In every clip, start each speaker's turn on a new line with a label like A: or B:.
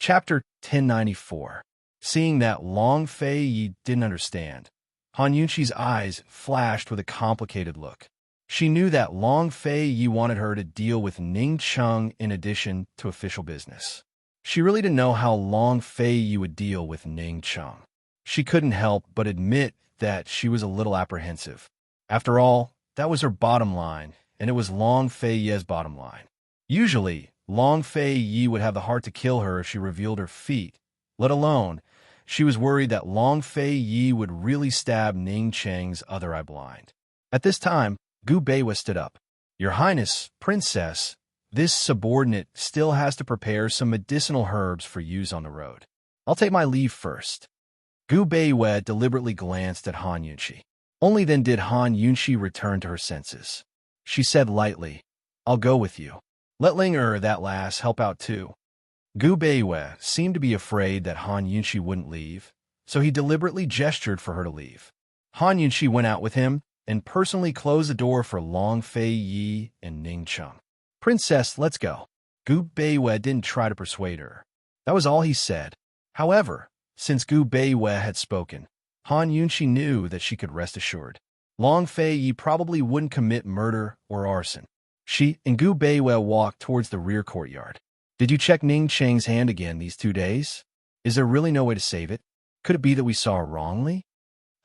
A: Chapter 1094. Seeing that Long Fei Yi didn't understand, Han Yunqi's eyes flashed with a complicated look. She knew that Long Fei Yi wanted her to deal with Ning Cheng in addition to official business. She really didn't know how Long Fei Yi would deal with Ning Cheng. She couldn't help but admit that she was a little apprehensive. After all, that was her bottom line, and it was Long Fei Yi's bottom line. Usually, Long Fei Yi would have the heart to kill her if she revealed her feet, let alone she was worried that Long Fei Yi would really stab Ning Cheng's other eye blind. At this time, Gu Beiwa stood up. "Your Highness, Princess, this subordinate still has to prepare some medicinal herbs for use on the road. I'll take my leave first." Gu Beiwa deliberately glanced at Han Yunqi. Only then did Han Yunqi return to her senses. She said lightly, "I'll go with you. Let Ling that lass, help out too." Gu Beiwa seemed to be afraid that Han Yunqi wouldn't leave, so he deliberately gestured for her to leave. Han Yunqi went out with him and personally closed the door for Long Fei Yi and Ning Cheng. "Princess, let's go." Gu Beiwa didn't try to persuade her. That was all he said. However, since Gu Beiwa had spoken, Han Yunqi knew that she could rest assured. Long Fei Yi probably wouldn't commit murder or arson. She and Gu Beiwa walked towards the rear courtyard. "Did you check Ning Cheng's hand again these 2 days? Is there really no way to save it? Could it be that we saw her wrongly?"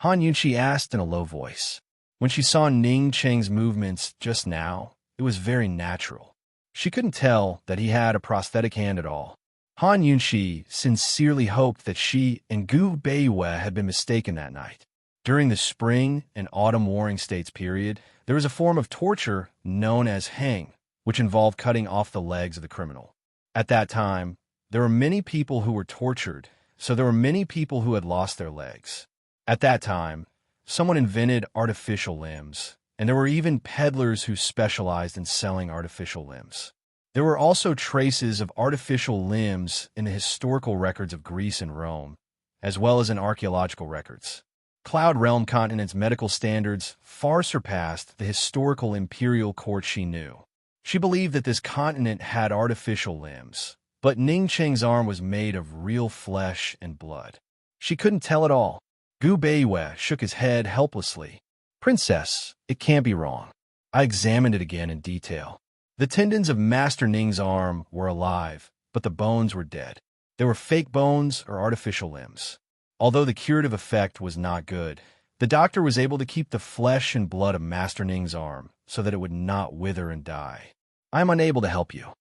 A: Han Yunqi asked in a low voice. When she saw Ning Cheng's movements just now, it was very natural. She couldn't tell that he had a prosthetic hand at all. Han Yunqi sincerely hoped that she and Gu Beiwa had been mistaken that night. During the spring and autumn warring states period, there was a form of torture known as hang, which involved cutting off the legs of the criminal. At that time, there were many people who were tortured, so there were many people who had lost their legs. At that time, someone invented artificial limbs, and there were even peddlers who specialized in selling artificial limbs. There were also traces of artificial limbs in the historical records of Greece and Rome, as well as in archaeological records. Cloud Realm Continent's medical standards far surpassed the historical imperial court she knew. She believed that this continent had artificial limbs, but Ning Cheng's arm was made of real flesh and blood. She couldn't tell it all. Gu Beiwa shook his head helplessly. "Princess, it can't be wrong. I examined it again in detail. The tendons of Master Ning's arm were alive, but the bones were dead. They were fake bones or artificial limbs. Although the curative effect was not good, the doctor was able to keep the flesh and blood of Master Ning's arm so that it would not wither and die. I am unable to help you."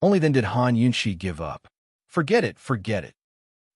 A: Only then did Han Yunqi give up. Forget it.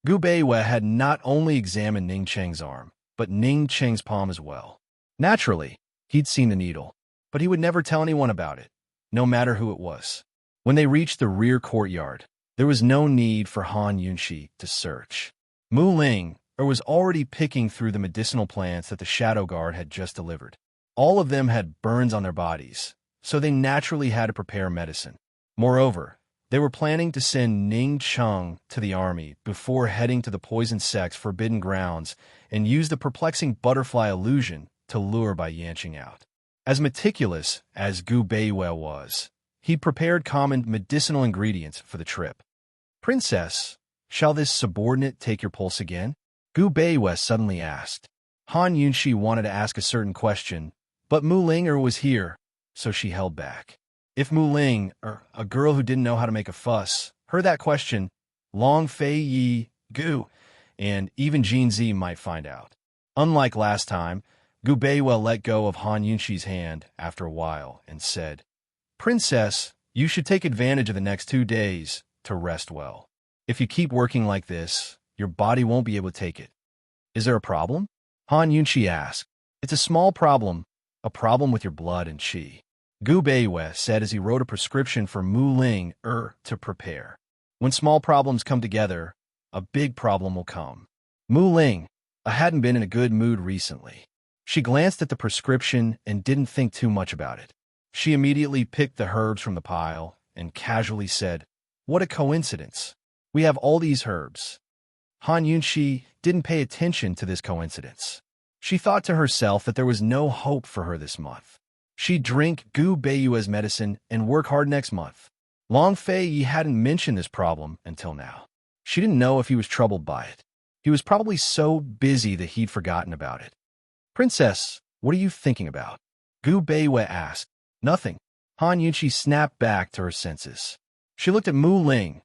A: Gu Beiwa had not only examined Ning Cheng's arm, but Ning Cheng's palm as well. Naturally, he'd seen the needle, but he would never tell anyone about it, no matter who it was. When they reached the rear courtyard, there was no need for Han Yunqi to search. Mu Ling was already picking through the medicinal plants that the Shadow Guard had just delivered. All of them had burns on their bodies, so they naturally had to prepare medicine. Moreover, they were planning to send Ning Cheng to the army before heading to the poison sect's forbidden grounds and use the perplexing butterfly illusion to lure Bai Yanqing out. As meticulous as Gu Beiwa was, he'd prepared common medicinal ingredients for the trip. "Princess, shall this subordinate take your pulse again?" Gu Beiwa suddenly asked. Han Yunqi wanted to ask a certain question, but Mu Ling was here, so she held back. If Mu Ling, a girl who didn't know how to make a fuss, heard that question, Long Fei Yi, Gu, and even Jin Zi might find out. Unlike last time, Gu Beiwa let go of Han Yunqi's hand after a while and said, "Princess, you should take advantage of the next 2 days to rest well. If you keep working like this, your body won't be able to take it." "Is there a problem?" Han Yunqi asked. "It's a small problem, a problem with your blood and qi," Gu Beiwa said as he wrote a prescription for Mu Ling to prepare. "When small problems come together, a big problem will come." Mu Ling hadn't been in a good mood recently. She glanced at the prescription and didn't think too much about it. She immediately picked the herbs from the pile and casually said, "What a coincidence. We have all these herbs." Han Yunqi didn't pay attention to this coincidence. She thought to herself that there was no hope for her this month. She'd drink Gu Beiwa's medicine and work hard next month. Long Fei Yi hadn't mentioned this problem until now. She didn't know if he was troubled by it. He was probably so busy that he'd forgotten about it. Princess, what are you thinking about? Gu Beiwei asked. Nothing. Han Yunqi snapped back to her senses. She looked at Mu Ling,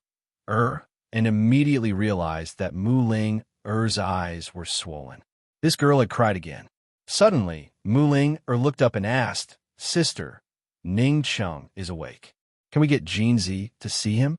A: and immediately realized that Mu Ling, eyes were swollen. This girl had cried again. Suddenly, Mu Ling, looked up and asked, Sister, Ning Cheng is awake. Can we get Jinzi to see him?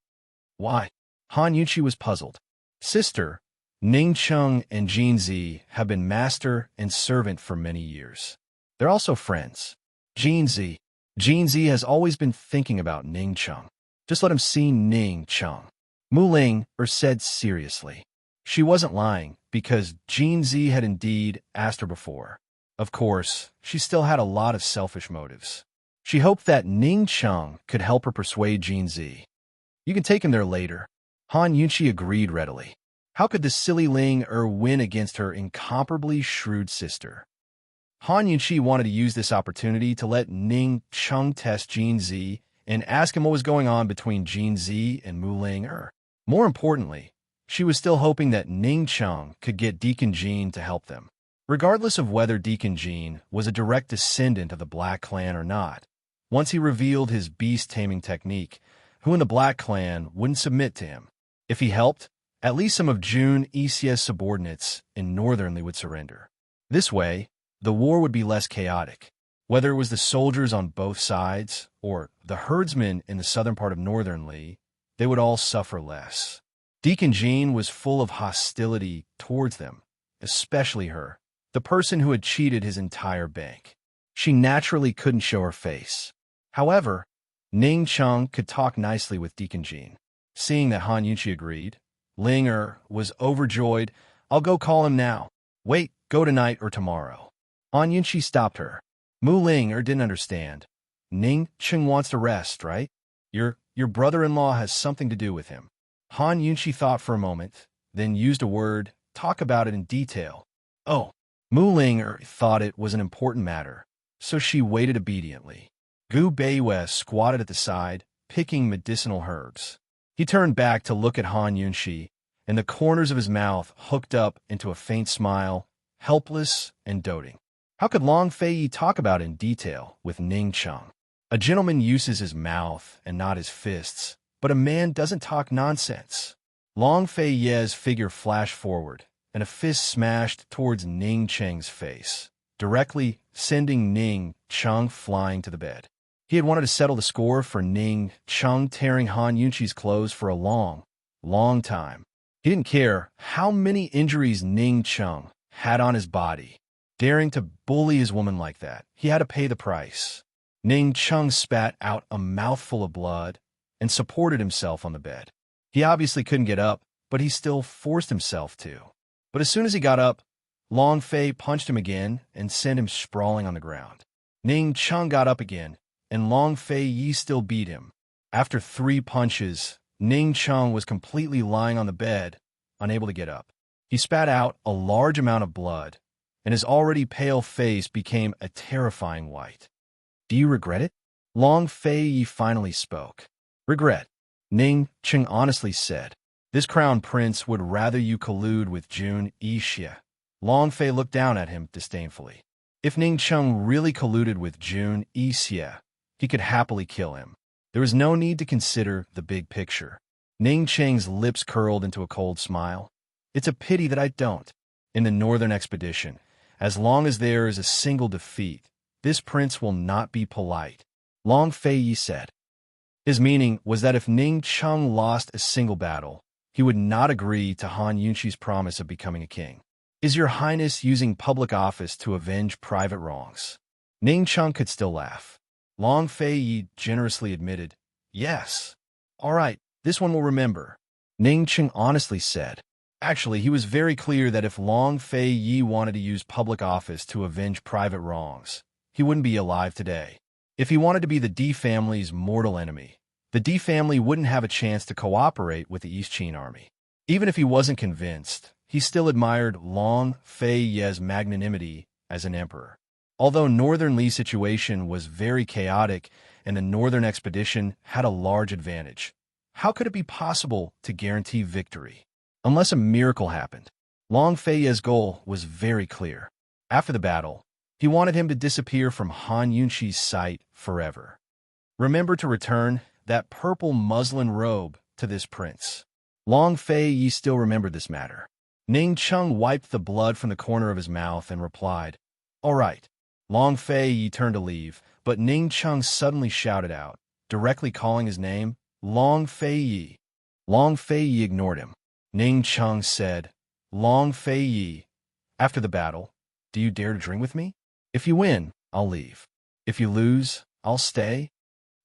A: Why? Han Yunqi was puzzled. Sister, Ning Cheng and Jinzi have been master and servant for many years. They're also friends. Jinzi has always been thinking about Ning Cheng. Just let him see Ning Cheng. Mu Ling said seriously. She wasn't lying, because Jinzi had indeed asked her before. Of course, she still had a lot of selfish motives. She hoped that Ning Cheng could help her persuade Jinzi. You can take him there later. Han Yunqi agreed readily. How could the silly Ling win against her incomparably shrewd sister? Han Yunqi wanted to use this opportunity to let Ning Cheng test Jinzi and ask him what was going on between Jinzi and Mu Ling. More importantly, she was still hoping that Ning Cheng could get Deacon Jin to help them. Regardless of whether Deacon Jin was a direct descendant of the Black Clan or not, once he revealed his beast-taming technique, who in the Black Clan wouldn't submit to him? If he helped, at least some of Jun Isia's subordinates in Northern Li would surrender. This way, the war would be less chaotic. Whether it was the soldiers on both sides or the herdsmen in the southern part of Northern Li, they would all suffer less. Deacon Jin was full of hostility towards them, especially her, the person who had cheated his entire bank. She naturally couldn't show her face. However, Ning Cheng could talk nicely with Deacon Jin. Seeing that Han Yunqi agreed, Ling was overjoyed. I'll go call him now. Wait, go tonight or tomorrow. Han Yunqi stopped her. Mu Ling didn't understand. Ning Cheng wants to rest, right? Your brother-in-law has something to do with him. Han Yunqi thought for a moment, then used a word, talk about it in detail. Oh, Mu Ling thought it was an important matter, so she waited obediently. Gu Beiwei squatted at the side, picking medicinal herbs. He turned back to look at Han Yunqi, and the corners of his mouth hooked up into a faint smile, helpless and doting. How could Long Fei talk about it in detail with Ning Cheng? A gentleman uses his mouth and not his fists, but a man doesn't talk nonsense. Long Fei Ye's figure flashed forward, and a fist smashed towards Ning Cheng's face, directly sending Ning Cheng flying to the bed. He had wanted to settle the score for Ning Cheng tearing Han Yunqi's clothes for a long, long time. He didn't care how many injuries Ning Cheng had on his body. Daring to bully his woman like that, he had to pay the price. Ning Cheng spat out a mouthful of blood and supported himself on the bed. He obviously couldn't get up, but he still forced himself to. But as soon as he got up, Long Fei punched him again and sent him sprawling on the ground. Ning Cheng got up again, and Long Fei still beat him. After 3 punches, Ning Cheng was completely lying on the bed, unable to get up. He spat out a large amount of blood, and his already pale face became a terrifying white. Do you regret it? Long Fei finally spoke. Regret, Ning Cheng honestly said. This crown prince would rather you collude with Jun Yixia. Long Fei looked down at him disdainfully. If Ning Cheng really colluded with Jun Yixia, he could happily kill him. There was no need to consider the big picture. Ning Cheng's lips curled into a cold smile. It's a pity that I don't. In the northern expedition, as long as there is a single defeat, this prince will not be polite, Long Fei said. His meaning was that if Ning Cheng lost a single battle, he would not agree to Han Yunqi's promise of becoming a king. Is your highness using public office to avenge private wrongs? Ning Cheng could still laugh. Long Fei generously admitted, yes. All right, this one will remember. Ning Cheng honestly said. Actually, he was very clear that if Long Fei wanted to use public office to avenge private wrongs, he wouldn't be alive today. If he wanted to be the D family's mortal enemy, the D family wouldn't have a chance to cooperate with the East Qin army. Even if he wasn't convinced, he still admired Long Fei Ye's magnanimity as an emperor. Although Northern Li's situation was very chaotic and the Northern expedition had a large advantage, how could it be possible to guarantee victory? unless a miracle happened. Long Fei's goal was very clear. After the battle, he wanted him to disappear from Han Yunqi's sight forever. Remember to return that purple muslin robe to this prince. Long Fei still remembered this matter. Ning Cheng wiped the blood from the corner of his mouth and replied, "All right." Long Fei turned to leave, but Ning Cheng suddenly shouted out, directly calling his name, "Long Fei." Long Fei ignored him. Ning Cheng said, "Long Fei, after the battle, do you dare to drink with me? If you win, I'll leave. If you lose, I'll stay."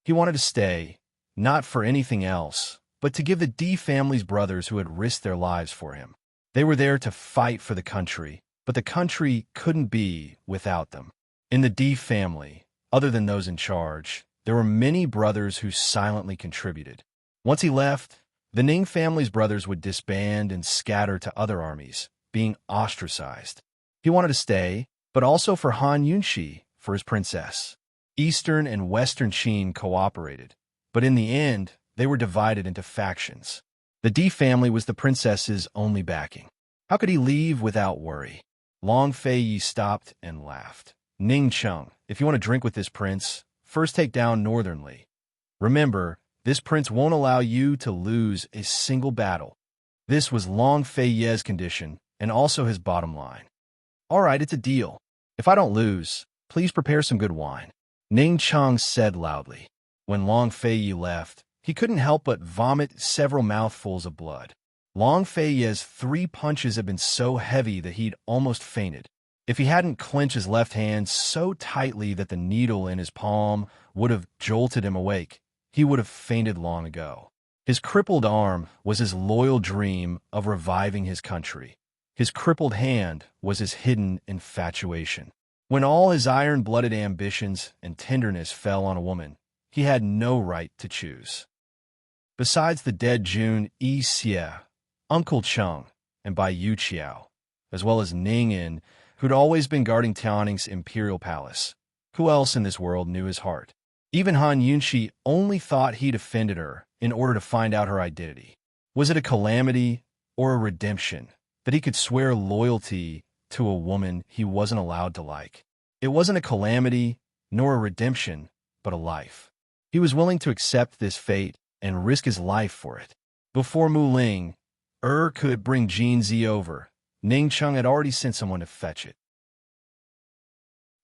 A: He wanted to stay, not for anything else, but to give the D family's brothers who had risked their lives for him. They were there to fight for the country, but the country couldn't be without them. In the D family, other than those in charge, there were many brothers who silently contributed. Once he left, the Ning family's brothers would disband and scatter to other armies, being ostracized. He wanted to stay, but also for Han Yunqi, for his princess. Eastern and Western Qin cooperated, but in the end, they were divided into factions. The D family was the princess's only backing. How could he leave without worry? Long Fei stopped and laughed. "Ning Cheng, if you want to drink with this prince, first take down Northern Li. Remember, this prince won't allow you to lose a single battle." This was Long Fei's condition, and also his bottom line. "All right, it's a deal. If I don't lose, please prepare some good wine," Ning Cheng said loudly. When Long Fei left, he couldn't help but vomit several mouthfuls of blood. Long Fei's 3 punches had been so heavy that he'd almost fainted. If he hadn't clenched his left hand so tightly that the needle in his palm would have jolted him awake, he would have fainted long ago. His crippled arm was his loyal dream of reviving his country. His crippled hand was his hidden infatuation. When all his iron-blooded ambitions and tenderness fell on a woman, he had no right to choose. Besides the dead Jun Xie, Uncle Cheng, and Bai Yuqiao, as well as Ning Yin, who'd always been guarding Tianning's imperial palace, who else in this world knew his heart? Even Han Yunqi only thought he'd offended her in order to find out her identity. Was it a calamity or a redemption that he could swear loyalty to a woman he wasn't allowed to like? It wasn't a calamity nor a redemption, but a life. He was willing to accept this fate and risk his life for it. Before Mu Ling could bring Jin Zi over, Ning Cheng had already sent someone to fetch it.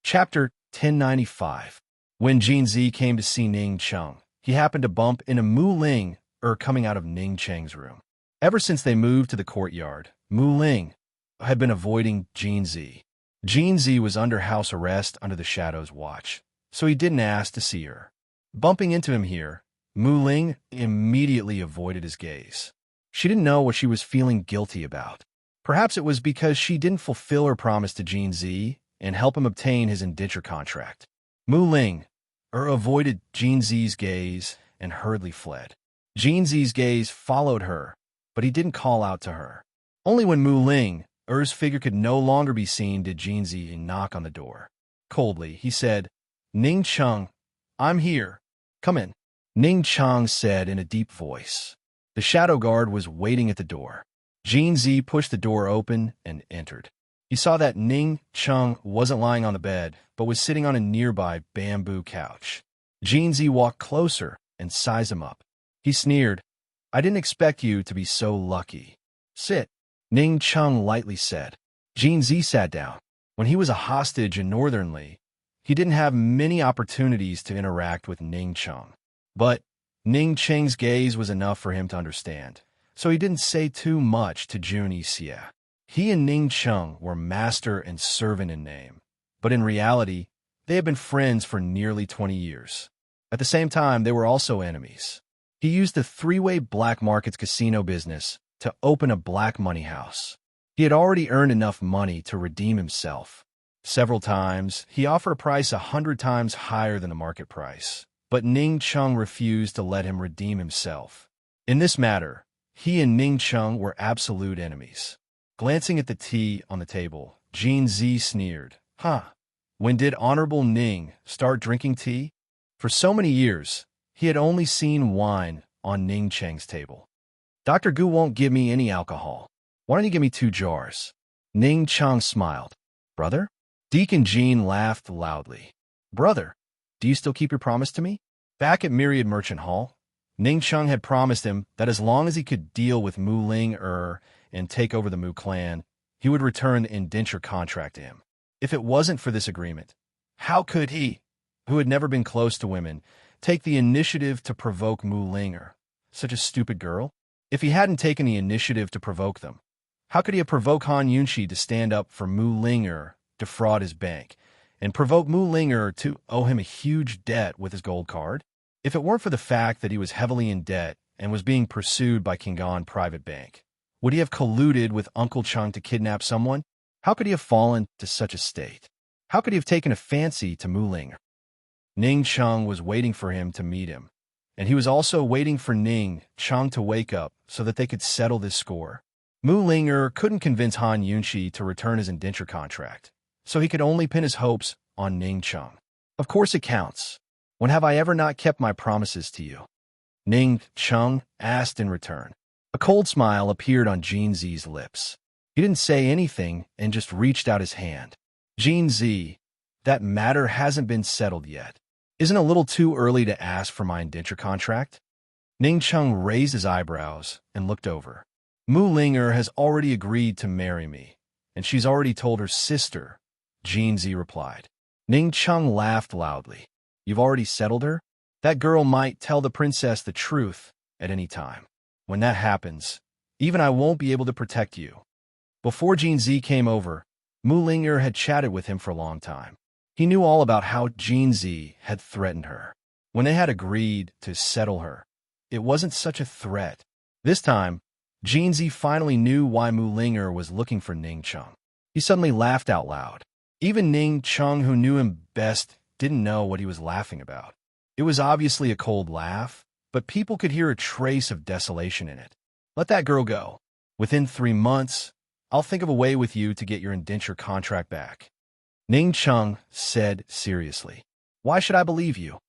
A: Chapter 1095. When Jin Zi came to see Ning Cheng, he happened to bump into Mu Ling coming out of Ning Cheng's room. Ever since they moved to the courtyard, Mu Ling had been avoiding Jin Zi. Jin Zi was under house arrest under the Shadow's watch, so he didn't ask to see her. Bumping into him here, Mu Ling immediately avoided his gaze. She didn't know what she was feeling guilty about. Perhaps it was because she didn't fulfill her promise to Jin Zi and help him obtain his indenture contract. Mu Ling avoided Jin Zi's gaze and hurriedly fled. Jin Zi's gaze followed her, but he didn't call out to her. Only when Mu Ling's figure could no longer be seen did Jin Zi knock on the door. Coldly, he said, "Ning Cheng, I'm here. Come in." Ning Cheng said in a deep voice. The shadow guard was waiting at the door. Jin Zi pushed the door open and entered. He saw that Ning Cheng wasn't lying on the bed, but was sitting on a nearby bamboo couch. Jin Zi walked closer and sized him up. He sneered, "I didn't expect you to be so lucky. Sit," Ning Cheng lightly said. Jin Zi sat down. When he was a hostage in Northern Li, he didn't have many opportunities to interact with Ning Cheng. But Ning Cheng's gaze was enough for him to understand, so he didn't say too much to Jun Xie. He and Ning Cheng were master and servant in name, but in reality, they had been friends for nearly 20 years. At the same time, they were also enemies. He used the three-way black markets casino business to open a black money house. He had already earned enough money to redeem himself. Several times, he offered a price 100 times higher than the market price, but Ning Cheng refused to let him redeem himself. In this matter, he and Ning Cheng were absolute enemies. Glancing at the tea on the table, Jin Zi sneered, When did Honorable Ning start drinking tea? For so many years, he had only seen wine on Ning Cheng's table. Dr. Gu won't give me any alcohol. Why don't you give me 2 jars? Ning Cheng smiled. Brother? Deacon Jean laughed loudly. Brother, do you still keep your promise to me? Back at Myriad Merchant Hall, Ning Cheng had promised him that as long as he could deal with Mu Ling and take over the Mu clan, he would return the indenture contract to him. If it wasn't for this agreement, how could he, who had never been close to women, take the initiative to provoke Mu Ling, such a stupid girl? If he hadn't taken the initiative to provoke them, how could he have provoked Han Yunshi to stand up for Mu Ling, defraud his bank, and provoke Mu Ling to owe him a huge debt with his gold card? If it weren't for the fact that he was heavily in debt and was being pursued by Kingan Private Bank, would he have colluded with Uncle Chung to kidnap someone? How could he have fallen to such a state? How could he have taken a fancy to Mu Ling? Ning Cheng was waiting for him to meet him, and he was also waiting for Ning Cheng to wake up so that they could settle this score. Mu Ling couldn't convince Han Yunshi to return his indenture contract, so he could only pin his hopes on Ning Cheng. Of course it counts. When have I ever not kept my promises to you? Ning Cheng asked in return. A cold smile appeared on Jin Zi's lips. He didn't say anything and just reached out his hand. Jin Zi, that matter hasn't been settled yet. Isn't it a little too early to ask for my indenture contract? Ning Cheng raised his eyebrows and looked over. Mu Ling has already agreed to marry me, and she's already told her sister, Jin Zi replied. Ning Cheng laughed loudly. You've already settled her? That girl might tell the princess the truth at any time. When that happens, even I won't be able to protect you. Before Jin Zi came over, Mu Ling had chatted with him for a long time. He knew all about how Jin Zi had threatened her. When they had agreed to settle her, it wasn't such a threat. This time, Jin Zi finally knew why Mu Ling was looking for Ning Cheng. He suddenly laughed out loud. Even Ning Cheng, who knew him best, didn't know what he was laughing about. It was obviously a cold laugh, but people could hear a trace of desolation in it. Let that girl go. Within 3 months, I'll think of a way with you to get your indenture contract back. Ning Cheng said seriously. Why should I believe you?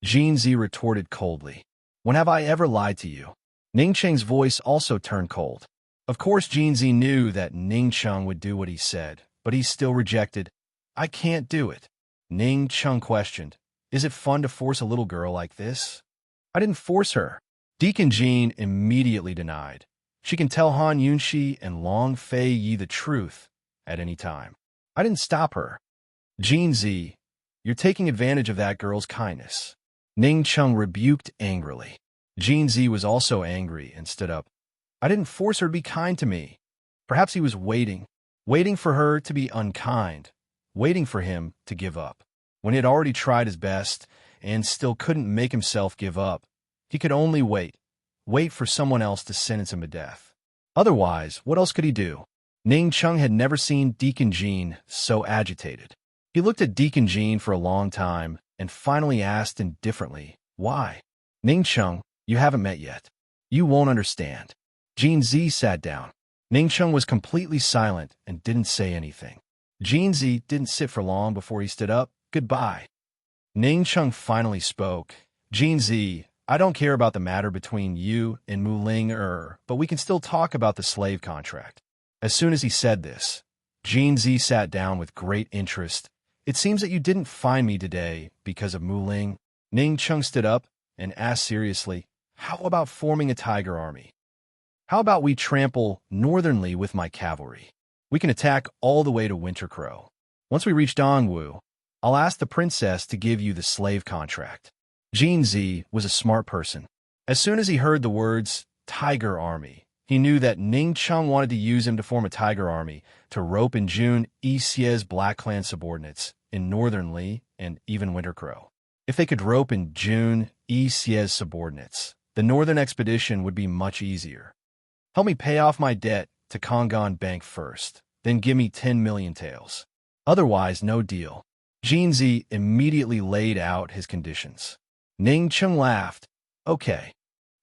A: Jin Zi retorted coldly. When have I ever lied to you? Ning Cheng's voice also turned cold. Of course Jin Zi knew that Ning Cheng would do what he said, but he still rejected. I can't do it. Ning Cheng questioned. Is it fun to force a little girl like this? I didn't force her. Deacon Jean immediately denied. She can tell Han Yunshi and Long Fei Yi the truth at any time. I didn't stop her. Jin Zi, you're taking advantage of that girl's kindness. Ning Cheng rebuked angrily. Jin Zi was also angry and stood up. I didn't force her to be kind to me. Perhaps he was waiting for her to be unkind, waiting for him to give up. When he had already tried his best and still couldn't make himself give up, he could only wait for someone else to sentence him to death. Otherwise, what else could he do? Ning Cheng had never seen Deacon Jean so agitated. He looked at Deacon Jean for a long time and finally asked indifferently, why? Ning Cheng, you haven't met yet. You won't understand. Jin Zi sat down. Ning Cheng was completely silent and didn't say anything. Jin Zi didn't sit for long before he stood up. Goodbye. Ning Cheng finally spoke. Jin Zi, I don't care about the matter between you and Mu Ling but we can still talk about the slave contract. As soon as he said this, Jin Zi sat down with great interest. It seems that you didn't find me today because of Mu Ling. Ning Cheng stood up and asked seriously, how about forming a tiger army? How about we trample northernly with my cavalry? We can attack all the way to Winter Crow. Once we reach Dongwu, I'll ask the princess to give you the slave contract. Jin Zi was a smart person. As soon as he heard the words tiger army, he knew that Ning Cheng wanted to use him to form a tiger army to rope in June Xie's Black Clan subordinates in Northern Li and even Winter Crow. If they could rope in June Xie's subordinates, the northern expedition would be much easier. Help me pay off my debt to Kongan Bank first, then give me 10 million taels. Otherwise, no deal. Jin Zi immediately laid out his conditions. Ning Cheng laughed. Okay.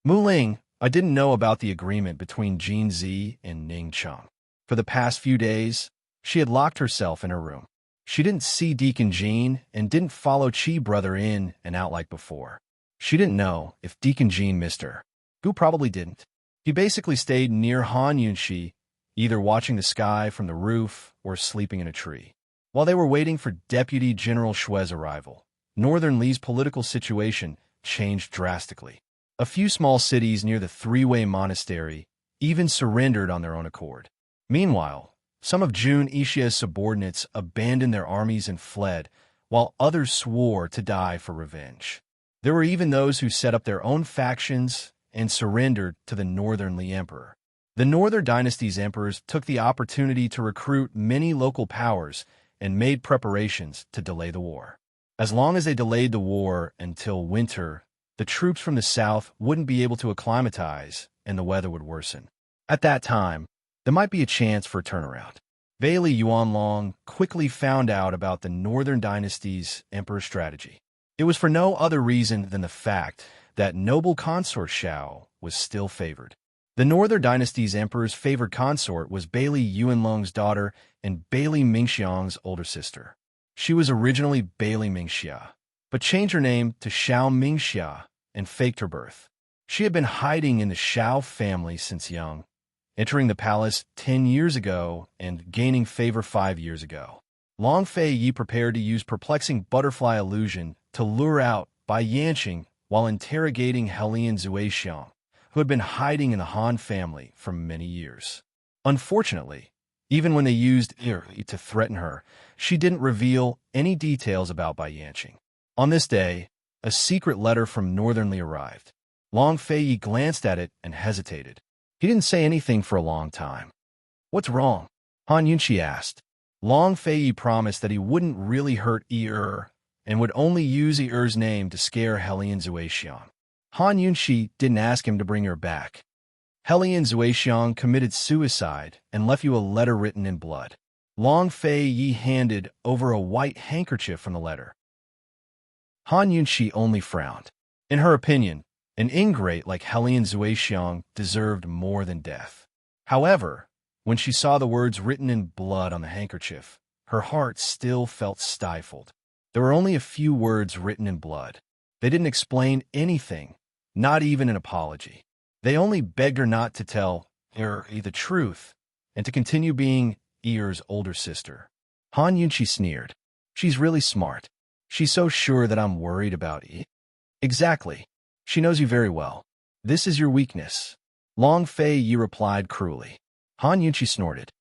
A: Mu Ling, I didn't know about the agreement between Jin Zi and Ning Cheng. For the past few days, she had locked herself in her room. She didn't see Deacon Jean and didn't follow Chi brother in and out like before. She didn't know if Deacon Jean missed her. Gu probably didn't. He basically stayed near Han Yunshi, either watching the sky from the roof or sleeping in a tree. While they were waiting for Deputy General Shue's arrival, Northern Li's political situation changed drastically. A few small cities near the three-way monastery even surrendered on their own accord. Meanwhile, some of Jun Ishia's subordinates abandoned their armies and fled, while others swore to die for revenge. There were even those who set up their own factions and surrendered to the Northern Li Emperor. The Northern Dynasty's emperors took the opportunity to recruit many local powers and made preparations to delay the war. As long as they delayed the war until winter, the troops from the south wouldn't be able to acclimatize and the weather would worsen. At that time, there might be a chance for a turnaround. Bailey Yuanlong quickly found out about the Northern Dynasty's emperor strategy. It was for no other reason than the fact that noble consort Xiao was still favored. The Northern Dynasty's emperor's favored consort was Bailey Yuanlong's daughter and Bailey Mingxiang's older sister. She was originally Bailey Mingxia, but changed her name to Xiao Mingxia and faked her birth. She had been hiding in the Xiao family since young, entering the palace 10 years ago and gaining favor 5 years ago. Long Fei Yi prepared to use perplexing butterfly illusion to lure out Bai Yanqing while interrogating Helian Zuexiang, who had been hiding in the Han family for many years. Unfortunately, even when they used to threaten her, she didn't reveal any details about Bai Yanqing. On this day, a secret letter from Northern Li arrived. Long Fei Yi glanced at it and hesitated. He didn't say anything for a long time. "What's wrong?" Han Yunshi asked. Long Fei Yi promised that he wouldn't really hurt Yi-Er and would only use Yi-Er's name to scare Helian Zuexiang. Han Yunshi didn't ask him to bring her back. Helian Zuexiang committed suicide and left you a letter written in blood. Long Fei Yi handed over a white handkerchief from the letter. Han Yunshi only frowned. In her opinion, an ingrate like Helian Zuexiang deserved more than death. However, when she saw the words written in blood on the handkerchief, her heart still felt stifled. There were only a few words written in blood. They didn't explain anything, not even an apology. They only begged her not to tell Er the truth and to continue being Er's older sister. Han Yunshi sneered. "She's really smart. She's so sure that I'm worried about E." "Exactly. She knows you very well. This is your weakness." Long Fei Yi replied cruelly. Han Yunshi snorted.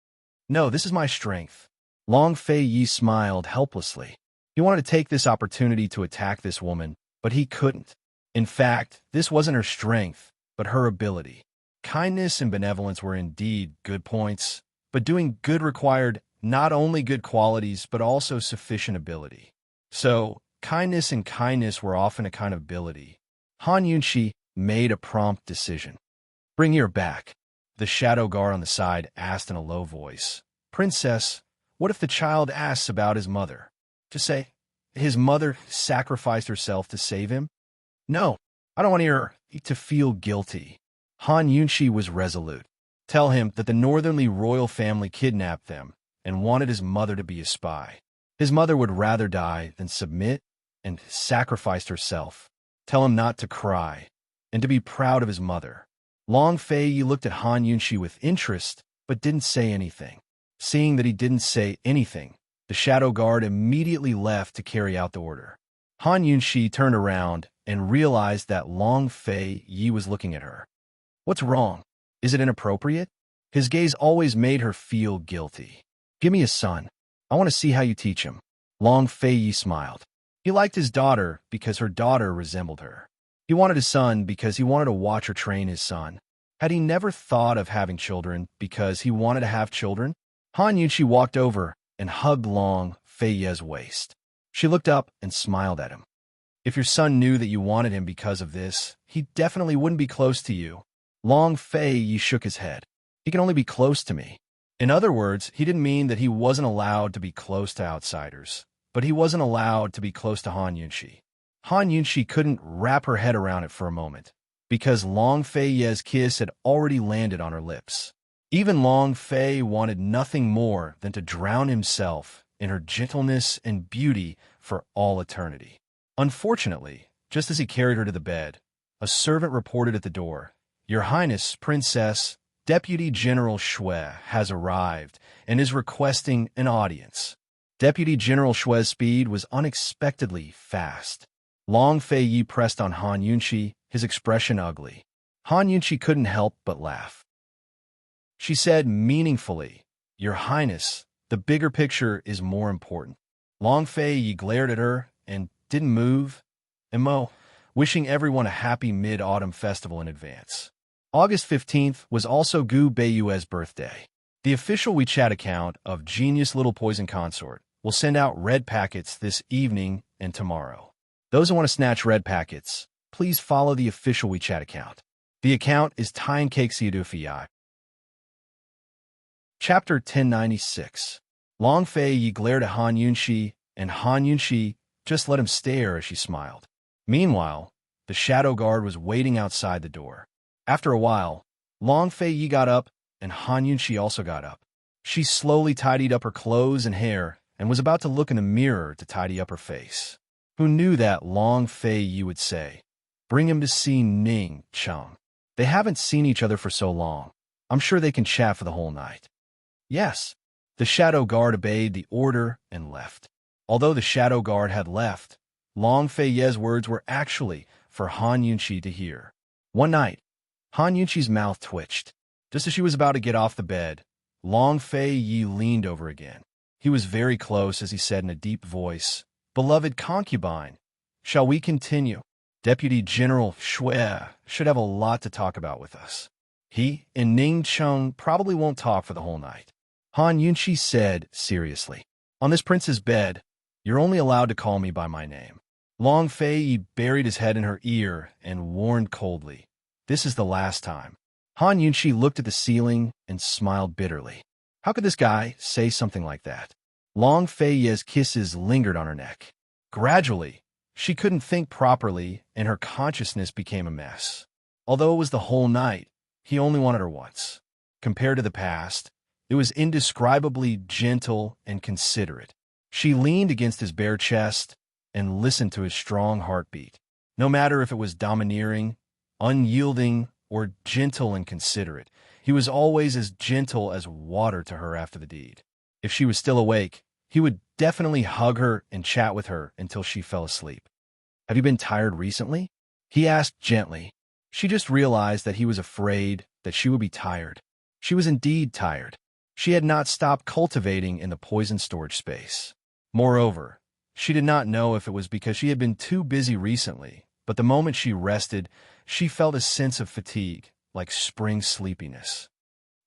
A: "No, this is my strength." Long Fei Yi smiled helplessly. He wanted to take this opportunity to attack this woman, but he couldn't. In fact, this wasn't her strength, but her ability. Kindness and benevolence were indeed good points, but doing good required not only good qualities, but also sufficient ability. So, kindness and kindness were often a kind of ability. Han Yunshi made a prompt decision. "Bring her back," the shadow guard on the side asked in a low voice. "Princess, what if the child asks about his mother? Just say, his mother sacrificed herself to save him?" "No, I don't want her to feel guilty." Han Yunshi was resolute. "Tell him that the Northern Li royal family kidnapped them and wanted his mother to be a spy. His mother would rather die than submit and sacrificed herself. Tell him not to cry and to be proud of his mother." Long Fei Yi looked at Han Yunshi with interest, but didn't say anything. Seeing that he didn't say anything, the shadow guard immediately left to carry out the order. Han Yunshi turned around and realized that Long Fei Yi was looking at her. "What's wrong? Is it inappropriate?" His gaze always made her feel guilty. "Give me a son. I want to see how you teach him." Long Fei Yi smiled. He liked his daughter because her daughter resembled her. He wanted a son because he wanted to watch her train his son. Had he never thought of having children because he wanted to have children? Han Yunshi walked over and hugged Long Fei Yi's waist. She looked up and smiled at him. "If your son knew that you wanted him because of this, he definitely wouldn't be close to you." Long Fei Yi shook his head. "He can only be close to me." In other words, he didn't mean that he wasn't allowed to be close to outsiders, but he wasn't allowed to be close to Han Yunshi. Han Yunshi couldn't wrap her head around it for a moment, because Long Fei Yi's kiss had already landed on her lips. Even Long Fei wanted nothing more than to drown himself in her gentleness and beauty for all eternity. Unfortunately, just as he carried her to the bed, a servant reported at the door, Your Highness, Princess, Deputy General Shui has arrived and is requesting an audience. Deputy General Shui's speed was unexpectedly fast. Long Fei Yi pressed on Han Yunqi, his expression ugly. Han Yunqi couldn't help but laugh. She said meaningfully, Your Highness, the bigger picture is more important. Long Fei Yi glared at her and didn't move, wishing everyone a happy Mid-Autumn Festival in advance. August 15th was also Gu Beiyue's birthday. The official WeChat account of Genius Little Poison Consort will send out red packets this evening and tomorrow. Those who want to snatch red packets, please follow the official WeChat account. The account is Tying Cake Fi. Chapter 1096. Long Fei Yi glared at Han Yunqi, and Han Yunqi just let him stare as she smiled. Meanwhile, the shadow guard was waiting outside the door. After a while, Long Fei Yi got up, and Han Yunqi also got up. She slowly tidied up her clothes and hair and was about to look in the mirror to tidy up her face. Who knew that Long Fei Yi would say, Bring him to see Ning Cheng. They haven't seen each other for so long. I'm sure they can chat for the whole night. Yes. The shadow guard obeyed the order and left. Although the shadow guard had left, Long Fei Yi's words were actually for Han Yunqi to hear. One night, Han Yunqi's mouth twitched. Just as she was about to get off the bed, Long Fei Yi leaned over again. He was very close as he said in a deep voice, Beloved concubine, shall we continue? Deputy General Shui should have a lot to talk about with us. He and Ning Cheng probably won't talk for the whole night. Han Yunqi said seriously, On this prince's bed, you're only allowed to call me by my name. Long Fei Yi buried his head in her ear and warned coldly, This is the last time. Han Yunqi looked at the ceiling and smiled bitterly. How could this guy say something like that? Long Fei Yi's kisses lingered on her neck. Gradually, she couldn't think properly, and her consciousness became a mess. Although it was the whole night, he only wanted her once. Compared to the past, it was indescribably gentle and considerate. She leaned against his bare chest and listened to his strong heartbeat. No matter if it was domineering, unyielding, or gentle and considerate, he was always as gentle as water to her after the deed. If she was still awake, he would definitely hug her and chat with her until she fell asleep. Have you been tired recently? He asked gently. She just realized that he was afraid that she would be tired. She was indeed tired. She had not stopped cultivating in the poison storage space. Moreover, she did not know if it was because she had been too busy recently, but the moment she rested, she felt a sense of fatigue, like spring sleepiness.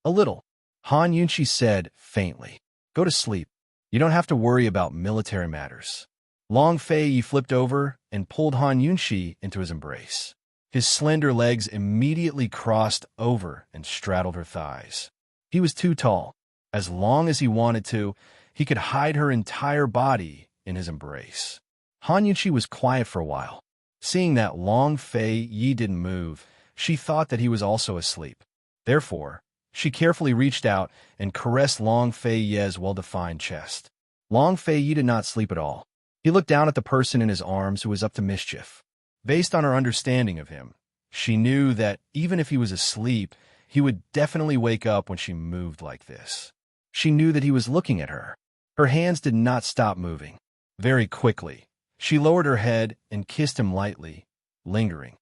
A: A little, Han Yunqi said faintly. Go to sleep. You don't have to worry about military matters. Long Fei Yi flipped over and pulled Han Yunqi into his embrace. His slender legs immediately crossed over and straddled her thighs. He was too tall. As long as he wanted to, he could hide her entire body in his embrace. Han Yunqi was quiet for a while. Seeing that Long Fei Yi didn't move, she thought that he was also asleep. Therefore, she carefully reached out and caressed Long Fei Yi's well-defined chest. Long Fei Yi did not sleep at all. He looked down at the person in his arms who was up to mischief. Based on her understanding of him, she knew that even if he was asleep, he would definitely wake up when she moved like this. She knew that he was looking at her. Her hands did not stop moving. Very quickly, she lowered her head and kissed him lightly, lingering.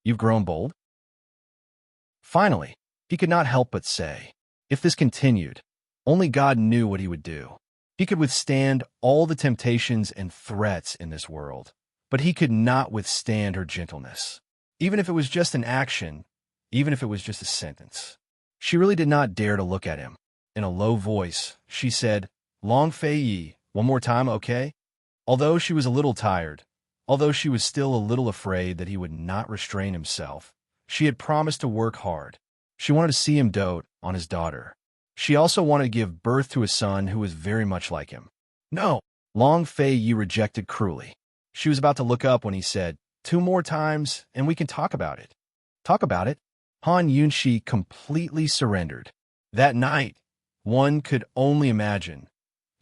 A: You've grown bold? Finally, he could not help but say, if this continued, only God knew what he would do. He could withstand all the temptations and threats in this world, but he could not withstand her gentleness. Even if it was just an action, even if it was just a sentence. She really did not dare to look at him. In a low voice, she said, Long Fei Yi, one more time, okay? Although she was a little tired, although she was still a little afraid that he would not restrain himself, she had promised to work hard. She wanted to see him dote on his daughter. She also wanted to give birth to a son who was very much like him. No, Long Fei Yi rejected cruelly. She was about to look up when he said, 2 more times, and we can talk about it. Talk about it? Han Yunqi completely surrendered. That night, one could only imagine.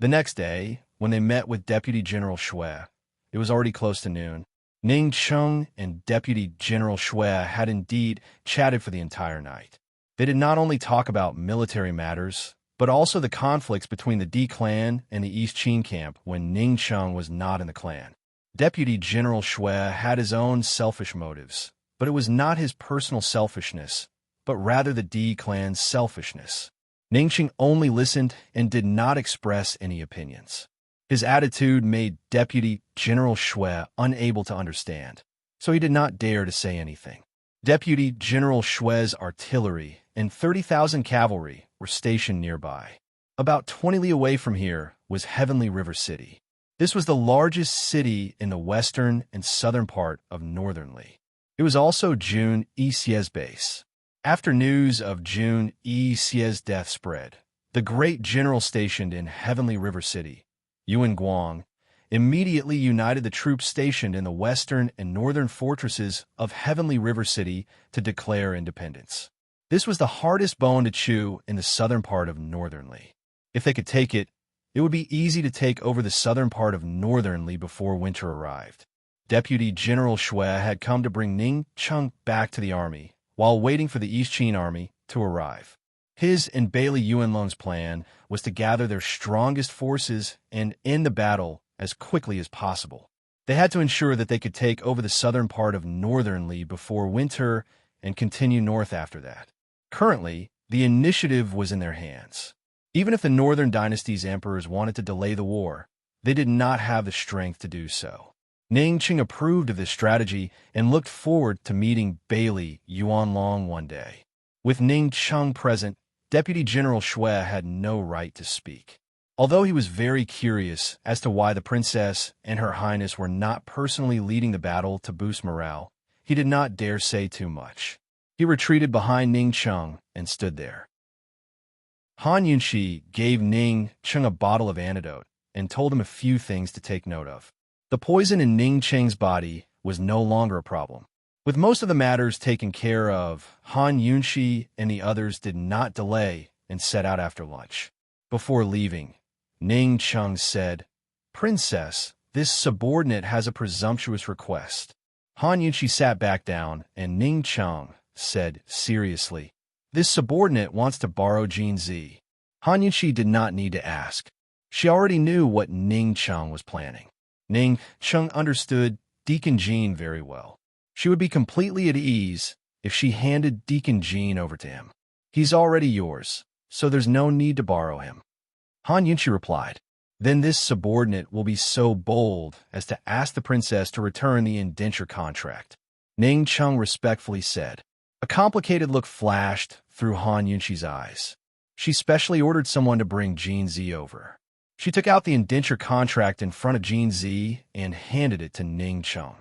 A: The next day, when they met with Deputy General Shui, it was already close to noon. Ning Chung and Deputy General Shui had indeed chatted for the entire night. They did not only talk about military matters, but also the conflicts between the D clan and the East Qin camp when Ning Chung was not in the clan. Deputy General Shui had his own selfish motives, but it was not his personal selfishness, but rather the D clan's selfishness. Ning Chung only listened and did not express any opinions. His attitude made Deputy General Shui unable to understand, so he did not dare to say anything. Deputy General Shui's artillery and 30,000 cavalry were stationed nearby. About 20 li away from here was Heavenly River City. This was the largest city in the western and southern part of Northern Li. It was also Jun Yixie's base. After news of Jun Yixie's death spread, the great general stationed in Heavenly River City, Yuan Guang, immediately united the troops stationed in the western and northern fortresses of Heavenly River City to declare independence. This was the hardest bone to chew in the southern part of Northern Li. If they could take it, it would be easy to take over the southern part of Northern Li before winter arrived. Deputy General Shui had come to bring Ning Chung back to the army, while waiting for the East Qin army to arrive. His and Bailey Yuanlong's plan was to gather their strongest forces and end the battle as quickly as possible. They had to ensure that they could take over the southern part of Northern Li before winter and continue north after that. Currently, the initiative was in their hands. Even if the Northern Dynasty's emperors wanted to delay the war, they did not have the strength to do so. Ning Chung approved of this strategy and looked forward to meeting Bailey Yuanlong one day. With Ning Chung present, Deputy General Shui had no right to speak. Although he was very curious as to why the princess and her highness were not personally leading the battle to boost morale, he did not dare say too much. He retreated behind Ning Chung and stood there. Han Yunshi gave Ning Chung a bottle of antidote and told him a few things to take note of. The poison in Ning Cheng's body was no longer a problem. With most of the matters taken care of, Han Yunshi and the others did not delay and set out after lunch. Before leaving, Ning Chung said, "Princess, this subordinate has a presumptuous request." Han Yunshi sat back down, and Ning Chung said seriously, "This subordinate wants to borrow Jin Zi." Han Yunshi did not need to ask. She already knew what Ning Chung was planning. Ning Chung understood Deacon Jean very well. She would be completely at ease if she handed Deacon Jean over to him. "He's already yours, so there's no need to borrow him." Han Yunshi replied, "Then this subordinate will be so bold as to ask the princess to return the indenture contract." Ning Chung respectfully said. A complicated look flashed through Han Yunshi's eyes. She specially ordered someone to bring Jin Zi over. She took out the indenture contract in front of Jin Zi and handed it to Ning Chung.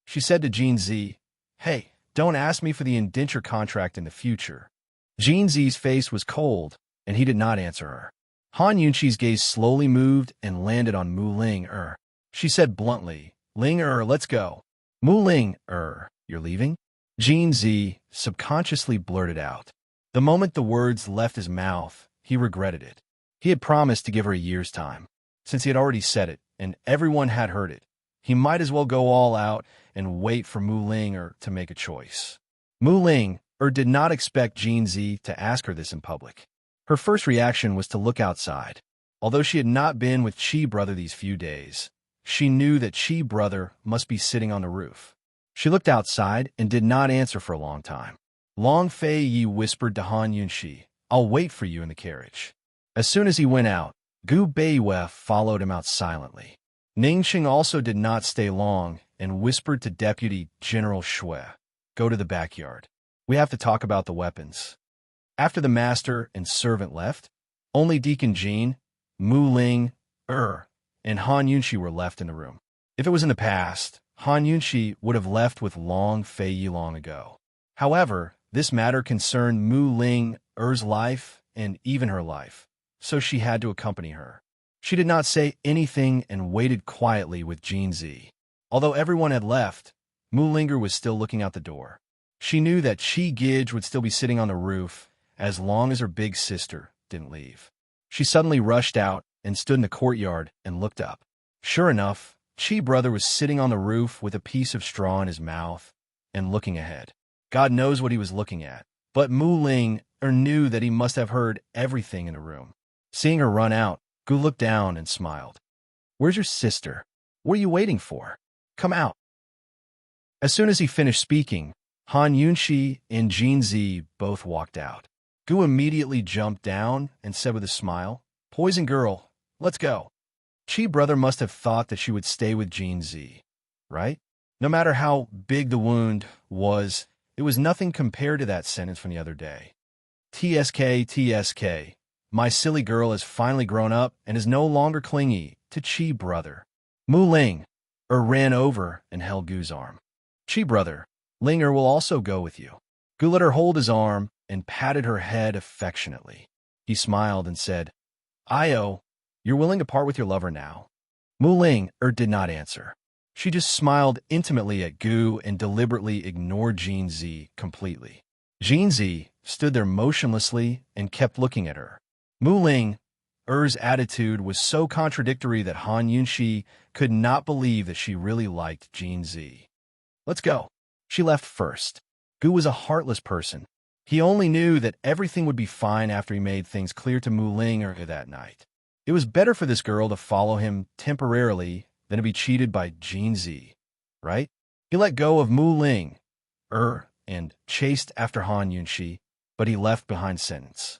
A: She said to Jin Zi, "Hey, don't ask me for the indenture contract in the future." Jin Zi's face was cold, and he did not answer her. Han Yunshi's gaze slowly moved and landed on Mu Ling-er. She said bluntly, "Ling-er, let's go." "Mu Ling-er, you're leaving?" Jin Zi subconsciously blurted out. The moment the words left his mouth, he regretted it. He had promised to give her a year's time. Since he had already said it, and everyone had heard it, he might as well go all out and wait for Mu Ling-er to make a choice. Mu Ling-er did not expect Jin Zi to ask her this in public. Her first reaction was to look outside. Although she had not been with Chi Brother these few days, she knew that Chi Brother must be sitting on the roof. She looked outside and did not answer for a long time. Long Fei Yi whispered to Han Yunshi, "I'll wait for you in the carriage." As soon as he went out, Gu Beiwei followed him out silently. Ning Chung also did not stay long and whispered to Deputy General Shui, "Go to the backyard. We have to talk about the weapons." After the master and servant left, only Deacon Jean, Mu Ling-er, and Han Yunshi were left in the room. If it was in the past, Han Yunshi would have left with Long Fei Yi long ago. However, this matter concerned Mu Ling-er's life and even her life, so she had to accompany her. She did not say anything and waited quietly with Jin Zi. Although everyone had left, Mu Ling-er was still looking out the door. She knew that Chi Gij would still be sitting on the roof as long as her big sister didn't leave. She suddenly rushed out and stood in the courtyard and looked up. Sure enough, Chi brother was sitting on the roof with a piece of straw in his mouth and looking ahead. God knows what he was looking at, but Mu Ling knew that he must have heard everything in the room. Seeing her run out, Gu looked down and smiled. "Where's your sister? What are you waiting for? Come out." As soon as he finished speaking, Han Yunxi and Jin Zi both walked out. Gu immediately jumped down and said with a smile, "Poison girl, let's go." Chi brother must have thought that she would stay with Jin Zi, right? No matter how big the wound was, it was nothing compared to that sentence from the other day. TSK, TSK. My silly girl has finally grown up and is no longer clingy to Chi brother. Mu Ling ran over and held Gu's arm. Chi brother, Linger will also go with you. Gu let her hold his arm and patted her head affectionately. He smiled and said, "Io, you're willing to part with your lover now?" Mu Ling did not answer. She just smiled intimately at Gu and deliberately ignored Jin Zi completely. Jin Zi stood there motionlessly and kept looking at her. Mu Ling's attitude was so contradictory that Han Yunxi could not believe that she really liked Jin Zi. "Let's go." She left first. Gu was a heartless person. He only knew that everything would be fine after he made things clear to Mu Ling that night. It was better for this girl to follow him temporarily than to be cheated by Jin Zi, right? He let go of Mu Ling and chased after Han Yunxi, but he left behind sentence.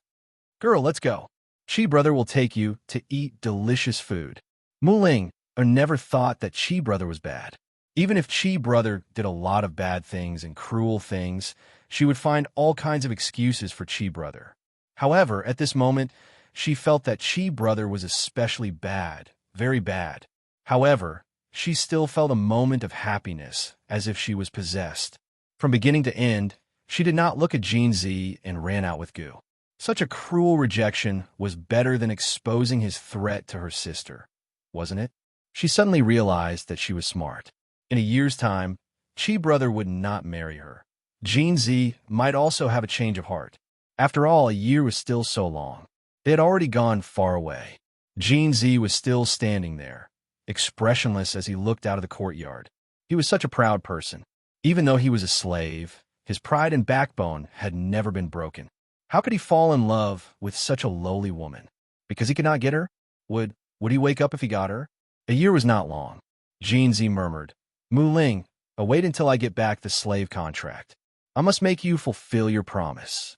A: "Girl, let's go. Chi brother will take you to eat delicious food." Mu Ling never thought that Chi brother was bad. Even if Chi brother did a lot of bad things and cruel things, she would find all kinds of excuses for Chi brother. However, at this moment, she felt that Chi brother was especially bad, very bad. However, she still felt a moment of happiness, as if she was possessed. From beginning to end, she did not look at Jin Zi and ran out with Gu. Such a cruel rejection was better than exposing his threat to her sister, wasn't it? She suddenly realized that she was smart. In a year's time, Chi brother would not marry her. Jin Zi might also have a change of heart. After all, a year was still so long. They had already gone far away. Jin Zi was still standing there, expressionless as he looked out of the courtyard. He was such a proud person. Even though he was a slave, his pride and backbone had never been broken. How could he fall in love with such a lowly woman? Because he could not get her? Would he wake up if he got her? A year was not long. Jin Zi murmured, "Mu Ling, wait until I get back the slave contract. I must make you fulfill your promise."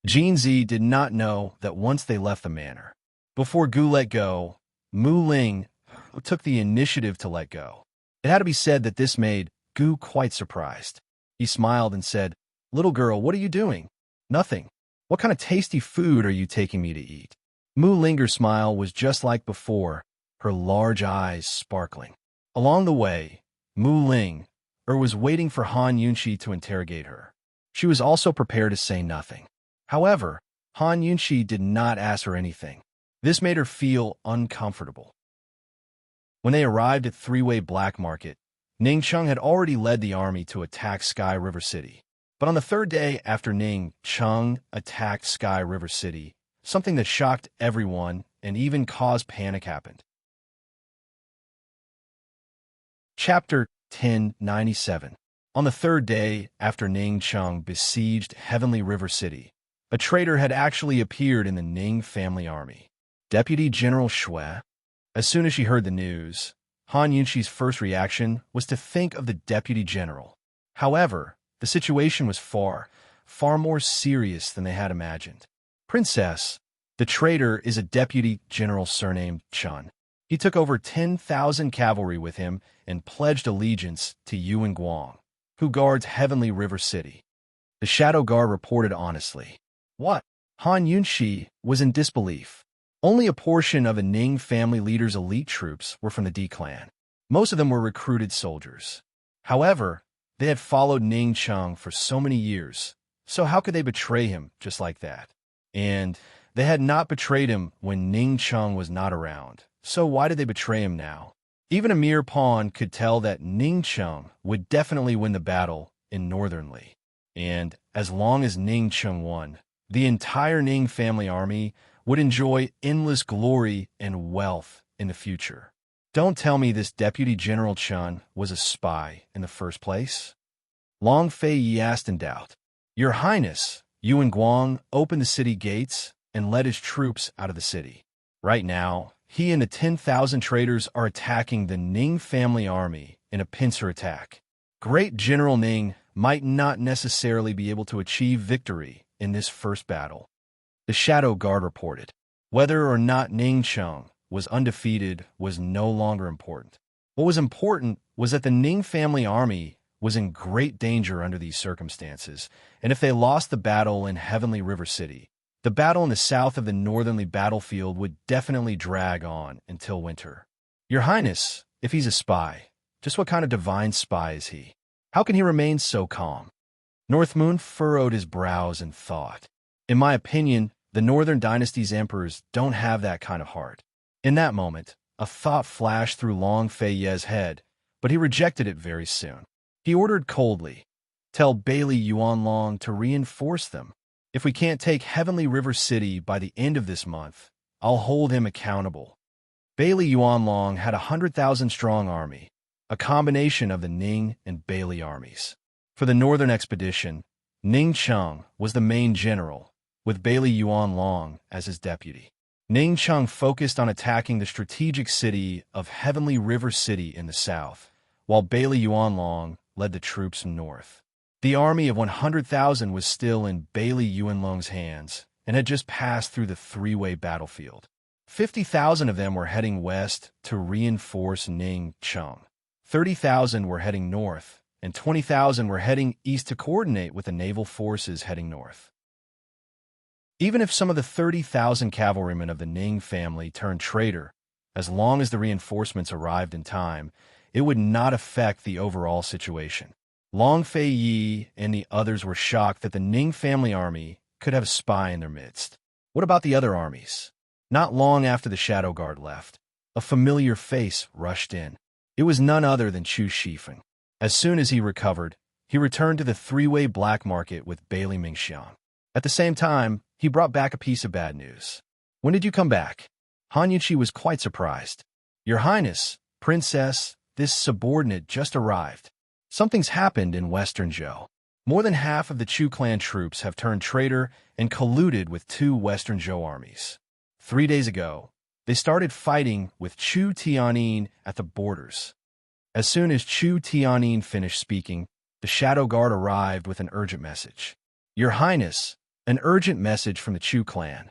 A: Jin Zi did not know that once they left the manor, before Gu let go, Mu Ling took the initiative to let go. It had to be said that this made Gu quite surprised. He smiled and said, "Little girl, what are you doing?" "Nothing. What kind of tasty food are you taking me to eat?" Mu Linger's smile was just like before, her large eyes sparkling. Along the way, Mu Ling was waiting for Han Yunxi to interrogate her. She was also prepared to say nothing. However, Han Yunxi did not ask her anything. This made her feel uncomfortable. When they arrived at Three-Way Black Market, Ning Cheng had already led the army to attack Sky River City. But on the third day after Ning Cheng attacked Sky River City, something that shocked everyone and even caused panic happened. Chapter 1097. On the third day after Ning Cheng besieged Heavenly River City, a traitor had actually appeared in the Ning family army. Deputy General Shui. As soon as she heard the news, Han Yunxi's first reaction was to think of the deputy general. However, the situation was far more serious than they had imagined. "Princess, the traitor is a deputy general surnamed Chun. He took over 10,000 cavalry with him and pledged allegiance to Yuan Guang, who guards Heavenly River City." The Shadow Guard reported honestly. What? Han Yunxi was in disbelief. Only a portion of the Ning family leader's elite troops were from the D clan. Most of them were recruited soldiers. However, they had followed Ning Cheng for so many years, so how could they betray him just like that? And they had not betrayed him when Ning Cheng was not around, so why did they betray him now? Even a mere pawn could tell that Ning Cheng would definitely win the battle in Northern Li. And as long as Ning Cheng won, the entire Ning family army would enjoy endless glory and wealth in the future. Don't tell me this Deputy General Chun was a spy in the first place? Long Fei Yi asked in doubt. Your Highness, Yuan Guang opened the city gates and led his troops out of the city. Right now, he and the 10,000 traders are attacking the Ning family army in a pincer attack. Great General Ning might not necessarily be able to achieve victory in this first battle. The Shadow Guard reported. Whether or not Ning Cheng was undefeated was no longer important. What was important was that the Ning family army was in great danger under these circumstances, and if they lost the battle in Heavenly River City, the battle in the south of the northerly battlefield would definitely drag on until winter. Your Highness, if he's a spy, just what kind of divine spy is he? How can he remain so calm? Northmoon furrowed his brows in thought. In my opinion, the Northern Dynasty's emperors don't have that kind of heart. In that moment, a thought flashed through Long Fei Ye's head, but he rejected it very soon. He ordered coldly, "Tell Bailey Yuanlong to reinforce them. If we can't take Heavenly River City by the end of this month, I'll hold him accountable." Bailey Yuanlong had a 100,000-strong army, a combination of the Ning and Bailey armies. For the northern expedition, Ning Cheng was the main general, with Bailey Yuanlong as his deputy. Ning Cheng focused on attacking the strategic city of Heavenly River City in the south, while Bailey Yuanlong led the troops north. The army of 100,000 was still in Bailey Yuanlong's hands and had just passed through the three-way battlefield. 50,000 of them were heading west to reinforce Ning Cheng. 30,000 were heading north, and 20,000 were heading east to coordinate with the naval forces heading north. Even if some of the 30,000 cavalrymen of the Ning family turned traitor, as long as the reinforcements arrived in time, it would not affect the overall situation. Long Fei Yi and the others were shocked that the Ning family army could have a spy in their midst. What about the other armies? Not long after the Shadow Guard left, a familiar face rushed in. It was none other than Chu Shifeng. As soon as he recovered, he returned to the three-way black market with Bailey Mingxiang. At the same time, he brought back a piece of bad news. "When did you come back?" Han Yunqi was quite surprised. "Your Highness, Princess, this subordinate just arrived. Something's happened in Western Zhou. More than half of the Chu clan troops have turned traitor and colluded with two Western Zhou armies. 3 days ago, they started fighting with Chu Tianyin at the borders." As soon as Chu Tianyin finished speaking, the Shadow Guard arrived with an urgent message. "Your Highness, an urgent message from the Chu clan."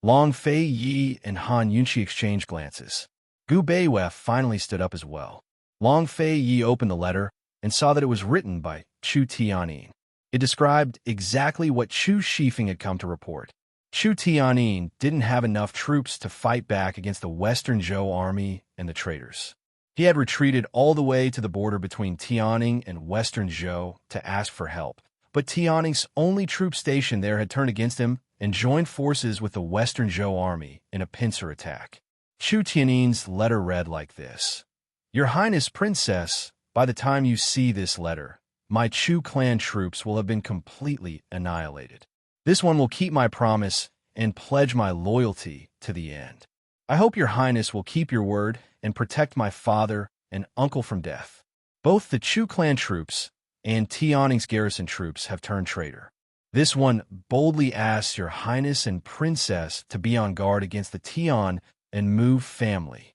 A: Long Fei Yi and Han Yunqi exchanged glances. Gu Beiwei finally stood up as well. Long Fei Yi opened the letter and saw that it was written by Chu Tianyin. It described exactly what Chu Shifeng had come to report. Chu Tianyin didn't have enough troops to fight back against the Western Zhou army and the traitors. He had retreated all the way to the border between Tianning and Western Zhou to ask for help, but Tianning's only troop station there had turned against him and joined forces with the Western Zhou army in a pincer attack. Chu Tianyin's letter read like this: "Your Highness Princess, by the time you see this letter, my Chu clan troops will have been completely annihilated. This one will keep my promise and pledge my loyalty to the end. I hope your Highness will keep your word and protect my father and uncle from death. Both the Chu clan troops and Tianning's garrison troops have turned traitor. This one boldly asks your Highness and Princess to be on guard against the Tian and Mu family."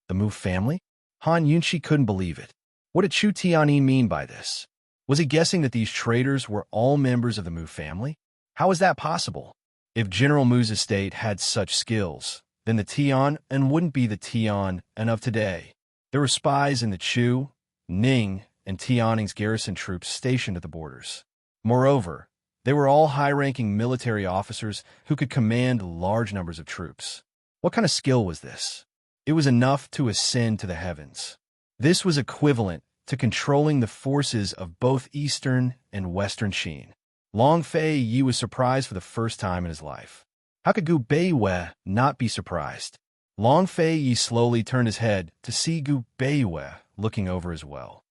A: The Mu family? Han Yunqi couldn't believe it. What did Chu Tianyin mean by this? Was he guessing that these traitors were all members of the Mu family? How is that possible? If General Mu's estate had such skills, then the Tian and wouldn't be the Tian and of today. There were spies in the Chu, Ning, and Tianning's garrison troops stationed at the borders. Moreover, they were all high-ranking military officers who could command large numbers of troops. What kind of skill was this? It was enough to ascend to the heavens. This was equivalent to controlling the forces of both Eastern and Western Qin. Long Fei Yi was surprised for the first time in his life. How could Gu Beiwei not be surprised? Long Fei Yi slowly turned his head to see Gu Beiwei looking over as well.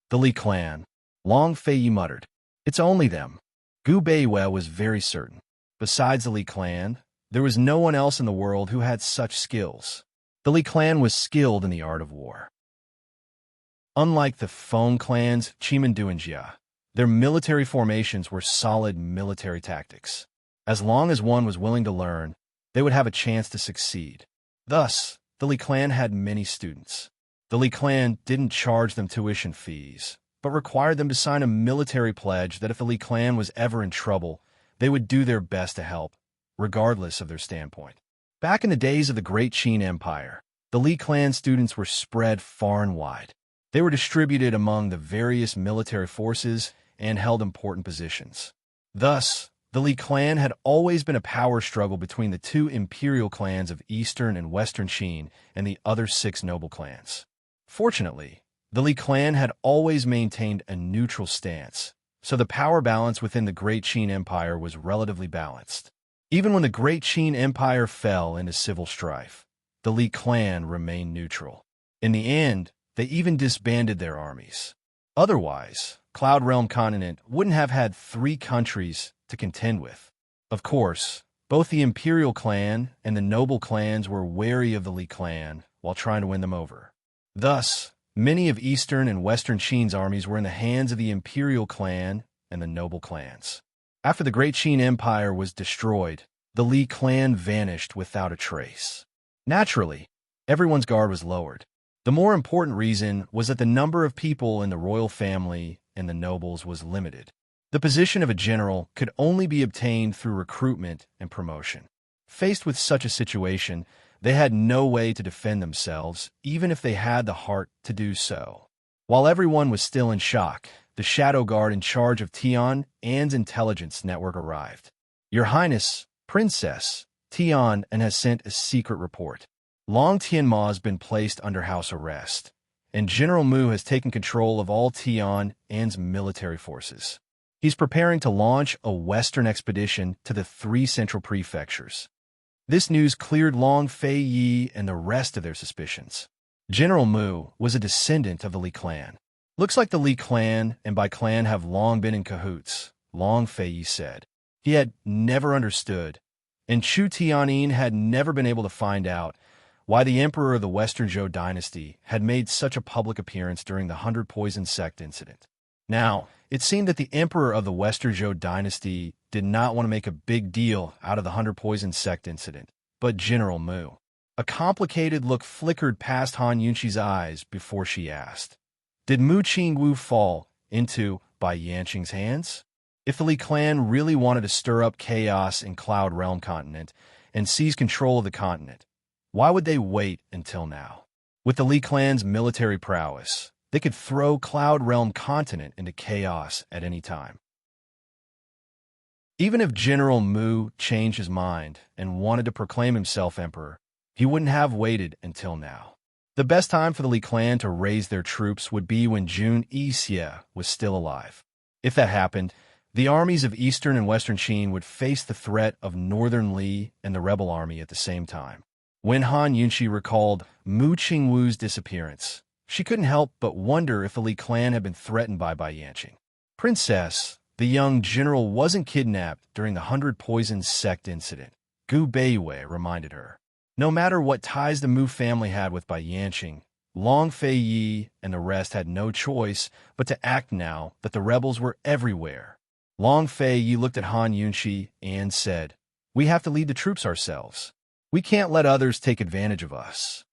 A: "The Li clan," Long Fei Yi muttered. "It's only them." Gu Beiwei was very certain. Besides the Li clan, there was no one else in the world who had such skills. The Li clan was skilled in the art of war. Unlike the Feng clans, Chimandu and Jia, their military formations were solid military tactics. As long as one was willing to learn, they would have a chance to succeed. Thus, the Li clan had many students. The Li clan didn't charge them tuition fees, but required them to sign a military pledge that if the Li clan was ever in trouble, they would do their best to help, regardless of their standpoint. Back in the days of the Great Qin Empire, the Li clan students were spread far and wide. They were distributed among the various military forces and held important positions. Thus, the Li clan had always been a power struggle between the two imperial clans of Eastern and Western Qin and the other 6 noble clans. Fortunately, the Li clan had always maintained a neutral stance, so the power balance within the Great Qin Empire was relatively balanced. Even when the Great Qin Empire fell into civil strife, the Li clan remained neutral. In the end, they even disbanded their armies. Otherwise, Cloud Realm Continent wouldn't have had 3 countries to contend with. Of course, both the Imperial clan and the noble clans were wary of the Li clan while trying to win them over. Thus, many of Eastern and Western Qin's armies were in the hands of the Imperial clan and the noble clans. After the Great Qin Empire was destroyed, the Li clan vanished without a trace. Naturally, everyone's guard was lowered. The more important reason was that the number of people in the royal family and the nobles was limited. The position of a general could only be obtained through recruitment and promotion. Faced with such a situation, they had no way to defend themselves, even if they had the heart to do so. While everyone was still in shock, the shadow guard in charge of Tian An's intelligence network arrived. "Your Highness, Princess, Tian An has sent a secret report. Long Tianma has been placed under house arrest, and General Mu has taken control of all Tian An's military forces. He's preparing to launch a western expedition to the 3 central prefectures." This news cleared Long Fei Yi and the rest of their suspicions. General Mu was a descendant of the Li clan. "Looks like the Li clan and by clan have long been in cahoots," Long Fei Yi said. He had never understood, and Chu Tianyin had never been able to find out, why the emperor of the Western Zhou dynasty had made such a public appearance during the 100 Poison Sect incident. Now, it seemed that the emperor of the Western Zhou dynasty did not want to make a big deal out of the 100 Poison Sect incident, but General Mu. A complicated look flickered past Han Yunqi's eyes before she asked, "Did Mu Qingwu fall into Bai Yanqing's hands?" If the Li clan really wanted to stir up chaos in Cloud Realm Continent and seize control of the continent, why would they wait until now? With the Li clan's military prowess, they could throw Cloud Realm Continent into chaos at any time. Even if General Mu changed his mind and wanted to proclaim himself emperor, he wouldn't have waited until now. The best time for the Li clan to raise their troops would be when Jun Yixie was still alive. If that happened, the armies of Eastern and Western Qin would face the threat of Northern Li and the rebel army at the same time. When Han Yunqi recalled Mu Qingwu's disappearance, she couldn't help but wonder if the Li clan had been threatened by Bai Yanqing. "Princess, the young general wasn't kidnapped during the 100 Poison Sect incident," Gu Beiwei reminded her. No matter what ties the Mu family had with Bai Yanqing, Long Fei Yi and the rest had no choice but to act now that the rebels were everywhere. Long Fei Yi looked at Han Yunqi and said, "We have to lead the troops ourselves. We can't let others take advantage of us."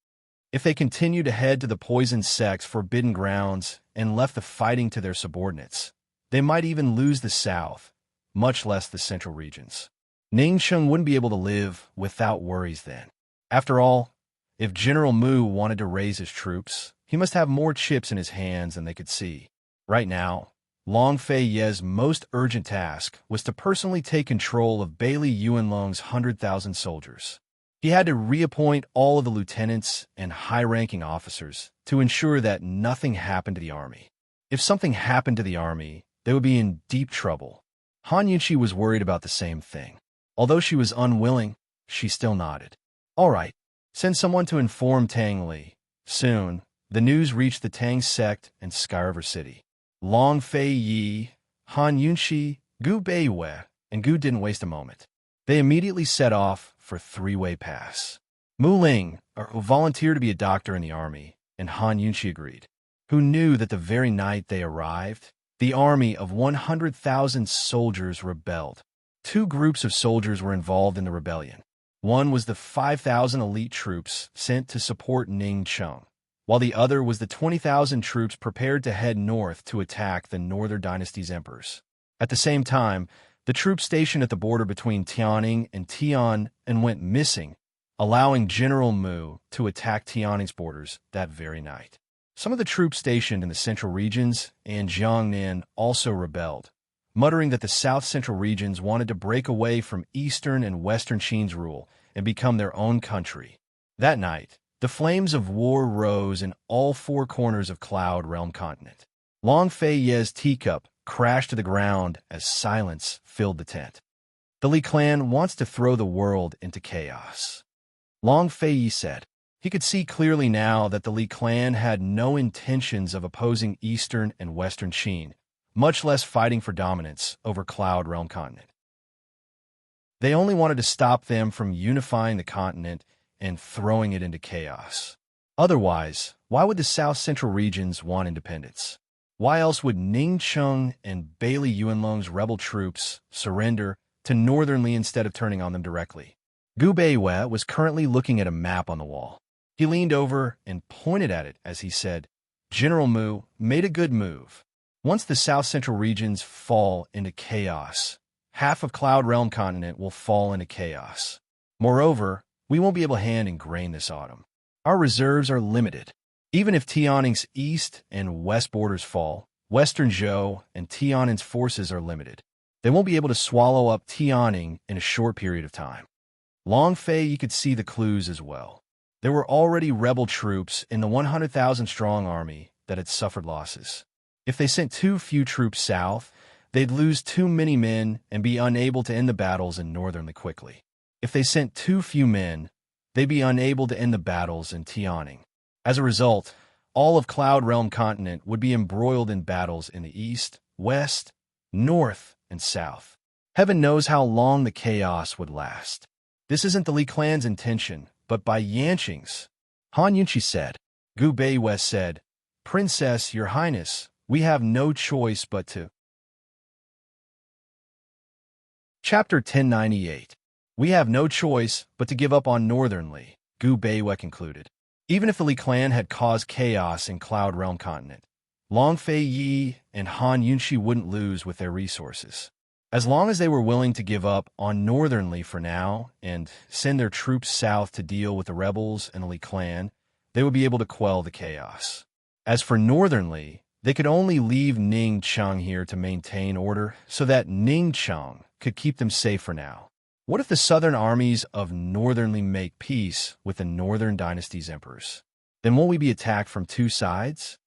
A: If they continued to head to the Poison Sect's forbidden grounds and left the fighting to their subordinates, they might even lose the south, much less the central regions. Ningsheng wouldn't be able to live without worries then. After all, if General Mu wanted to raise his troops, he must have more chips in his hands than they could see. Right now, Long Fei Ye's most urgent task was to personally take control of Bailey Yuanlong's 100,000 soldiers. He had to reappoint all of the lieutenants and high-ranking officers to ensure that nothing happened to the army. If something happened to the army, they would be in deep trouble. Han Yunqi was worried about the same thing. Although she was unwilling, she still nodded. "All right, send someone to inform Tang Li." Soon, the news reached the Tang sect and Sky River City. Long Fei Yi, Han Yunqi, Gu Beiwei, and Gu didn't waste a moment. They immediately set off for Three-Way Pass. Mu Ling volunteered to be a doctor in the army, and Han Yunqi agreed. Who knew that the very night they arrived, the army of 100,000 soldiers rebelled. Two groups of soldiers were involved in the rebellion. One was the 5,000 elite troops sent to support Ning Cheng, while the other was the 20,000 troops prepared to head north to attack the Northern Dynasty's emperors. At the same time, the troops stationed at the border between Tianning and Tian went missing, allowing General Mu to attack Tianning's borders that very night. Some of the troops stationed in the central regions and Jiangnan also rebelled, muttering that the south-central regions wanted to break away from eastern and western Qin's rule and become their own country. That night, the flames of war rose in all four corners of Cloud Realm Continent. Long Fei Ye's teacup crashed to the ground as silence filled the tent. The Li clan wants to throw the world into chaos, Long Fei Yi said. He could see clearly now that the Li clan had no intentions of opposing eastern and western Qin, much less fighting for dominance over Cloud Realm Continent. They only wanted to stop them from unifying the continent and throwing it into chaos. Otherwise, why would the south-central regions want independence? Why else would Ning Cheng and Bailey Yuanlong's rebel troops surrender to Northern Li instead of turning on them directly? Gu Beiwei was currently looking at a map on the wall. He leaned over and pointed at it as he said, General Mu made a good move. Once the south-central regions fall into chaos, half of Cloud Realm Continent will fall into chaos. Moreover, we won't be able to hand in grain this autumn. Our reserves are limited. Even if Tianning's east and west borders fall, Western Zhou and Tianning's forces are limited. They won't be able to swallow up Tianning in a short period of time. Long Fei, you could see the clues as well. There were already rebel troops in the 100,000-strong army that had suffered losses. If they sent too few troops south, they'd lose too many men and be unable to end the battles in Northern Li quickly. If they sent too few men, they'd be unable to end the battles in Tianning. As a result, all of Cloud Realm Continent would be embroiled in battles in the east, west, north, and south. Heaven knows how long the chaos would last. This isn't the Li clan's intention, but by Yanqing's. Han Yunqi said. Gu Beiwei said, Princess, Your Highness, we have no choice but to. Chapter 1098. We have no choice but to give up on Northern Li, Gu Beiwei concluded. Even if the Li clan had caused chaos in Cloud Realm Continent, Long Fei Yi and Han Yunqi wouldn't lose with their resources. As long as they were willing to give up on Northern Li for now and send their troops south to deal with the rebels and the Li clan, they would be able to quell the chaos. As for Northern Li, they could only leave Ning Cheng here to maintain order so that Ning Cheng could keep them safe for now. What if the southern armies of Northern Li make peace with the Northern Dynasty's emperors? Then won't we be attacked from two sides?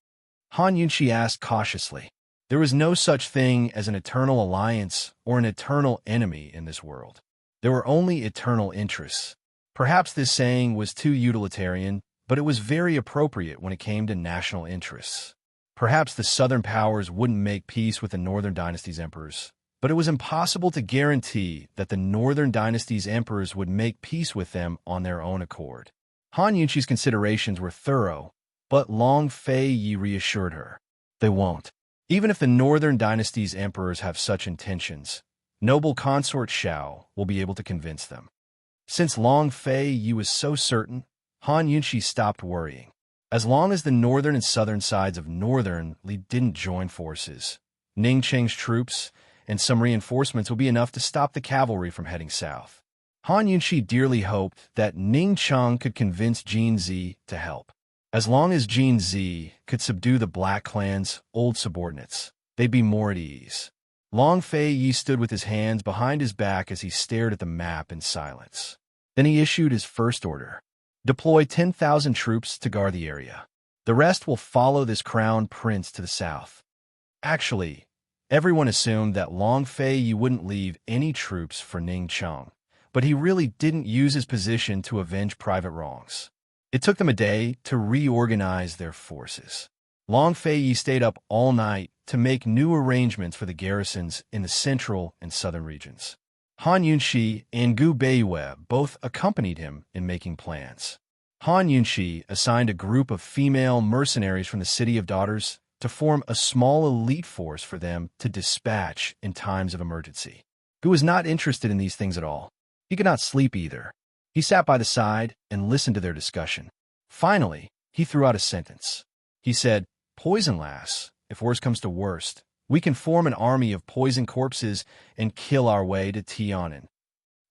A: Han Yunqi asked cautiously. There was no such thing as an eternal alliance or an eternal enemy in this world. There were only eternal interests. Perhaps this saying was too utilitarian, but it was very appropriate when it came to national interests. Perhaps the southern powers wouldn't make peace with the Northern Dynasty's emperors, but it was impossible to guarantee that the Northern Dynasty's emperors would make peace with them on their own accord. Han Yunqi's considerations were thorough, but Long Fei Yi reassured her. They won't. Even if the Northern Dynasty's emperors have such intentions, noble Consort Shao will be able to convince them. Since Long Fei Yi was so certain, Han Yunqi stopped worrying. As long as the northern and southern sides of Northern Li didn't join forces, Ning Cheng's troops and some reinforcements would be enough to stop the cavalry from heading south. Han Yunqi dearly hoped that Ning Cheng could convince Jin Zi to help. As long as Jin Zi could subdue the Black Clan's old subordinates, they'd be more at ease. Long Fei Yi stood with his hands behind his back as he stared at the map in silence. Then he issued his first order. Deploy 10,000 troops to guard the area. The rest will follow this crown prince to the south. Actually, everyone assumed that Long Fei Yi wouldn't leave any troops for Ning Cheng, but he really didn't use his position to avenge private wrongs. It took them a day to reorganize their forces. Long Fei Yi stayed up all night to make new arrangements for the garrisons in the central and southern regions. Han Yunxi and Gu Beiyue both accompanied him in making plans. Han Yunxi assigned a group of female mercenaries from the City of Daughters to form a small elite force for them to dispatch in times of emergency. Gu was not interested in these things at all. He could not sleep either. He sat by the side and listened to their discussion. Finally, he threw out a sentence. He said, "Poison lass, if worst comes to worst, we can form an army of poison corpses and kill our way to Tian'an."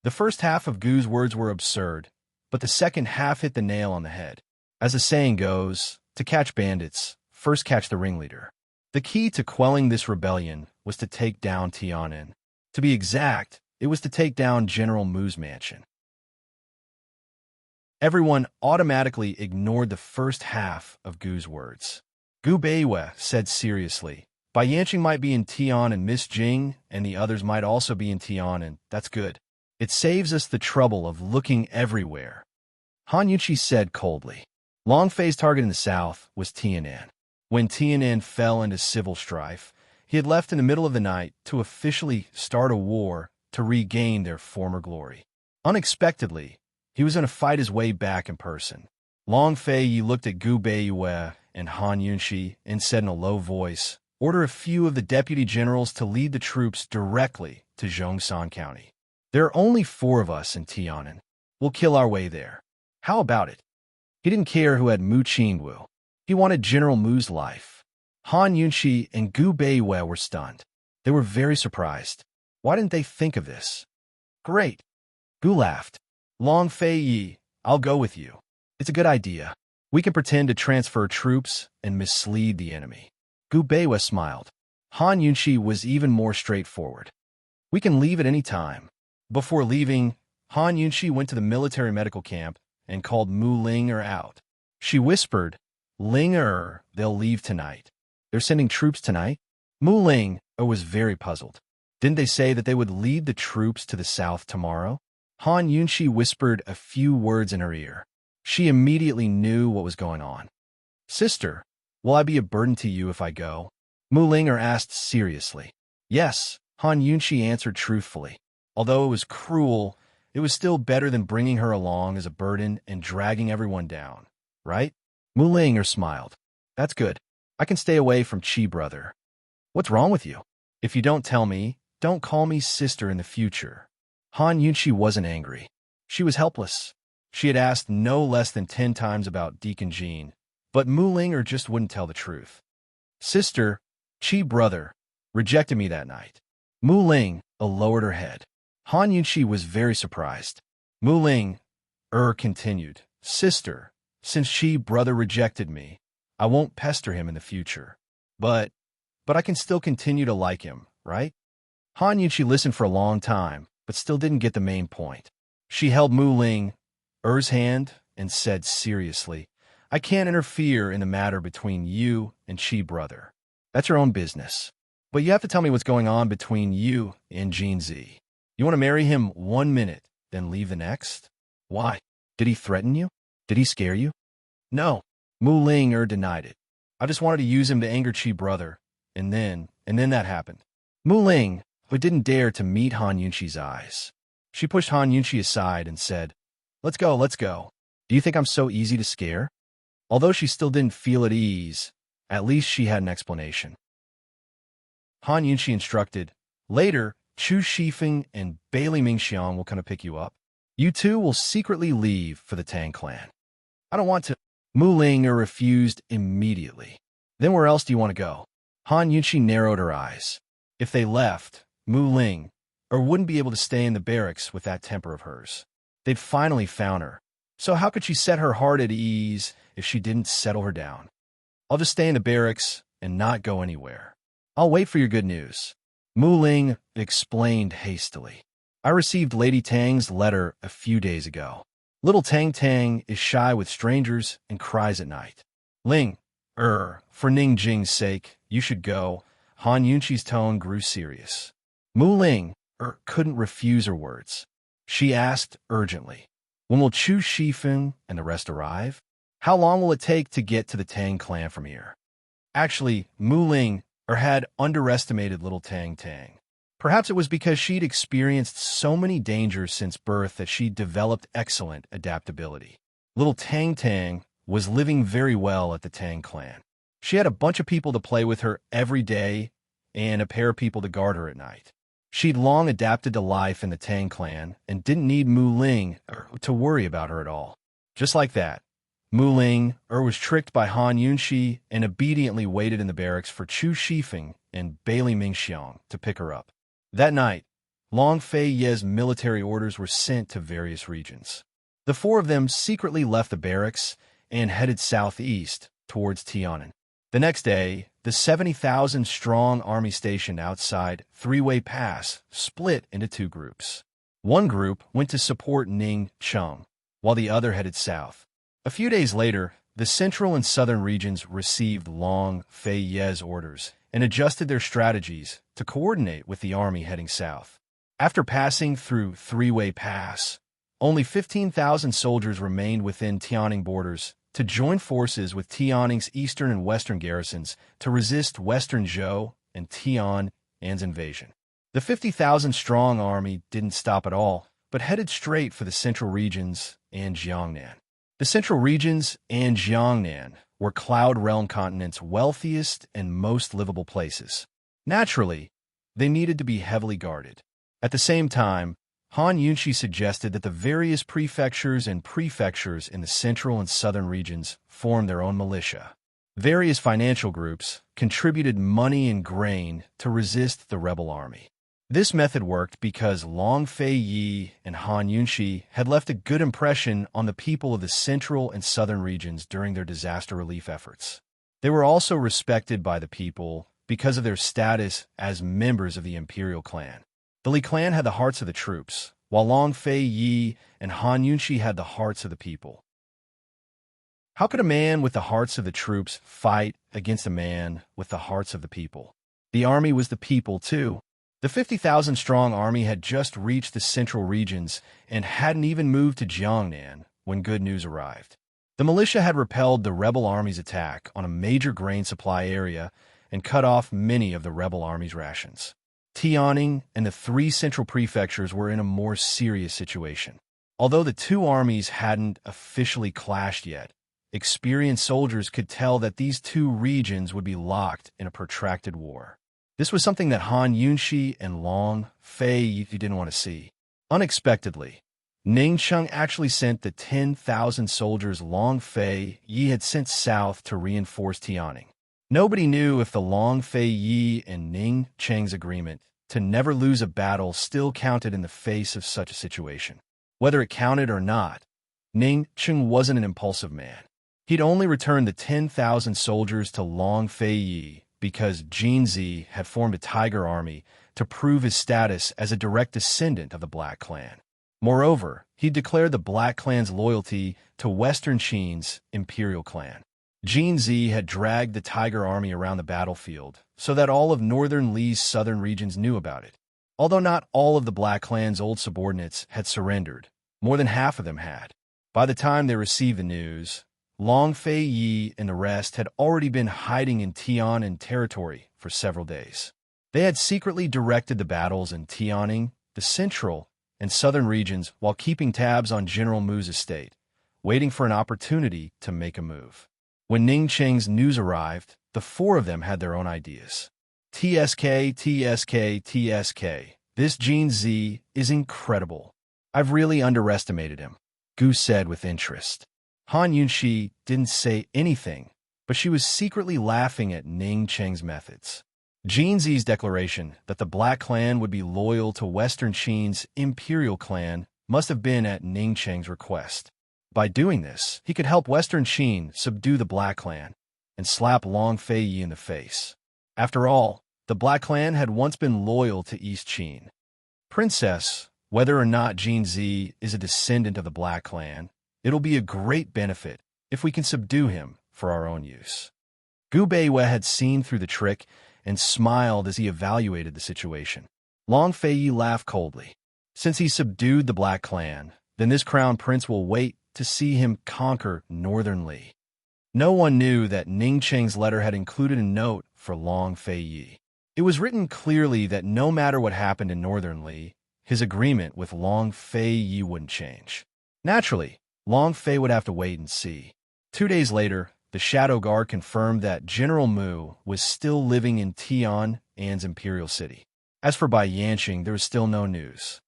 A: The first half of Gu's words were absurd, but the second half hit the nail on the head. As the saying goes, to catch bandits, first catch the ringleader. The key to quelling this rebellion was to take down Tian'an. To be exact, it was to take down General Mu's mansion. Everyone automatically ignored the first half of Gu's words. Gu Beiyue said seriously, "Bai Yanqing might be in Tian and Miss Jing, and the others might also be in Tian, and that's good. It saves us the trouble of looking everywhere." Han Yunqi said coldly. Long Fei's target in the south was Tian'an. When Tian'an fell into civil strife, he had left in the middle of the night to officially start a war to regain their former glory. Unexpectedly, he was going to fight his way back in person. Long Fei looked at Gu Beiyue and Han Yunxi and said in a low voice, "Order a few of the deputy generals to lead the troops directly to Zhongshan County. There are only 4 of us in Tian'an. We'll kill our way there. How about it?" He didn't care who had Mu Qingwu. He wanted General Mu's life. Han Yunxi and Gu Beiyue were stunned. They were very surprised. Why didn't they think of this? "Great." Gu laughed. "Long Fei, I'll go with you. It's a good idea. We can pretend to transfer troops and mislead the enemy." Gu Beiyue smiled. Han Yunxi was even more straightforward. "We can leave at any time." Before leaving, Han Yunxi went to the military medical camp and called Mu Ling-er out. She whispered, "Ling-er, they'll leave tonight." "They're sending troops tonight?" Mu Ling-er was very puzzled. "Didn't they say that they would lead the troops to the south tomorrow?" Han Yunxi whispered a few words in her ear. She immediately knew what was going on. "Sister, will I be a burden to you if I go?" Mu Ling-er asked seriously. "Yes," Han Yunxi answered truthfully. Although it was cruel, it was still better than bringing her along as a burden and dragging everyone down, right? Mu Ling-er smiled. "That's good. I can stay away from Qi brother." "What's wrong with you? If you don't tell me, don't call me sister in the future." Han Yunxi wasn't angry. She was helpless. She had asked no less than 10 times about Deacon Jean, but Mu Ling-er just wouldn't tell the truth. "Sister, Qi brother, rejected me that night." Mu Ling-er lowered her head. Han Yunxi was very surprised. Mu Ling-er continued, "Sister, since Qi brother rejected me, I won't pester him in the future. But I can still continue to like him, right?" Han Yunxi listened for a long time, but still didn't get the main point. She held Mu Ling-er's hand and said seriously, "I can't interfere in the matter between you and Qi brother. That's your own business. But you have to tell me what's going on between you and Jean Z. You want to marry him 1 minute, then leave the next? Why? Did he threaten you? Did he scare you?" "No," Mu Ling-er denied it. "I just wanted to use him to anger Qi brother, and then that happened." Mu Ling-er didn't dare to meet Han Yunxi's eyes. She pushed Han Yunxi aside and said, let's go. Do you think I'm so easy to scare?" Although she still didn't feel at ease, at least she had an explanation. Han Yunxi instructed, "Later, Chu Shifeng and Bailey Mingxiang will come to pick you up. You two will secretly leave for the Tang clan." "I don't want to." Mu Ling-er refused immediately. "Then where else do you want to go?" Han Yunxi narrowed her eyes. If they left, Mu Ling-er wouldn't be able to stay in the barracks with that temper of hers. They'd finally found her. So how could she set her heart at ease if she didn't settle her down? "I'll just stay in the barracks and not go anywhere. I'll wait for your good news." Mu Ling explained hastily. "I received Lady Tang's letter a few days ago. Little Tang is shy with strangers and cries at night. For Ning Jing's sake, you should go." Han Yunxi's tone grew serious. Mu Ling-er couldn't refuse her words. She asked urgently, "When will Chu Shifeng and the rest arrive? How long will it take to get to the Tang clan from here?" Actually, Mu Ling-er had underestimated little Tang. Perhaps it was because she'd experienced so many dangers since birth that she'd developed excellent adaptability. Little Tang Tang was living very well at the Tang clan. She had a bunch of people to play with her every day and a pair of people to guard her at night. She'd long adapted to life in the Tang clan and didn't need Mu Ling to worry about her at all. Just like that, Mu Ling was tricked by Han Yunxi and obediently waited in the barracks for Chu Shifeng and Bailey Mingxiang to pick her up. That night, Long Fei Ye's military orders were sent to various regions. The four of them secretly left the barracks and headed southeast towards Tiannan. The next day, the 70,000-strong army stationed outside Three-Way Pass split into two groups. One group went to support Ning Cheng, while the other headed south. A few days later, the central and southern regions received Long Fei Ye's orders and adjusted their strategies to coordinate with the army heading south. After passing through Three-Way Pass, only 15,000 soldiers remained within Tianning borders to join forces with Tianning's eastern and western garrisons to resist Western Zhou and Tian's invasion. The 50,000-strong army didn't stop at all, but headed straight for the central regions and Jiangnan. The central regions and Jiangnan were Cloud Realm Continent's wealthiest and most livable places. Naturally, they needed to be heavily guarded. At the same time, Han Yunxi suggested that the various prefectures in the central and southern regions form their own militia. Various financial groups contributed money and grain to resist the rebel army. This method worked because Long Fei Yi and Han Yunxi had left a good impression on the people of the central and southern regions during their disaster relief efforts. They were also respected by the people because of their status as members of the imperial clan. The Li clan had the hearts of the troops, while Long Fei Yi and Han Yunxi had the hearts of the people. How could a man with the hearts of the troops fight against a man with the hearts of the people? The army was the people, too. The 50,000-strong army had just reached the central regions and hadn't even moved to Jiangnan when good news arrived. The militia had repelled the rebel army's attack on a major grain supply area and cut off many of the rebel army's rations. Tianning and the three central prefectures were in a more serious situation. Although the two armies hadn't officially clashed yet, experienced soldiers could tell that these two regions would be locked in a protracted war. This was something that Han Yunxi and Long Fei Yi didn't want to see. Unexpectedly, Ning Cheng actually sent the 10,000 soldiers Long Fei Yi had sent south to reinforce Tianning. Nobody knew if the Long Fei Yi and Ning Cheng's agreement to never lose a battle still counted in the face of such a situation. Whether it counted or not, Ning Cheng wasn't an impulsive man. He'd only returned the 10,000 soldiers to Long Fei Yi because Jinzi had formed a tiger army to prove his status as a direct descendant of the Black Clan. Moreover, he declared the Black Clan's loyalty to Western Qin's imperial clan. Jinzi had dragged the tiger army around the battlefield so that all of northern Li's southern regions knew about it. Although not all of the Black Clan's old subordinates had surrendered, more than half of them had. By the time they received the news, Long Fei Yi and the rest had already been hiding in Tiannan territory for several days. They had secretly directed the battles in Tianning, the central and southern regions, while keeping tabs on General Mu's estate, waiting for an opportunity to make a move. When Ning Cheng's news arrived, the four of them had their own ideas. TSK, TSK, TSK. This Jinzi is incredible. I've really underestimated him, Gu said with interest. Han Yunxi didn't say anything, but she was secretly laughing at Ning Cheng's methods. Jinzi's declaration that the Black Clan would be loyal to Western Qin's imperial clan must have been at Ning Cheng's request. By doing this, he could help Western Qin subdue the Black Clan and slap Long Fei Yi in the face. After all, the Black Clan had once been loyal to East Qin. Princess, whether or not Jinzi is a descendant of the Black Clan, it'll be a great benefit if we can subdue him for our own use. Gu Beiwei had seen through the trick and smiled as he evaluated the situation. Long Fei Yi laughed coldly. Since he subdued the Black Clan, then this crown prince will wait to see him conquer northern Li. No one knew that Ning Cheng's letter had included a note for Long Fei Yi. It was written clearly that no matter what happened in Northern Li, his agreement with Long Fei Yi wouldn't change. Naturally, Long Fei would have to wait and see. 2 days later, the Shadow Guard confirmed that General Mu was still living in Tian An's imperial city. As for Bai Yanqing, there was still no news.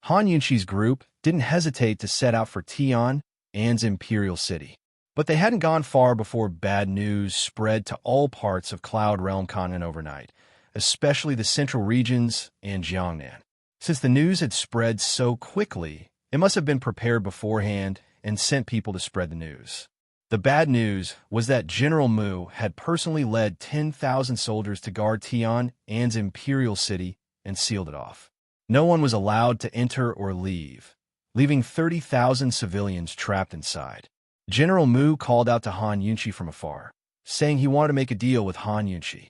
A: Han Yunqi's group didn't hesitate to set out for Tian An's imperial city. But they hadn't gone far before bad news spread to all parts of Cloud Realm continent overnight, especially the central regions and Jiangnan. Since the news had spread so quickly, it must have been prepared beforehand and sent people to spread the news. The bad news was that General Mu had personally led 10,000 soldiers to guard Tian An's imperial city and sealed it off. No one was allowed to enter or leave, leaving 30,000 civilians trapped inside. General Mu called out to Han Yunqi from afar, saying he wanted to make a deal with Han Yunqi.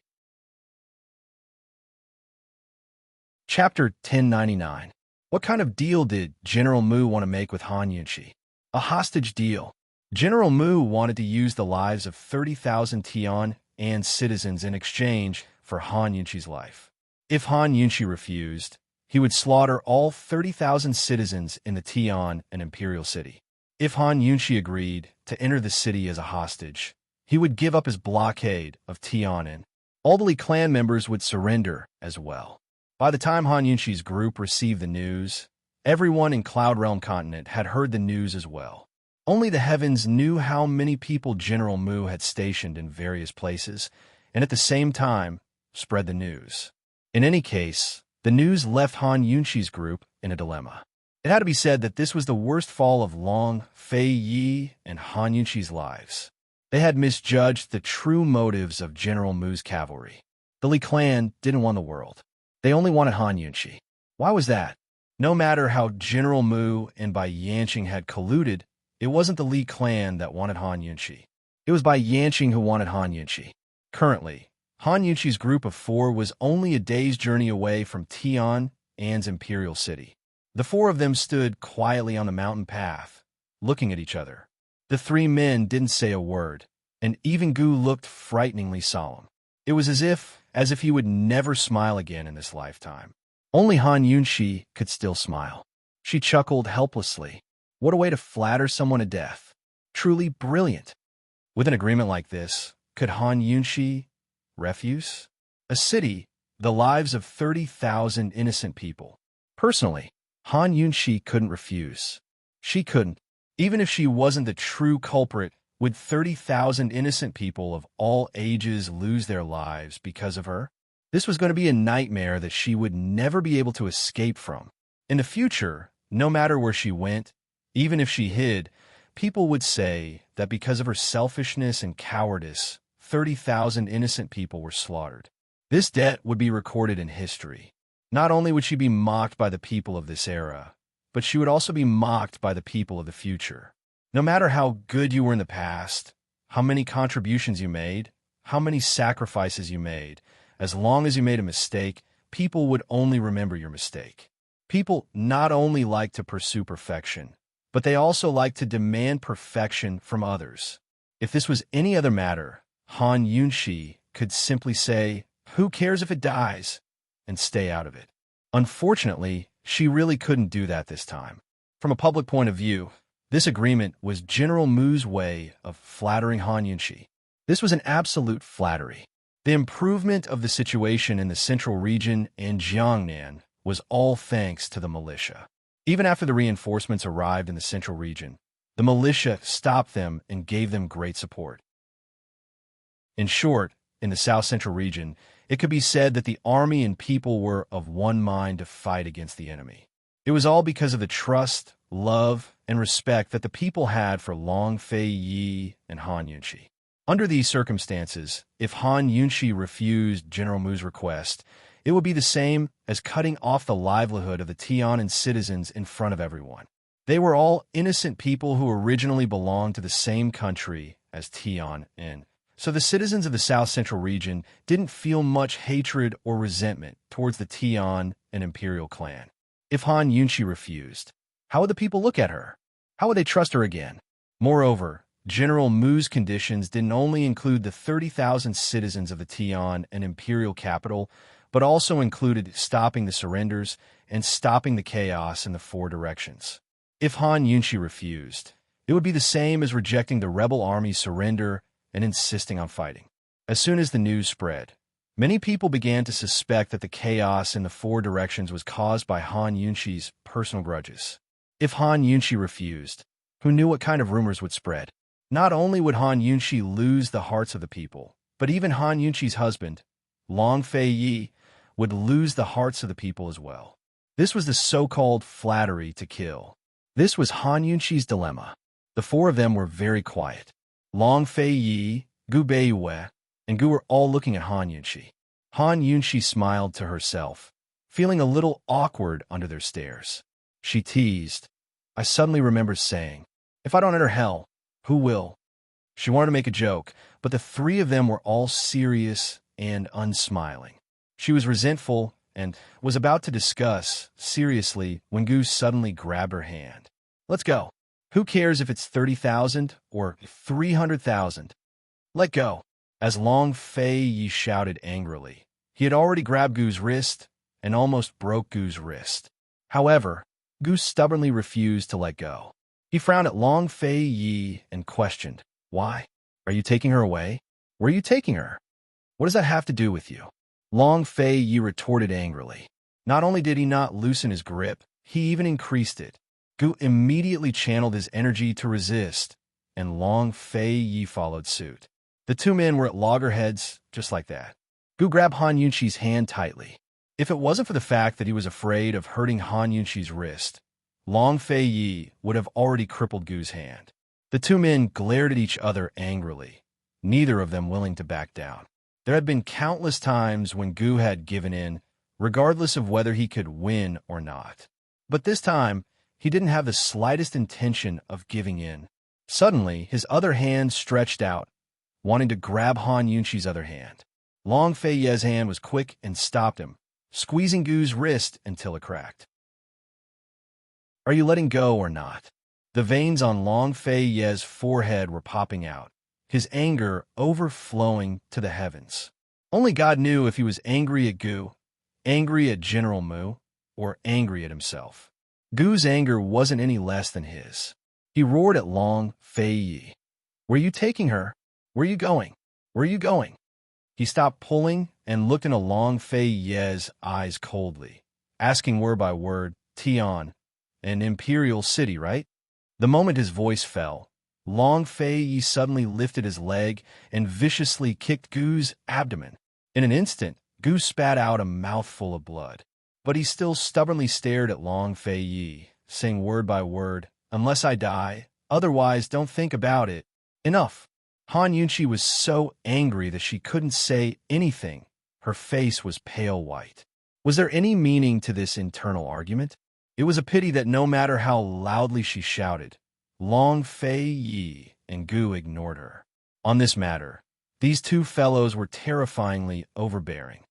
A: Chapter 1099. What kind of deal did General Mu want to make with Han Yunqi? A hostage deal. General Mu wanted to use the lives of 30,000 Tian An citizens in exchange for Han Yunqi's life. If Han Yunqi refused, he would slaughter all 30,000 citizens in the Tian An imperial city. If Han Yunqi agreed to enter the city as a hostage, he would give up his blockade of Tian'an. All the Li clan members would surrender as well. By the time Han Yunqi's group received the news, everyone in Cloud Realm continent had heard the news as well. Only the heavens knew how many people General Mu had stationed in various places, and at the same time, spread the news. In any case, the news left Han Yunqi's group in a dilemma. It had to be said that this was the worst fall of Long Fei Yi and Han Yunqi's lives. They had misjudged the true motives of General Mu's cavalry. The Li clan didn't want the world. They only wanted Han Yunqi. Why was that? No matter how General Mu and Bai Yanqing had colluded, it wasn't the Li clan that wanted Han Yunqi. It was Bai Yanqing who wanted Han Yunqi. Currently, Han Yunqi's group of 4 was only a day's journey away from Tian An's imperial city. The 4 of them stood quietly on the mountain path, looking at each other. The 3 men didn't say a word, and even Gu looked frighteningly solemn. It was as if he would never smile again in this lifetime. Only Han Yunqi could still smile. She chuckled helplessly. What a way to flatter someone to death. Truly brilliant. With an agreement like this, could Han Yunqi refuse? A city, the lives of 30,000 innocent people. Personally, Han Yunqi couldn't refuse. She couldn't. Even if she wasn't the true culprit, would 30,000 innocent people of all ages lose their lives because of her? This was going to be a nightmare that she would never be able to escape from. In the future, no matter where she went, even if she hid, people would say that because of her selfishness and cowardice, 30,000 innocent people were slaughtered. This debt would be recorded in history. Not only would she be mocked by the people of this era, but she would also be mocked by the people of the future. No matter how good you were in the past, how many contributions you made, how many sacrifices you made, as long as you made a mistake, people would only remember your mistake. People not only like to pursue perfection, but they also like to demand perfection from others. If this was any other matter, Han Yunqi could simply say, "Who cares if it dies?" and stay out of it. Unfortunately, she really couldn't do that this time. From a public point of view, this agreement was General Mu's way of flattering Han Yunqi. This was an absolute flattery. The improvement of the situation in the central region and Jiangnan was all thanks to the militia. Even after the reinforcements arrived in the central region, the militia stopped them and gave them great support. In short, in the South Central region, it could be said that the army and people were of one mind to fight against the enemy. It was all because of the trust, love, and respect that the people had for Long Fei Yi and Han Yunqi. Under these circumstances, if Han Yunqi refused General Mu's request, it would be the same as cutting off the livelihood of the Tianan citizens in front of everyone. They were all innocent people who originally belonged to the same country as Tianan. So the citizens of the South Central region didn't feel much hatred or resentment towards the Tian and Imperial clan. If Han Yunqi refused, how would the people look at her? How would they trust her again? Moreover, General Mu's conditions didn't only include the 30,000 citizens of the Tian and imperial capital, but also included stopping the surrenders and stopping the chaos in the four directions. If Han Yunshi refused, it would be the same as rejecting the rebel army's surrender and insisting on fighting. As soon as the news spread, many people began to suspect that the chaos in the four directions was caused by Han Yunshi's personal grudges. If Han Yunshi refused, who knew what kind of rumors would spread? Not only would Han Yunshi lose the hearts of the people, but even Han Yunshi's husband, Long Fei Yi, would lose the hearts of the people as well. This was the so-called flattery to kill. This was Han Yunshi's dilemma. The four of them were very quiet. Long Fei Yi, Gu Beiyue, and Gu were all looking at Han Yunshi. Han Yunshi smiled to herself, feeling a little awkward under their stares. She teased. I suddenly remembered saying, if I don't enter hell, who will? She wanted to make a joke, but the three of them were all serious and unsmiling. She was resentful and was about to discuss seriously when Gu suddenly grabbed her hand. Let's go. Who cares if it's 30,000 or 300,000? Let go. As Long Fei Yi shouted angrily, he had already grabbed Gu's wrist and almost broke Gu's wrist. However, Gu stubbornly refused to let go. He frowned at Long Fei Yi and questioned, why? Are you taking her away? Where are you taking her? What does that have to do with you? Long Fei Yi retorted angrily. Not only did he not loosen his grip, he even increased it. Gu immediately channeled his energy to resist, and Long Fei Yi followed suit. The two men were at loggerheads just like that. Gu grabbed Han Yunshi's hand tightly. If it wasn't for the fact that he was afraid of hurting Han Yunshi's wrist, Long Fei Yi would have already crippled Gu's hand. The two men glared at each other angrily, neither of them willing to back down. There had been countless times when Gu had given in, regardless of whether he could win or not. But this time, he didn't have the slightest intention of giving in. Suddenly, his other hand stretched out, wanting to grab Han Yunshi's other hand. Long Fei Yi's hand was quick and stopped him, squeezing Gu's wrist until it cracked. Are you letting go or not? The veins on Long Fei Yi's forehead were popping out, his anger overflowing to the heavens. Only God knew if he was angry at Gu, angry at General Mu, or angry at himself. Gu's anger wasn't any less than his. He roared at Long Fei Yi. Where are you taking her? Where are you going? Where are you going? He stopped pulling and looked into Long Fei Yi's eyes coldly, asking word by word, Tian, an imperial city, right? The moment his voice fell, Long Fei Yi suddenly lifted his leg and viciously kicked Gu's abdomen. In an instant, Gu spat out a mouthful of blood. But he still stubbornly stared at Long Fei Yi, saying word by word, unless I die, otherwise don't think about it. Enough. Han Yunshi was so angry that she couldn't say anything. Her face was pale white. Was there any meaning to this internal argument? It was a pity that no matter how loudly she shouted, Long Fei Yi and Gu ignored her. On this matter, these two fellows were terrifyingly overbearing.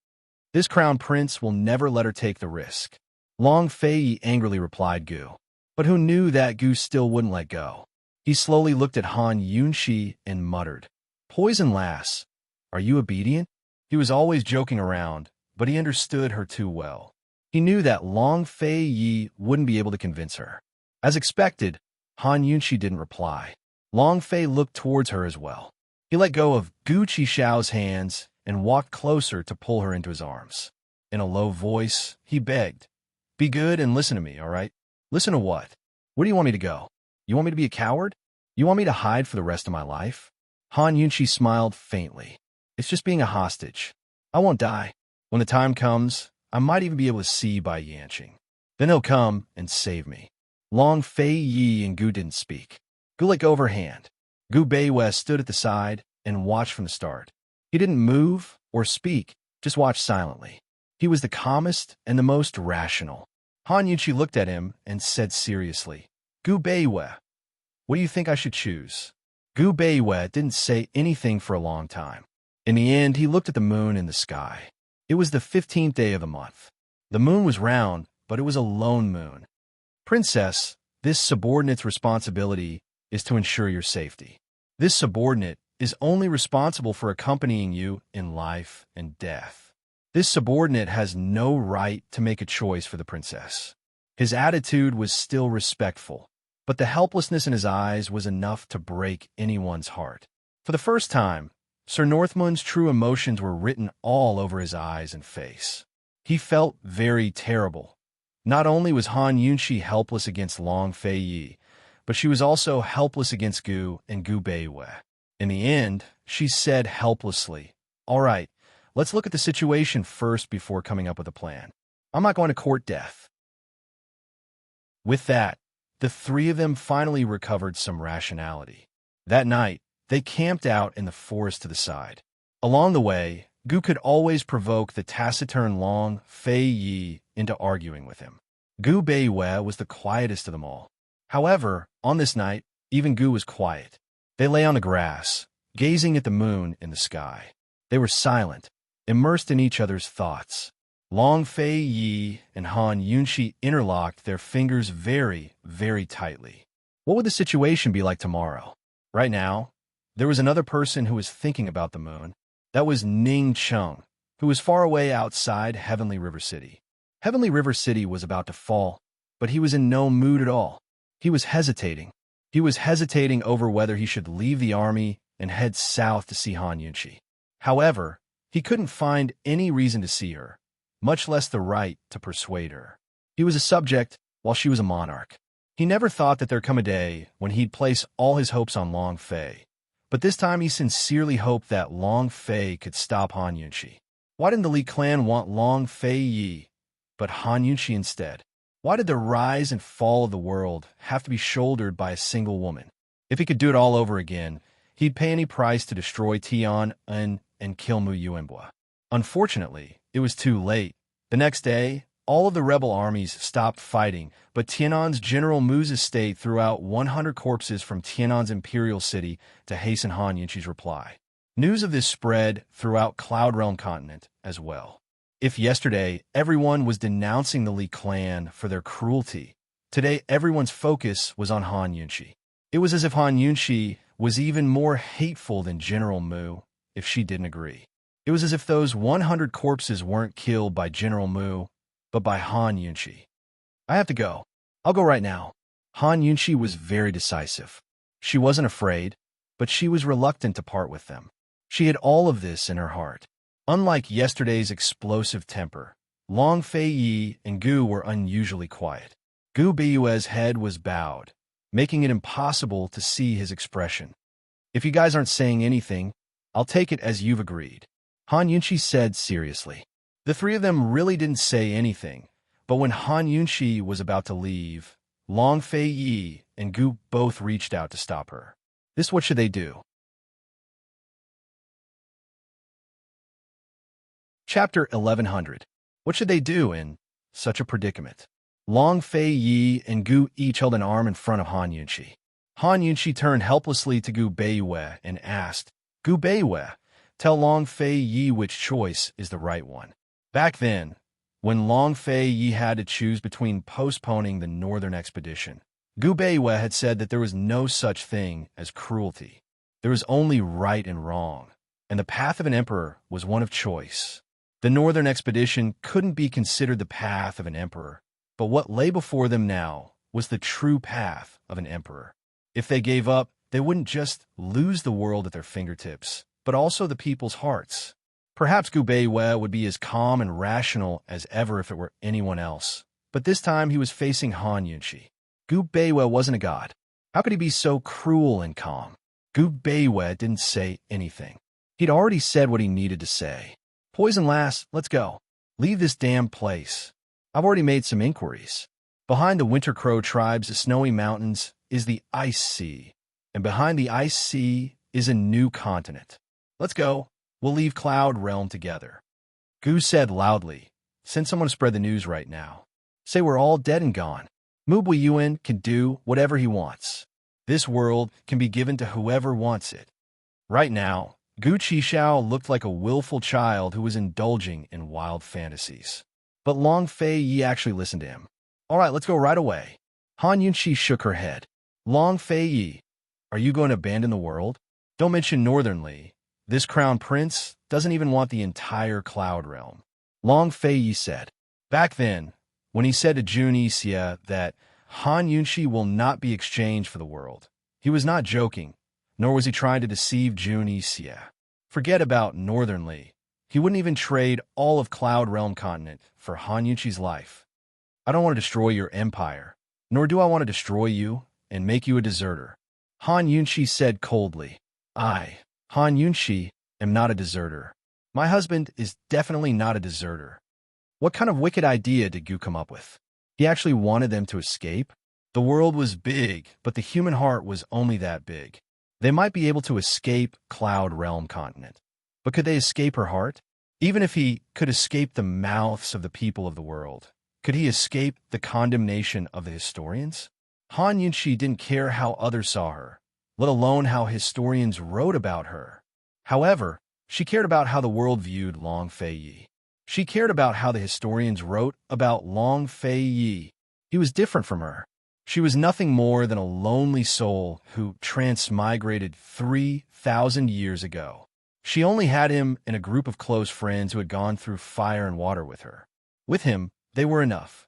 A: This crown prince will never let her take the risk. Long Fei Yi angrily replied Gu. But who knew that Gu still wouldn't let go? He slowly looked at Han Yunshi and muttered, Poison lass, are you obedient? He was always joking around, but he understood her too well. He knew that Long Fei Yi wouldn't be able to convince her. As expected, Han Yunshi didn't reply. Long Fei looked towards her as well. He let go of Gu Qishao's hands and walked closer to pull her into his arms. In a low voice, he begged, Be good and listen to me, all right? Listen to what? Where do you want me to go? You want me to be a coward? You want me to hide for the rest of my life? Han Yunshi smiled faintly. It's just being a hostage. I won't die. When the time comes, I might even be able to see by Yanqing. Then he'll come and save me. Long Fei Yi and Gu didn't speak. Gu let go of her hand. Gu Beiyue stood at the side and watched from the start. He didn't move or speak, just watched silently. He was the calmest and the most rational. Han Yunshi looked at him and said seriously, Gu Beiyue, what do you think I should choose? Gu Beiyue didn't say anything for a long time. In the end, he looked at the moon in the sky. It was the 15th day of the month. The moon was round, but it was a lone moon. Princess, this subordinate's responsibility is to ensure your safety. This subordinate is only responsible for accompanying you in life and death. This subordinate has no right to make a choice for the princess. His attitude was still respectful, but the helplessness in his eyes was enough to break anyone's heart. For the first time, Sir Northmund's true emotions were written all over his eyes and face. He felt very terrible. Not only was Han Yunxi helpless against Long Fei Yi, but she was also helpless against Gu and Gu Beiwei. In the end, she said helplessly, "All right, let's look at the situation first before coming up with a plan. I'm not going to court death." With that, the three of them finally recovered some rationality. That night, they camped out in the forest to the side. Along the way, Gu could always provoke the taciturn Long Fei Yi into arguing with him. Gu Beiwei was the quietest of them all. However, on this night, even Gu was quiet. They lay on the grass, gazing at the moon in the sky. They were silent, immersed in each other's thoughts. Long Fei Yi and Han Yunxi interlocked their fingers very, very tightly. What would the situation be like tomorrow? Right now, there was another person who was thinking about the moon. That was Ning Cheng, who was far away outside Heavenly River City. Heavenly River City was about to fall, but he was in no mood at all. He was hesitating. He was hesitating over whether he should leave the army and head south to see Han Yunxi. However, he couldn't find any reason to see her, much less the right to persuade her. He was a subject while she was a monarch. He never thought that there'd come a day when he'd place all his hopes on Long Fei, but this time he sincerely hoped that Long Fei could stop Han Yunxi. Why didn't the Li clan want Long Fei Yi, but Han Yunxi instead? Why did the rise and fall of the world have to be shouldered by a single woman? If he could do it all over again, he'd pay any price to destroy Tian'an and kill Mu Yuanbua. Unfortunately, it was too late. The next day, all of the rebel armies stopped fighting, but Tian'an's General Mu's estate threw out 100 corpses from Tian'an's imperial city to hasten Han Yunxi's reply. News of this spread throughout Cloud Realm continent as well. If yesterday everyone was denouncing the Li clan for their cruelty, today everyone's focus was on Han Yunxi. It was as if Han Yunxi was even more hateful than General Mu if she didn't agree. It was as if those 100 corpses weren't killed by General Mu, but by Han Yunxi. "I have to go. I'll go right now." Han Yunxi was very decisive. She wasn't afraid, but she was reluctant to part with them. She had all of this in her heart. Unlike yesterday's explosive temper, Long Fei Yi and Gu were unusually quiet. Gu Beiwei's head was bowed, making it impossible to see his expression. "If you guys aren't saying anything, I'll take it as you've agreed," Han Yunxi said seriously. The three of them really didn't say anything, but when Han Yunxi was about to leave, Long Fei Yi and Gu both reached out to stop her. What should they do? Chapter 1100. What should they do in such a predicament? Long Fei Yi and Gu each held an arm in front of Han Yunxi. Han Yunxi turned helplessly to Gu Beiwei and asked, "Gu Beiwei, tell Long Fei Yi which choice is the right one." Back then, when Long Fei Yi had to choose between postponing the northern expedition, Gu Beiwei had said that there was no such thing as cruelty. There was only right and wrong, and the path of an emperor was one of choice. The northern expedition couldn't be considered the path of an emperor, but what lay before them now was the true path of an emperor. If they gave up, they wouldn't just lose the world at their fingertips, but also the people's hearts. Perhaps Gu Beiwei would be as calm and rational as ever if it were anyone else, but this time he was facing Han Yunxi. Gu Beiwei wasn't a god. How could he be so cruel and calm? Gu Beiwei didn't say anything. He'd already said what he needed to say. "Poison lass, let's go. Leave this damn place. I've already made some inquiries. Behind the Winter Crow tribe's snowy mountains is the Ice Sea, and behind the Ice Sea is a new continent. Let's go. We'll leave Cloud Realm together." Gu said loudly, "Send someone to spread the news right now. Say we're all dead and gone. Mu Buiyuan can do whatever he wants. This world can be given to whoever wants it." Right now, Gu Qixiao looked like a willful child who was indulging in wild fantasies. But Long Fei Yi actually listened to him. "All right, let's go right away." Han Yunxi shook her head. "Long Fei Yi, are you going to abandon the world? Don't mention Northern Li. This crown prince doesn't even want the entire Cloud Realm. Long Fei Yi said. Back then, when he said to Jun Yixia that Han Yunshi will not be exchanged for the world, he was not joking, nor was he trying to deceive Jun Yixia. Forget about Northern Li. He wouldn't even trade all of Cloud Realm continent for Han Yunshi's life. I don't want to destroy your empire, nor do I want to destroy you and make you a deserter. Han Yunshi said coldly. I, Han Yunshi, am not a deserter. My husband is definitely not a deserter. What kind of wicked idea did Gu come up with? He actually wanted them to escape? The world was big, but the human heart was only that big. They might be able to escape Cloud Realm continent, but could they escape her heart? Even if he could escape the mouths of the people of the world, could he escape the condemnation of the historians? Han Yunshi didn't care how others saw her, let alone how historians wrote about her. However, she cared about how the world viewed Long Fei Yi. She cared about how the historians wrote about Long Fei Yi. He was different from her. She was nothing more than a lonely soul who transmigrated 3,000 years ago. She only had him and a group of close friends who had gone through fire and water with her. With him, they were enough.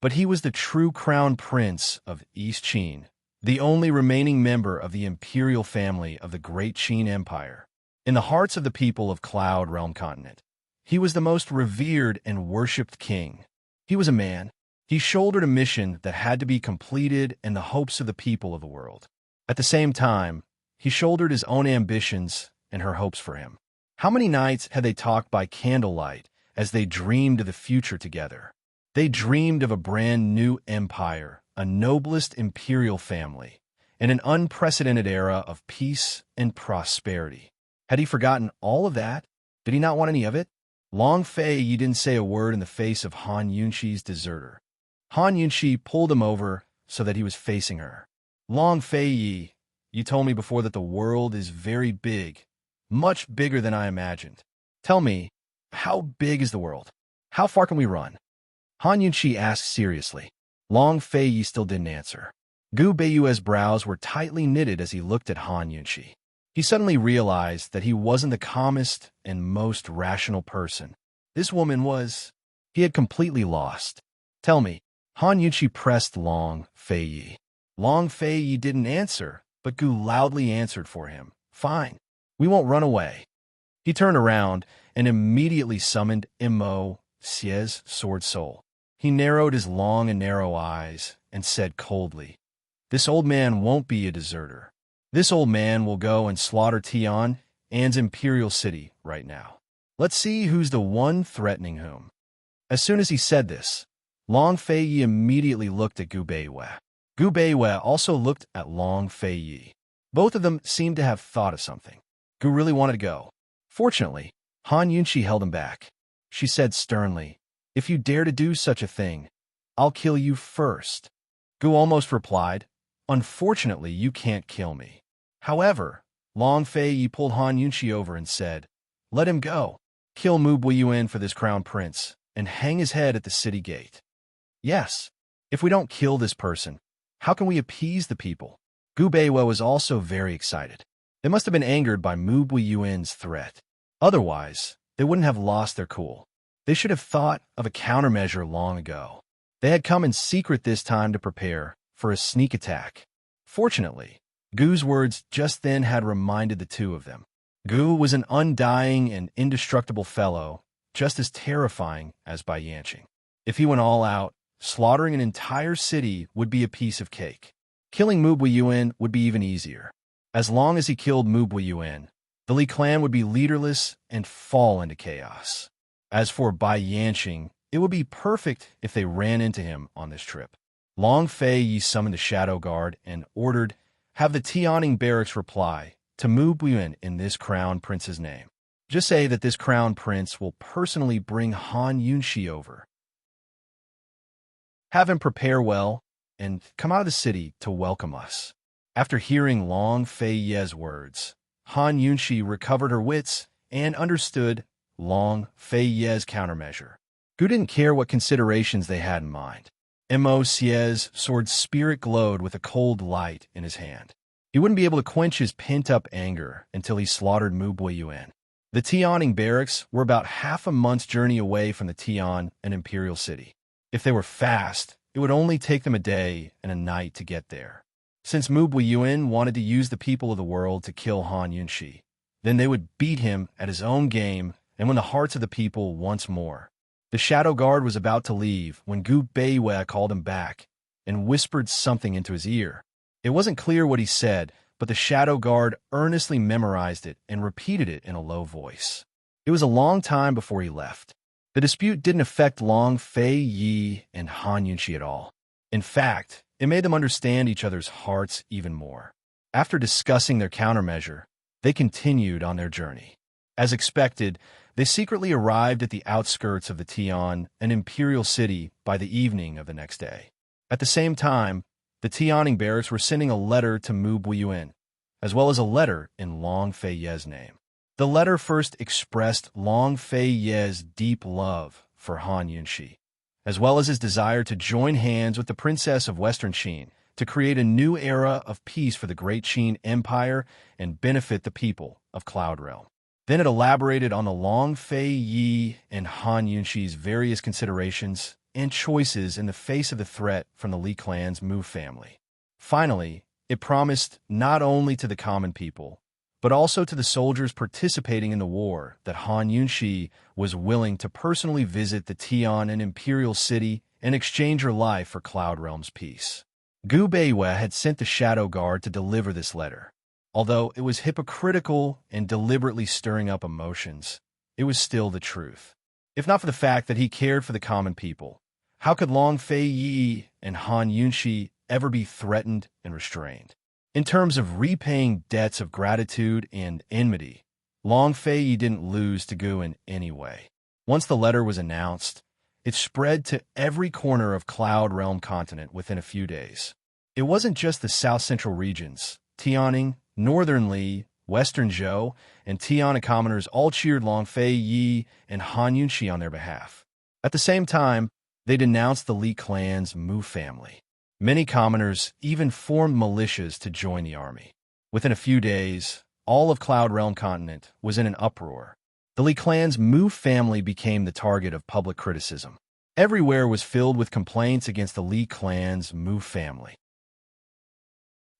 A: But he was the true crown prince of East Qin, the only remaining member of the imperial family of the great Qin Empire. In the hearts of the people of Cloud Realm continent, he was the most revered and worshipped king. He was a man. He shouldered a mission that had to be completed in the hopes of the people of the world. At the same time, he shouldered his own ambitions and her hopes for him. How many nights had they talked by candlelight as they dreamed of the future together? They dreamed of a brand new empire, a noblest imperial family, and an unprecedented era of peace and prosperity. Had he forgotten all of that? Did he not want any of it? Long Fei Yi didn't say a word in the face of Han Yunshi's deserter. Han Yunshi pulled him over so that he was facing her. Long Fei Yi, you told me before that the world is very big, much bigger than I imagined. Tell me, how big is the world? How far can we run? Han Yunshi asked seriously. Long Fei Yi still didn't answer. Gu Beiyue's brows were tightly knitted as he looked at Han Yunshi. He suddenly realized that he wasn't the calmest and most rational person. This woman was... He had completely lost. Tell me. Han Yunshi pressed Long Fei Yi. Long Fei Yi didn't answer, but Gu loudly answered for him. Fine. We won't run away. He turned around and immediately summoned Immerse's sword soul. He narrowed his long and narrow eyes and said coldly, This old man won't be a deserter. This old man will go and slaughter Tian An's imperial city right now. Let's see who's the one threatening whom. As soon as he said this, Long Fei Yi immediately looked at Gu Beiyue. Gu Beiyue also looked at Long Fei Yi. Both of them seemed to have thought of something. Gu really wanted to go. Fortunately, Han Yunshi held him back. She said sternly, If you dare to do such a thing, I'll kill you first. Gu almost replied, Unfortunately, you can't kill me. However, Long Fei Yi pulled Han Yunshi over and said, Let him go. Kill Mu Buiyuan for this crown prince and hang his head at the city gate. Yes, if we don't kill this person, how can we appease the people? Gu Beiyue was also very excited. They must have been angered by Mu Buiyuan's threat. Otherwise, they wouldn't have lost their cool. They should have thought of a countermeasure long ago. They had come in secret this time to prepare for a sneak attack. Fortunately, Gu's words just then had reminded the two of them. Gu was an undying and indestructible fellow, just as terrifying as Bai Yanqing. If he went all out, slaughtering an entire city would be a piece of cake. Killing Mu Buiyuan would be even easier. As long as he killed Mu Buiyuan, the Li clan would be leaderless and fall into chaos. As for Bai Yanqing, it would be perfect if they ran into him on this trip. Long Fei Yi summoned the Shadow Guard and ordered, Have the Tianing barracks reply to Mu Buiyuan in this crown prince's name. Just say that this crown prince will personally bring Han Yunshi over. Have him prepare well and come out of the city to welcome us. After hearing Long Fei Yi's words, Han Yunshi recovered her wits and understood Long Fei Yi's countermeasure. Gu didn't care what considerations they had in mind. Immerse's sword spirit glowed with a cold light in his hand. He wouldn't be able to quench his pent-up anger until he slaughtered Mu Buiyuan. The Tianing barracks were about half a month's journey away from the Tian and Imperial City. If they were fast, it would only take them a day and a night to get there. Since Mu Buiyuan wanted to use the people of the world to kill Han Yunshi, then they would beat him at his own game and win the hearts of the people once more. The Shadow Guard was about to leave when Gu Beiwei called him back and whispered something into his ear. It wasn't clear what he said, but the Shadow Guard earnestly memorized it and repeated it in a low voice. It was a long time before he left. The dispute didn't affect Long Fei Yi and Han Yunshi at all. In fact, it made them understand each other's hearts even more. After discussing their countermeasure, they continued on their journey. As expected, they secretly arrived at the outskirts of the Tian, an imperial city, by the evening of the next day. At the same time, the Tianing barracks were sending a letter to Mu Buiyuan, as well as a letter in Long Fei Ye's name. The letter first expressed Long Fei Ye's deep love for Han Yunshi, as well as his desire to join hands with the Princess of Western Qin to create a new era of peace for the Great Qin Empire and benefit the people of Cloud Realm. Then it elaborated on the Long Fei Yi and Han Yunshi's various considerations and choices in the face of the threat from the Li clan's Mu family. Finally, it promised not only to the common people, but also to the soldiers participating in the war that Han Yunshi was willing to personally visit the Tian and Imperial City and exchange her life for Cloud Realm's peace. Gu Beiwei had sent the Shadow Guard to deliver this letter. Although it was hypocritical and deliberately stirring up emotions, it was still the truth. If not for the fact that he cared for the common people, how could Long Fei Yi and Han Yunshi ever be threatened and restrained? In terms of repaying debts of gratitude and enmity, Long Fei Yi didn't lose to Gu in any way. Once the letter was announced, it spread to every corner of Cloud Realm continent within a few days. It wasn't just the south-central regions. Tianing, Northern Li, Western Zhou, and Tiana commoners all cheered Long Fei Yi and Han Yunshi on their behalf. At the same time, they denounced the Li clan's Mu family. Many commoners even formed militias to join the army. Within a few days, all of Cloud Realm continent was in an uproar. The Li clan's Mu family became the target of public criticism. Everywhere was filled with complaints against the Li clan's Mu family.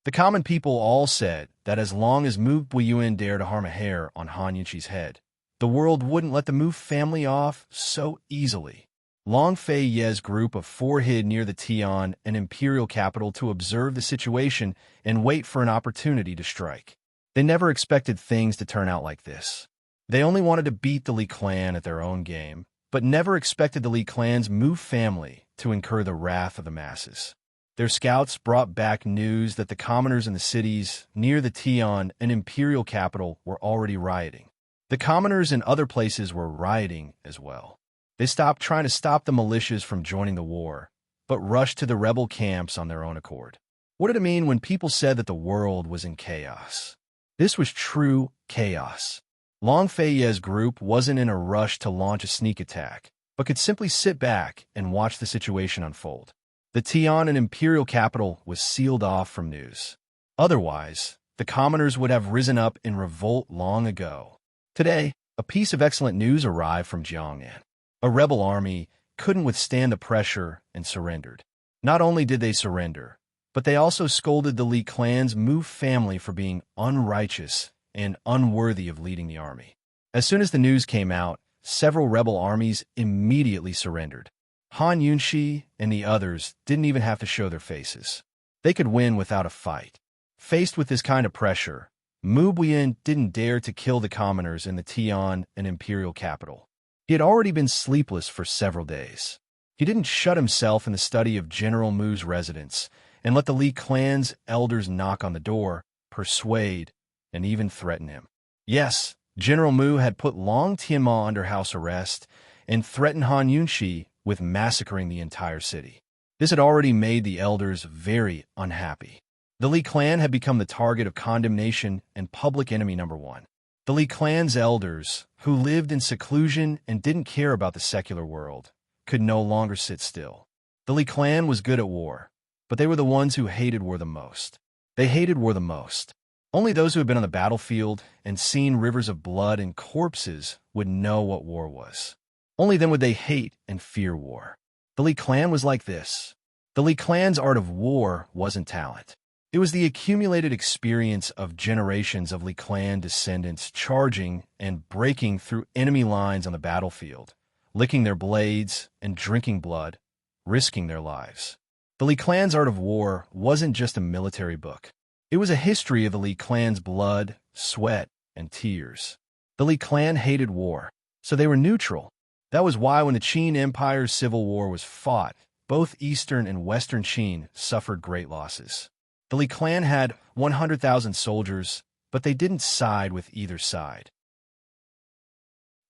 A: The common people all said that as long as Mu Buiyuan dared to harm a hair on Han Yunshi's head, the world wouldn't let the Mu family off so easily. Long Fei Ye's group of four hid near the Tian and imperial capital to observe the situation and wait for an opportunity to strike. They never expected things to turn out like this. They only wanted to beat the Li clan at their own game, but never expected the Li clan's Mu family to incur the wrath of the masses. Their scouts brought back news that the commoners in the cities near the Tian and imperial capital were already rioting. The commoners in other places were rioting as well. They stopped trying to stop the militias from joining the war, but rushed to the rebel camps on their own accord. What did it mean when people said that the world was in chaos? This was true chaos. Long Fei Ye's group wasn't in a rush to launch a sneak attack, but could simply sit back and watch the situation unfold. The Tian and imperial capital was sealed off from news. Otherwise, the commoners would have risen up in revolt long ago. Today, a piece of excellent news arrived from Jiangnan. A rebel army couldn't withstand the pressure and surrendered. Not only did they surrender, but they also scolded the Li clan's Mu family for being unrighteous and unworthy of leading the army. As soon as the news came out, several rebel armies immediately surrendered. Han Yunshi and the others didn't even have to show their faces. They could win without a fight. Faced with this kind of pressure, Mu Buiyuan didn't dare to kill the commoners in the Tian and imperial capital. He had already been sleepless for several days. He didn't shut himself in the study of General Mu's residence and let the Li clan's elders knock on the door, persuade, and even threaten him. Yes, General Mu had put Long Tianma under house arrest and threatened Han Yunshi with massacring the entire city. This had already made the elders very unhappy. The Li clan had become the target of condemnation and public enemy number one. The Li clan's elders, who lived in seclusion and didn't care about the secular world, could no longer sit still. The Li clan was good at war, but they were the ones who hated war the most. they hated war the most. Only those who had been on the battlefield and seen rivers of blood and corpses would know what war was. Only then would they hate and fear war. The Li clan was like this. The Li clan's art of war wasn't talent. It was the accumulated experience of generations of Li clan descendants charging and breaking through enemy lines on the battlefield, licking their blades and drinking blood, risking their lives. The Li clan's art of war wasn't just a military book. It was a history of the Li clan's blood, sweat, and tears. The Li clan hated war, so they were neutral. That was why when the Qin Empire's civil war was fought, both Eastern and Western Qin suffered great losses. The Li clan had 100,000 soldiers, but they didn't side with either side.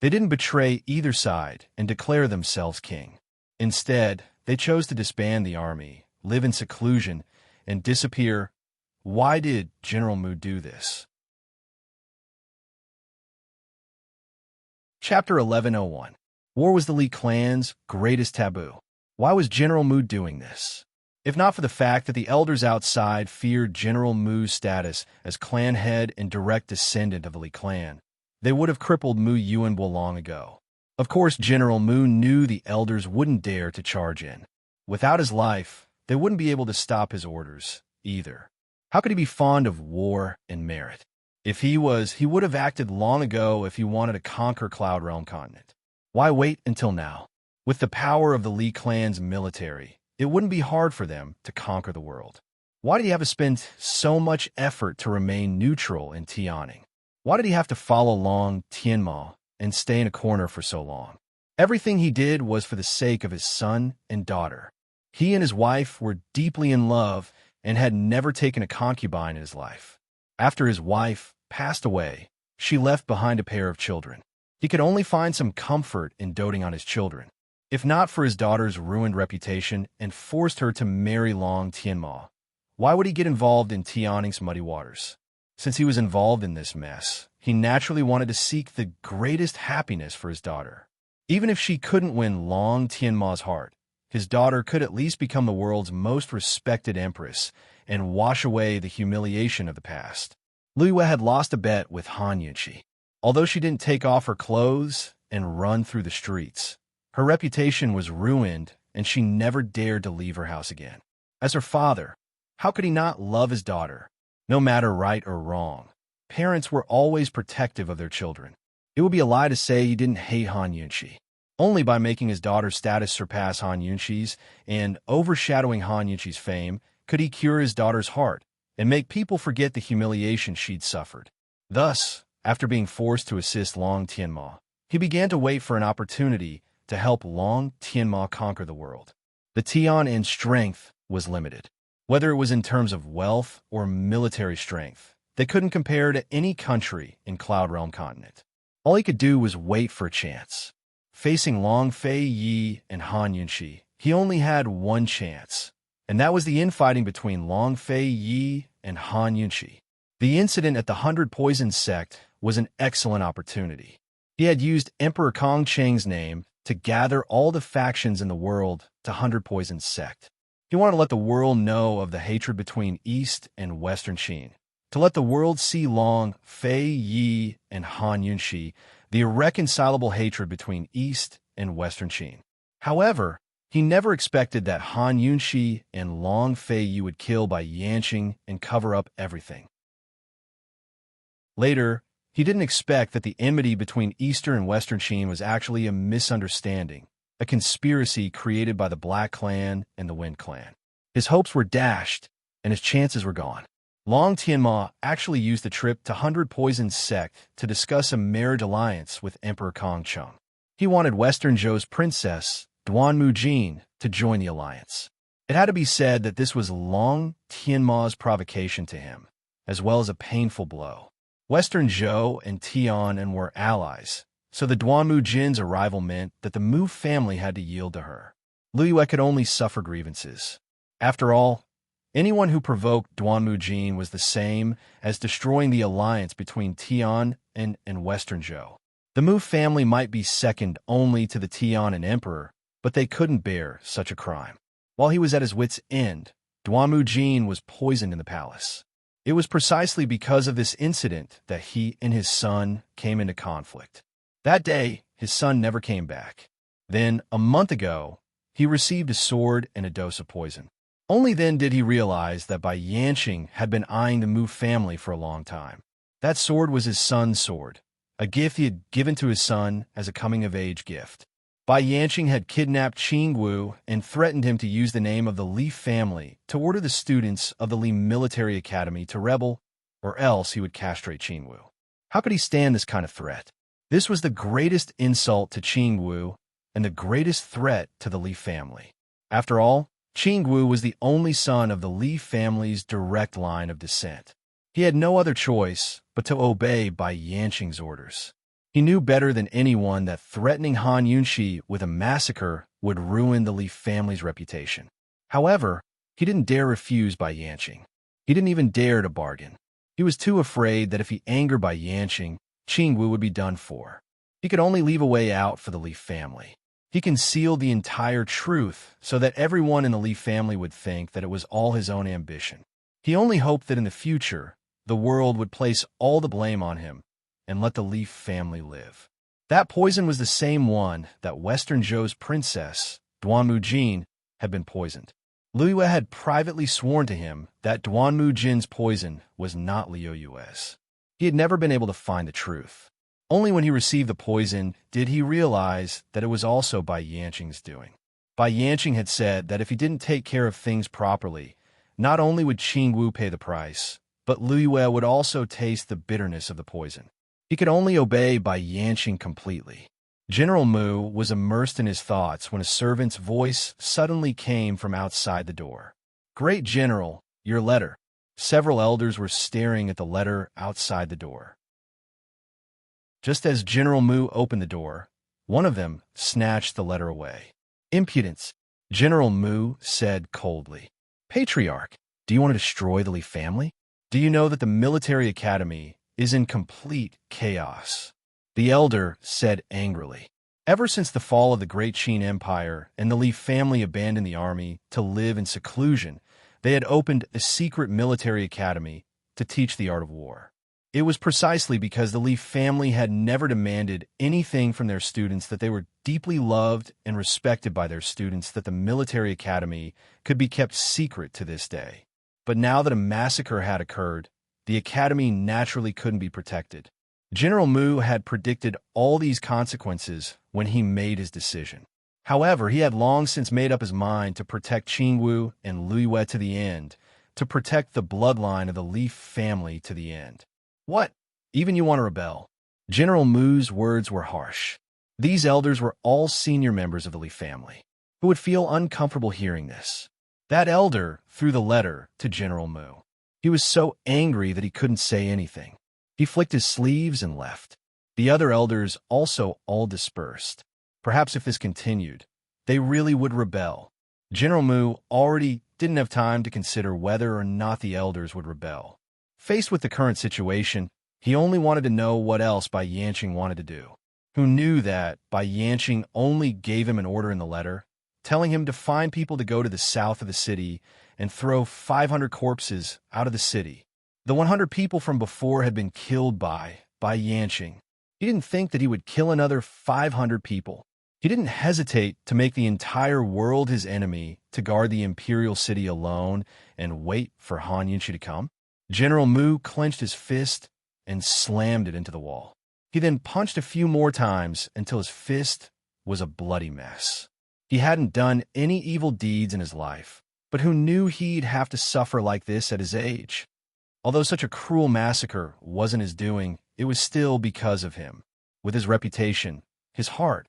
A: They didn't betray either side and declare themselves king. Instead, they chose to disband the army, live in seclusion, and disappear. Why did General Mu do this? Chapter 1101. War was the Li clan's greatest taboo. Why was General Mu doing this? If not for the fact that the elders outside feared General Mu's status as clan head and direct descendant of the Li clan, they would have crippled Mu Yuanbo long ago. Of course, General Mu knew the elders wouldn't dare to charge in. Without his life, they wouldn't be able to stop his orders, either. How could he be fond of war and merit? If he would have acted long ago if he wanted to conquer Cloud Realm continent. Why wait until now? With the power of the Li clan's military, it wouldn't be hard for them to conquer the world. Why did he have to spend so much effort to remain neutral in Tianing? Why did he have to follow along Tianma and stay in a corner for so long? Everything he did was for the sake of his son and daughter. He and his wife were deeply in love and had never taken a concubine in his life. After his wife passed away, she left behind a pair of children. He could only find some comfort in doting on his children. If not for his daughter's ruined reputation and forced her to marry Long Tianma, why would he get involved in Tianing's muddy waters? Since he was involved in this mess, he naturally wanted to seek the greatest happiness for his daughter. Even if she couldn't win Long Tianma's heart, his daughter could at least become the world's most respected empress and wash away the humiliation of the past. Lu Yue had lost a bet with Han Yunqi. Although she didn't take off her clothes and run through the streets, her reputation was ruined and she never dared to leave her house again. As her father, how could he not love his daughter? No matter right or wrong, parents were always protective of their children. It would be a lie to say he didn't hate Han Yunqi. Only by making his daughter's status surpass Han Yunqi's and overshadowing Han Yunqi's fame could he cure his daughter's heart and make people forget the humiliation she'd suffered. Thus, after being forced to assist Long Tianma, he began to wait for an opportunity to help Long Tianma conquer the world. The Tian in strength was limited. Whether it was in terms of wealth or military strength, they couldn't compare to any country in Cloud Realm continent. All he could do was wait for a chance. Facing Long Fei Yi and Han Yunqi, he only had one chance, and that was the infighting between Long Fei Yi and Han Yunqi. The incident at the 100 Poison Sect was an excellent opportunity. He had used Emperor Kong Cheng's name to gather all the factions in the world to 100 Poison Sect. He wanted to let the world know of the hatred between East and Western Qin, to let the world see Long Fei Yi and Han Yunqi, the irreconcilable hatred between East and Western Qin. However, he never expected that Han Yunqi and Long Fei Yi would kill by Yanqing and cover up everything. Later, he didn't expect that the enmity between Eastern and Western Qin was actually a misunderstanding, a conspiracy created by the Black Clan and the Wind Clan. His hopes were dashed, and his chances were gone. Long Tianma actually used the trip to 100 Poison Sect to discuss a marriage alliance with Emperor Kong Cheng. He wanted Western Zhou's princess, Duan Mujin, to join the alliance. It had to be said that this was Long Tianma's provocation to him, as well as a painful blow. Western Zhou and Tian were allies, so the Duan Mujin's arrival meant that the Mu family had to yield to her. Lu Yue could only suffer grievances. After all, anyone who provoked Duan Mujin was the same as destroying the alliance between Tian and Western Zhou. The Mu family might be second only to the Tian and Emperor, but they couldn't bear such a crime. While he was at his wit's end, Duan Mujin was poisoned in the palace. It was precisely because of this incident that he and his son came into conflict. That day, his son never came back. Then, a month ago, he received a sword and a dose of poison. Only then did he realize that Bai Yanqing had been eyeing the Mu family for a long time. That sword was his son's sword, a gift he had given to his son as a coming-of-age gift. Bai Yanqing had kidnapped Qingwu and threatened him to use the name of the Li family to order the students of the Li Military Academy to rebel, or else he would castrate Qingwu. How could he stand this kind of threat? This was the greatest insult to Qingwu and the greatest threat to the Li family. After all, Qingwu was the only son of the Li family's direct line of descent. He had no other choice but to obey Bai Yanqing's orders. He knew better than anyone that threatening Han Yunxi with a massacre would ruin the Li family's reputation. However, he didn't dare refuse Bai Yanqing. He didn't even dare to bargain. He was too afraid that if he angered Bai Yanqing, Qingwu would be done for. He could only leave a way out for the Li family. He concealed the entire truth so that everyone in the Li family would think that it was all his own ambition. He only hoped that in the future, the world would place all the blame on him and let the Li family live. That poison was the same one that Western Zhou's princess, Duanmu Jin, had been poisoned. Liu Yue had privately sworn to him that Duanmu Jin's poison was not Liu Yue's. He had never been able to find the truth. Only when he received the poison did he realize that it was also Bai Yanqing's doing. Bai Yanqing had said that if he didn't take care of things properly, not only would Qingwu pay the price, but Liu Yue would also taste the bitterness of the poison. He could only obey Bai Yanqing completely. General Mu was immersed in his thoughts when a servant's voice suddenly came from outside the door. "Great General, your letter." Several elders were staring at the letter outside the door. Just as General Mu opened the door, one of them snatched the letter away. "Impudence," General Mu said coldly. "Patriarch, do you want to destroy the Li family? Do you know that the military academy is in complete chaos?" The elder said angrily. Ever since the fall of the Great Qin Empire and the Li family abandoned the army to live in seclusion, they had opened a secret military academy to teach the art of war. It was precisely because the Li family had never demanded anything from their students that they were deeply loved and respected by their students that the military academy could be kept secret to this day. But now that a massacre had occurred, the academy naturally couldn't be protected. General Mu had predicted all these consequences when he made his decision. However, he had long since made up his mind to protect Qingwu and Liu Yue to the end, to protect the bloodline of the Li family to the end. "What? Even you want to rebel?" General Mu's words were harsh. These elders were all senior members of the Li family, who would feel uncomfortable hearing this. That elder threw the letter to General Mu. He was so angry that he couldn't say anything. He flicked his sleeves and left. The other elders also all dispersed. Perhaps if this continued, they really would rebel. General Mu already didn't have time to consider whether or not the elders would rebel. Faced with the current situation, he only wanted to know what else Bai Yanqing wanted to do. Who knew that Bai Yanqing only gave him an order in the letter, telling him to find people to go to the south of the city and throw 500 corpses out of the city. The 100 people from before had been killed by Yanqing. He didn't think that he would kill another 500 people. He didn't hesitate to make the entire world his enemy to guard the imperial city alone and wait for Han Yunxi to come. General Mu clenched his fist and slammed it into the wall. He then punched a few more times until his fist was a bloody mess. He hadn't done any evil deeds in his life, but who knew he'd have to suffer like this at his age? Although such a cruel massacre wasn't his doing, it was still because of him. With his reputation, his heart.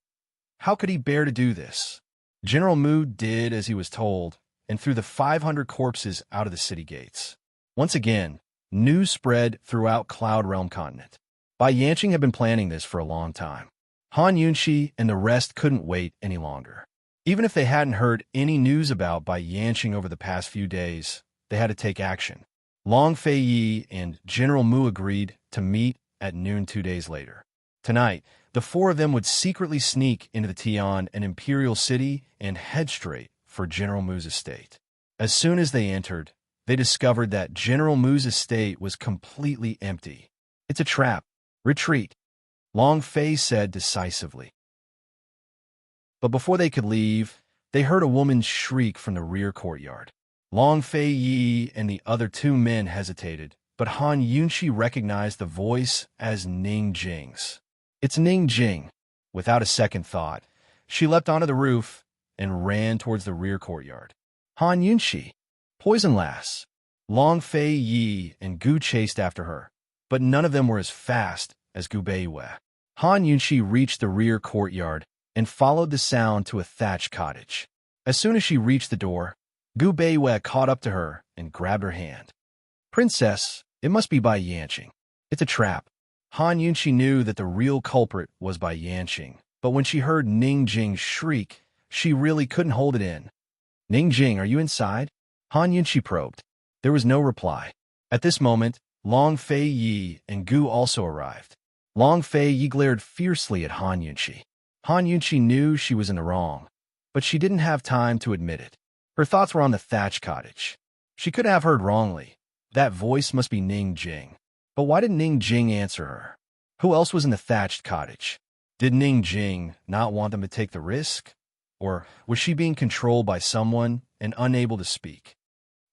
A: How could he bear to do this? General Mu did as he was told and threw the 500 corpses out of the city gates. Once again, news spread throughout Cloud Realm continent. Bai Yanqing had been planning this for a long time. Han Yunxi and the rest couldn't wait any longer. Even if they hadn't heard any news about Bai Yanqing over the past few days, they had to take action. Long Fei Yi and General Mu agreed to meet at noon 2 days later. Tonight, the four of them would secretly sneak into the Tian and Imperial City and head straight for General Mu's estate. As soon as they entered, they discovered that General Mu's estate was completely empty. "It's a trap. Retreat," Long Fei said decisively. But before they could leave, they heard a woman's shriek from the rear courtyard. Long Fei Yi and the other two men hesitated, but Han Yunqi recognized the voice as Ning Jing's. "It's Ning Jing." Without a second thought, she leapt onto the roof and ran towards the rear courtyard. "Han Yunqi, poison lass!" Long Fei Yi and Gu chased after her, but none of them were as fast as Gu Beiwei. Han Yunqi reached the rear courtyard and followed the sound to a thatched cottage. As soon as she reached the door, Gu Beiwei caught up to her and grabbed her hand. "Princess, it must be Bai Yanqing. It's a trap." Han Yunqi knew that the real culprit was Bai Yanqing, but when she heard Ning Jing's shriek, she really couldn't hold it in. "Ning Jing, are you inside?" Han Yunqi probed. There was no reply. At this moment, Long Fei Yi and Gu also arrived. Long Fei Yi glared fiercely at Han Yunqi. Han Yunqi knew she was in the wrong, but she didn't have time to admit it. Her thoughts were on the thatched cottage. She could have heard wrongly. That voice must be Ning Jing. But why did Ning Jing answer her? Who else was in the thatched cottage? Did Ning Jing not want them to take the risk? Or was she being controlled by someone and unable to speak?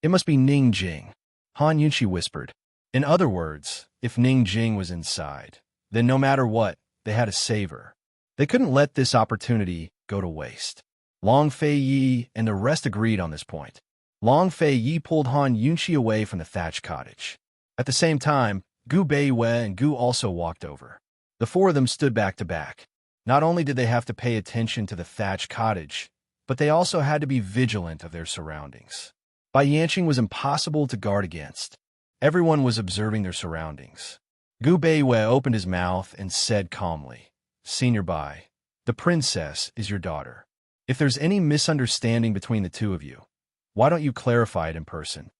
A: "It must be Ning Jing," Han Yunqi whispered. In other words, if Ning Jing was inside, then no matter what, they had to save her. They couldn't let this opportunity go to waste. Long Fei Yi and the rest agreed on this point. Long Fei Yi pulled Han Yunqi away from the thatched cottage. At the same time, Gu Beiwei and Gu also walked over. The four of them stood back to back. Not only did they have to pay attention to the thatched cottage, but they also had to be vigilant of their surroundings. Bai Yanqing was impossible to guard against. Everyone was observing their surroundings. Gu Beiwei opened his mouth and said calmly, "Senior Bai, the princess is your daughter. If there's any misunderstanding between the two of you, why don't you clarify it in person?"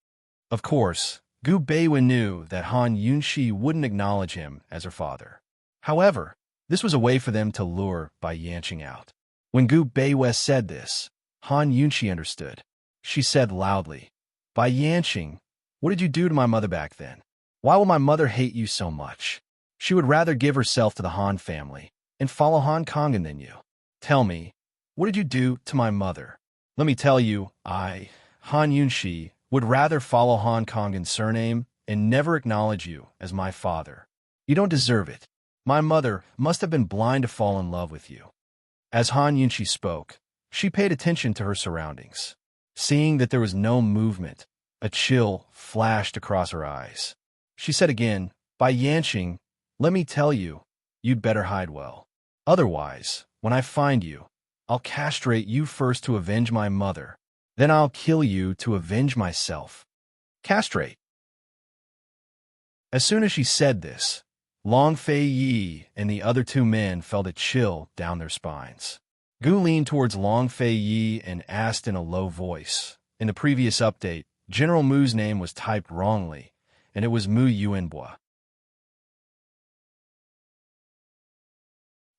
A: Of course, Gu Beiwei knew that Han Yunqi wouldn't acknowledge him as her father. However, this was a way for them to lure Bai Yanqing out. When Gu Beiwei said this, Han Yunqi understood. She said loudly, "Bai Yanqing, what did you do to my mother back then? Why will my mother hate you so much? She would rather give herself to the Han family and follow Han Kongan than you. Tell me, what did you do to my mother?" "Let me tell you, Han Yunqi, would rather follow Han Kongan's surname and never acknowledge you as my father. You don't deserve it. My mother must have been blind to fall in love with you." As Han Yunqi spoke, she paid attention to her surroundings. Seeing that there was no movement, a chill flashed across her eyes. She said again, "Bai Yanqing, let me tell you, you'd better hide well. Otherwise, when I find you, I'll castrate you first to avenge my mother. Then I'll kill you to avenge myself." Castrate. As soon as she said this, Long Fei Yi and the other two men felt a chill down their spines. Gu leaned towards Long Fei Yi and asked in a low voice. In the previous update, General Mu's name was typed wrongly, and it was Mu Yuanbua.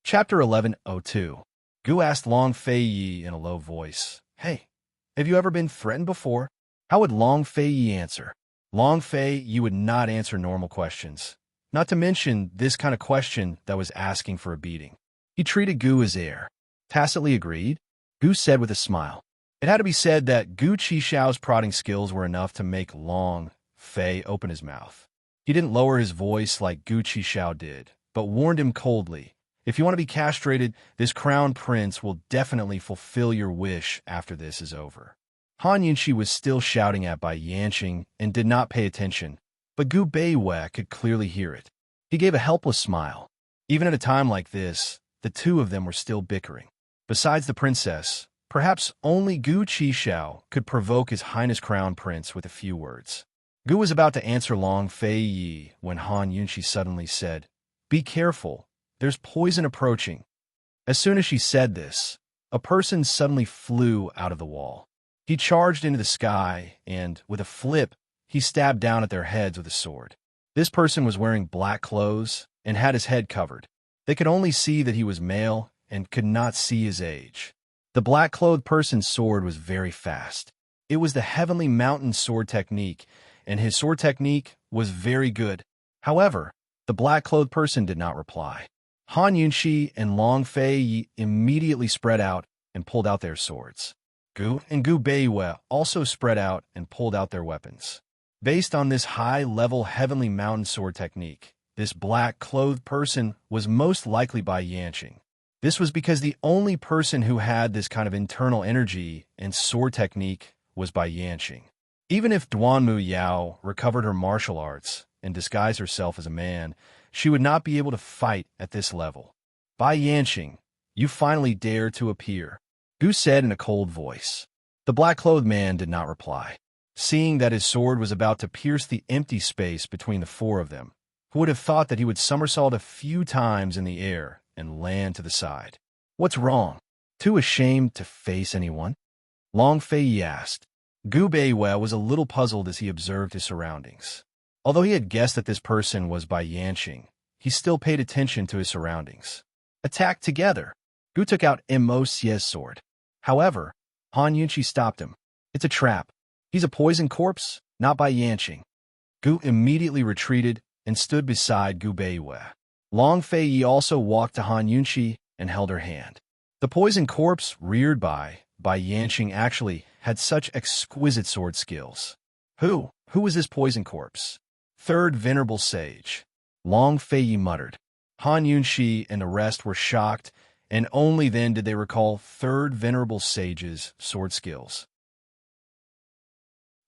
A: Chapter 1102. Gu asked Long Fei Yi in a low voice, "Hey, have you ever been threatened before?" How would Long Fei Yi answer? Long Fei Yi would not answer normal questions, not to mention this kind of question that was asking for a beating. He treated Gu as heir. Tacitly agreed, Gu said with a smile. It had to be said that Gu Qixiao's prodding skills were enough to make Long Fei open his mouth. He didn't lower his voice like Gu Qixiao did, but warned him coldly, "If you want to be castrated, this crown prince will definitely fulfill your wish after this is over." Han Yunqi was still shouting at Bai Yanqing and did not pay attention, but Gu Beiwei could clearly hear it. He gave a helpless smile. Even at a time like this, the two of them were still bickering. Besides the princess, perhaps only Gu Qixiao could provoke His Highness Crown Prince with a few words. Gu was about to answer Long Fei Yi when Han Yunqi suddenly said, "Be careful, there's poison approaching." As soon as she said this, a person suddenly flew out of the wall. He charged into the sky and, with a flip, he stabbed down at their heads with a sword. This person was wearing black clothes and had his head covered. They could only see that he was male and could not see his age. The black-clothed person's sword was very fast. It was the Heavenly Mountain sword technique, and his sword technique was very good. However, the black-clothed person did not reply. Han Yunxi and Long Fei Yi immediately spread out and pulled out their swords. Gu and Gu Beiwei also spread out and pulled out their weapons. Based on this high-level Heavenly Mountain sword technique, this black-clothed person was most likely Bai Yanqing. This was because the only person who had this kind of internal energy and sword technique was Bai Yanqing. Even if Duanmu Yao recovered her martial arts and disguised herself as a man, she would not be able to fight at this level. Bai Yanqing, you finally dare to appear, Gu said in a cold voice. The black-clothed man did not reply. Seeing that his sword was about to pierce the empty space between the four of them, who would have thought that he would somersault a few times in the air and land to the side. What's wrong? Too ashamed to face anyone? Long Fei Yi asked. Gu Beiwei was a little puzzled as he observed his surroundings. Although he had guessed that this person was Bai Yanqing, he still paid attention to his surroundings. Attack together! Gu took out Immerse's sword. However, Han Yunqi stopped him. It's a trap. He's a poison corpse, not Bai Yanqing. Gu immediately retreated and stood beside Gu Beiwei. Long Fei Yi also walked to Han Yunqi and held her hand. The poison corpse reared by Bai Yanqing actually had such exquisite sword skills. Who was this poison corpse? Third Venerable Sage. Long Fei Yi muttered. Han Yunqi and the rest were shocked, and only then did they recall Third Venerable Sage's sword skills.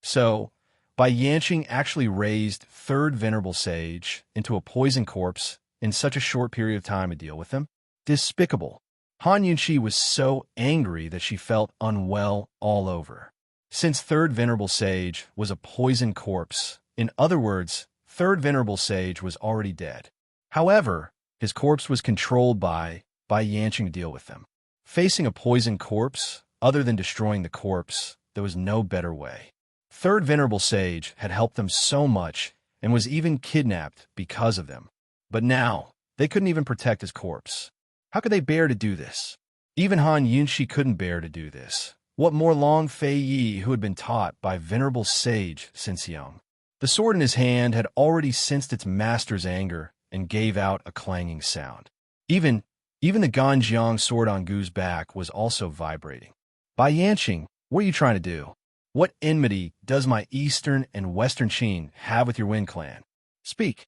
A: So, Bai Yanqing actually raised Third Venerable Sage into a poison corpse in such a short period of time to deal with him? Despicable. Han Yunqi was so angry that she felt unwell all over. Since Third Venerable Sage was a poison corpse, in other words, Third Venerable Sage was already dead. However, his corpse was controlled by Bai Yanqing to deal with them. Facing a poison corpse, other than destroying the corpse, there was no better way. Third Venerable Sage had helped them so much and was even kidnapped because of them. But now, they couldn't even protect his corpse. How could they bear to do this? Even Han Yunqi couldn't bear to do this. What more Long Fei Yi, who had been taught by Venerable Sage since young? The sword in his hand had already sensed its master's anger and gave out a clanging sound. Even the Ganjiang sword on Gu's back was also vibrating. Bai Yanqing, what are you trying to do? What enmity does my Eastern and Western Qin have with your Wen clan? Speak.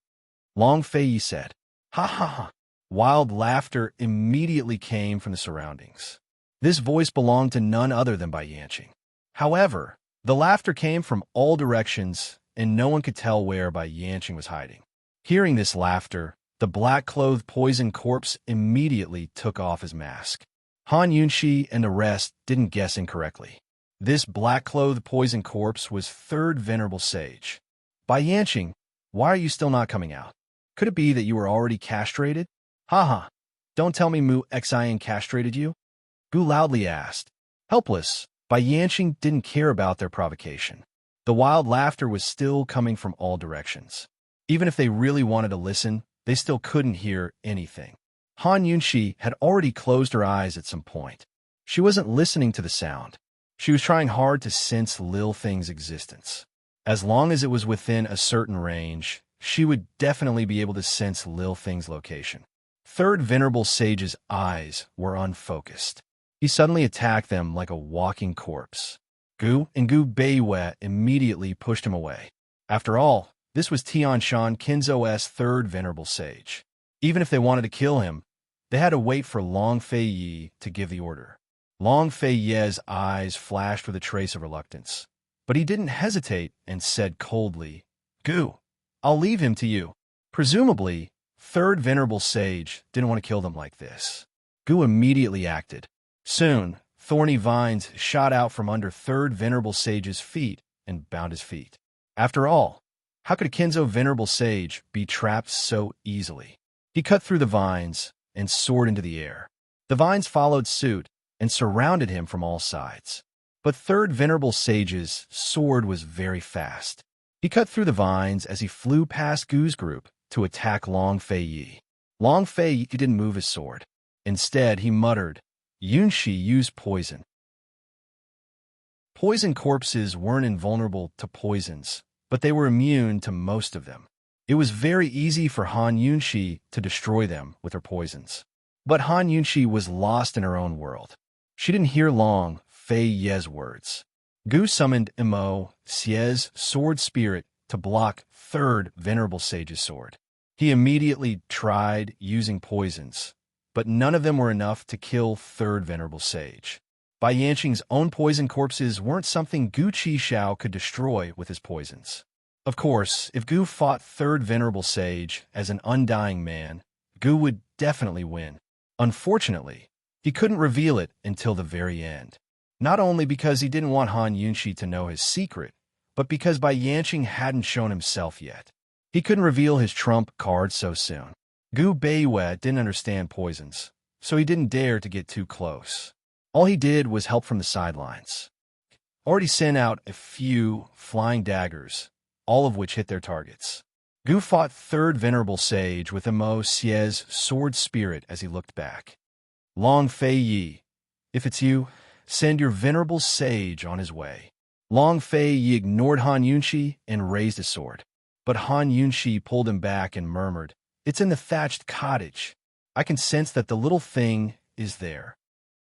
A: Long Fei Yi said. Ha ha ha. Wild laughter immediately came from the surroundings. This voice belonged to none other than Bai Yanqing. However, the laughter came from all directions, and no one could tell where Bai Yanqing was hiding. Hearing this laughter, the black-clothed poison corpse immediately took off his mask. Han Yunqi and the rest didn't guess incorrectly. This black-clothed poison corpse was Third Venerable Sage. Bai Yanqing, why are you still not coming out? Could it be that you were already castrated? Ha! Don't tell me Mu Xian castrated you? Gu loudly asked. Helpless, Bai Yanqing didn't care about their provocation. The wild laughter was still coming from all directions. Even if they really wanted to listen, they still couldn't hear anything. Han Yunqi had already closed her eyes at some point. She wasn't listening to the sound. She was trying hard to sense Lil Thing's existence. As long as it was within a certain range, she would definitely be able to sense Lil Thing's location. Third Venerable Sage's eyes were unfocused. He suddenly attacked them like a walking corpse. Gu and Gu Beiwei immediately pushed him away. After all, this was Tianshan Kinzo's Third Venerable Sage. Even if they wanted to kill him, they had to wait for Long Fei Yi to give the order. Long Fei Yi's eyes flashed with a trace of reluctance, but he didn't hesitate and said coldly, Gu, I'll leave him to you. Presumably, Third Venerable Sage didn't want to kill them like this. Gu immediately acted. Soon, thorny vines shot out from under Third Venerable Sage's feet and bound his feet. After all, how could a Kinzo Venerable Sage be trapped so easily? He cut through the vines and soared into the air. The vines followed suit and surrounded him from all sides. But Third Venerable Sage's sword was very fast. He cut through the vines as he flew past Gu's group to attack Long Fei Yi. Long Fei Yi didn't move his sword. Instead, he muttered, Yunxi used poison. poison corpses weren't invulnerable to poisons, but they were immune to most of them. It was very easy for Han Yunxi to destroy them with her poisons. But Han Yunxi was lost in her own world. She didn't hear Long Fei Ye's words. Gu summoned Immerse's sword spirit to block third Venerable Sage's sword. He immediately tried using poisons, but none of them were enough to kill third Venerable Sage. Bai Yanqing's own poison corpses weren't something Gu Qishao could destroy with his poisons. Of course, if Gu fought third Venerable Sage as an undying man, Gu would definitely win. Unfortunately, he couldn't reveal it until the very end. Not only because he didn't want Han Yunxi to know his secret, but because Bai Yanqing hadn't shown himself yet. He couldn't reveal his trump card so soon. Gu Beiyue didn't understand poisons, so he didn't dare to get too close. All he did was help from the sidelines. Already sent out a few flying daggers, all of which hit their targets. Gu fought third Venerable Sage with Immerse's sword spirit as he looked back. Long Fei Yi, if it's you, send your Venerable Sage on his way. Long Fei Yi ignored Han Yunxi and raised his sword. But Han Yunxi pulled him back and murmured, "It's in the thatched cottage. I can sense that the little thing is there."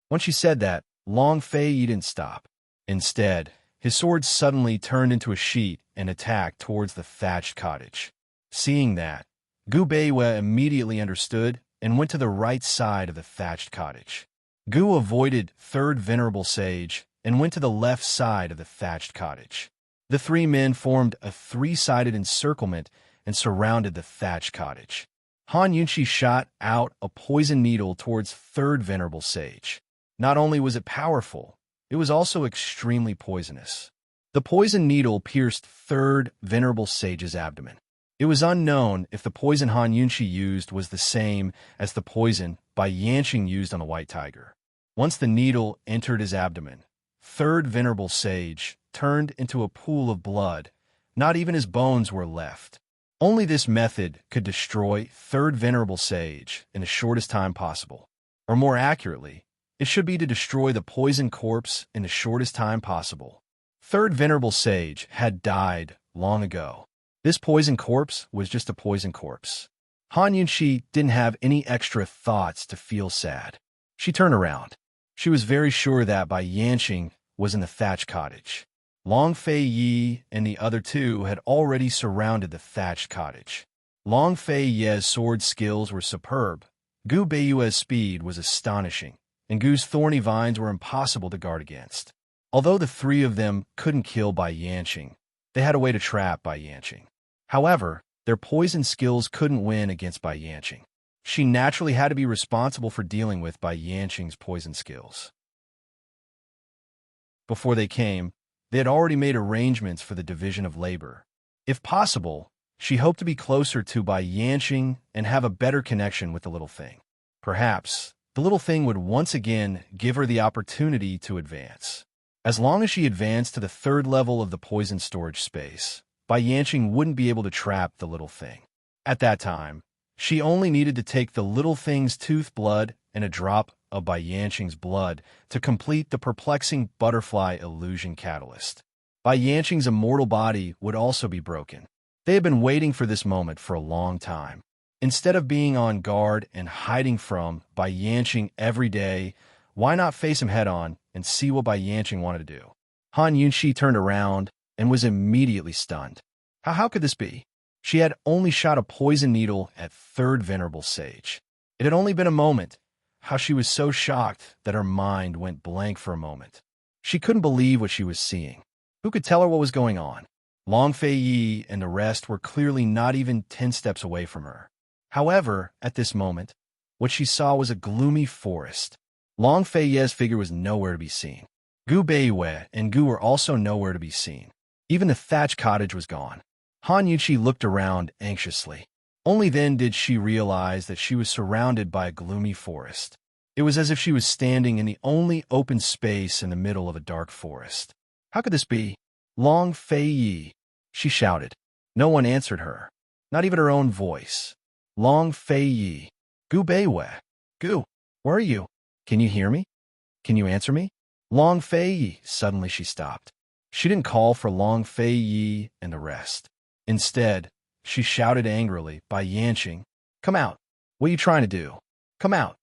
A: When she said that, Long Fei Yi didn't stop. Instead, his sword suddenly turned into a sheet and attacked towards the thatched cottage. Seeing that, Gu Beiyue immediately understood and went to the right side of the thatched cottage. Gu avoided third Venerable Sage and went to the left side of the thatched cottage. The three men formed a three-sided encirclement and surrounded the thatched cottage. Han Yunxi shot out a poison needle towards third Venerable Sage. Not only was it powerful, it was also extremely poisonous. The poison needle pierced third Venerable Sage's abdomen. It was unknown if the poison Han Yunxi used was the same as the poison Bai Yanqing used on the white tiger. Once the needle entered his abdomen, third Venerable Sage turned into a pool of blood. Not even his bones were left. Only this method could destroy third Venerable Sage in the shortest time possible. Or more accurately, it should be to destroy the poison corpse in the shortest time possible. Third Venerable Sage had died long ago. This poison corpse was just a poison corpse. Han Yunxi didn't have any extra thoughts to feel sad. She turned around. She was very sure that Bai Yanqing was in the thatched cottage. Long Fei Yi and the other two had already surrounded the thatched cottage. Long Fei Ye's sword skills were superb. Gu Beiyue's speed was astonishing, and Gu's thorny vines were impossible to guard against. Although the three of them couldn't kill Bai Yanqing, they had a way to trap Bai Yanqing. However, their poison skills couldn't win against Bai Yanqing. She naturally had to be responsible for dealing with Bai Yanqing's poison skills. Before they came, they had already made arrangements for the division of labor. If possible, she hoped to be closer to Bai Yanqing and have a better connection with the little thing. Perhaps, the little thing would once again give her the opportunity to advance. As long as she advanced to the third level of the poison storage space, Bai Yanqing wouldn't be able to trap the little thing. At that time, she only needed to take the little thing's tooth blood and a drop of Bai Yanqing's blood to complete the perplexing butterfly illusion catalyst. Bai Yanqing's immortal body would also be broken. They had been waiting for this moment for a long time. Instead of being on guard and hiding from Bai Yanqing every day, why not face him head-on and see what Bai Yanqing wanted to do? Han Yunxi turned around and was immediately stunned. How could this be? She had only shot a poison needle at third Venerable Sage. It had only been a moment. How she was so shocked that her mind went blank for a moment. She couldn't believe what she was seeing. Who could tell her what was going on? Long Fei Yi and the rest were clearly not even 10 steps away from her. However, at this moment, what she saw was a gloomy forest. Long Fei Yi's figure was nowhere to be seen. Gu Beiyue and Gu were also nowhere to be seen. Even the thatched cottage was gone. Han Yunxi looked around anxiously. Only then did she realize that she was surrounded by a gloomy forest. It was as if she was standing in the only open space in the middle of a dark forest. How could this be? Long Fei Yi, she shouted. No one answered her, not even her own voice. Long Fei Yi. Gu Beiyue. Gu, where are you? Can you hear me? Can you answer me? Long Fei Yi, suddenly she stopped. She didn't call for Long Fei Yi and the rest. Instead, she shouted angrily, "Bai Yanqing, come out. What are you trying to do? Come out."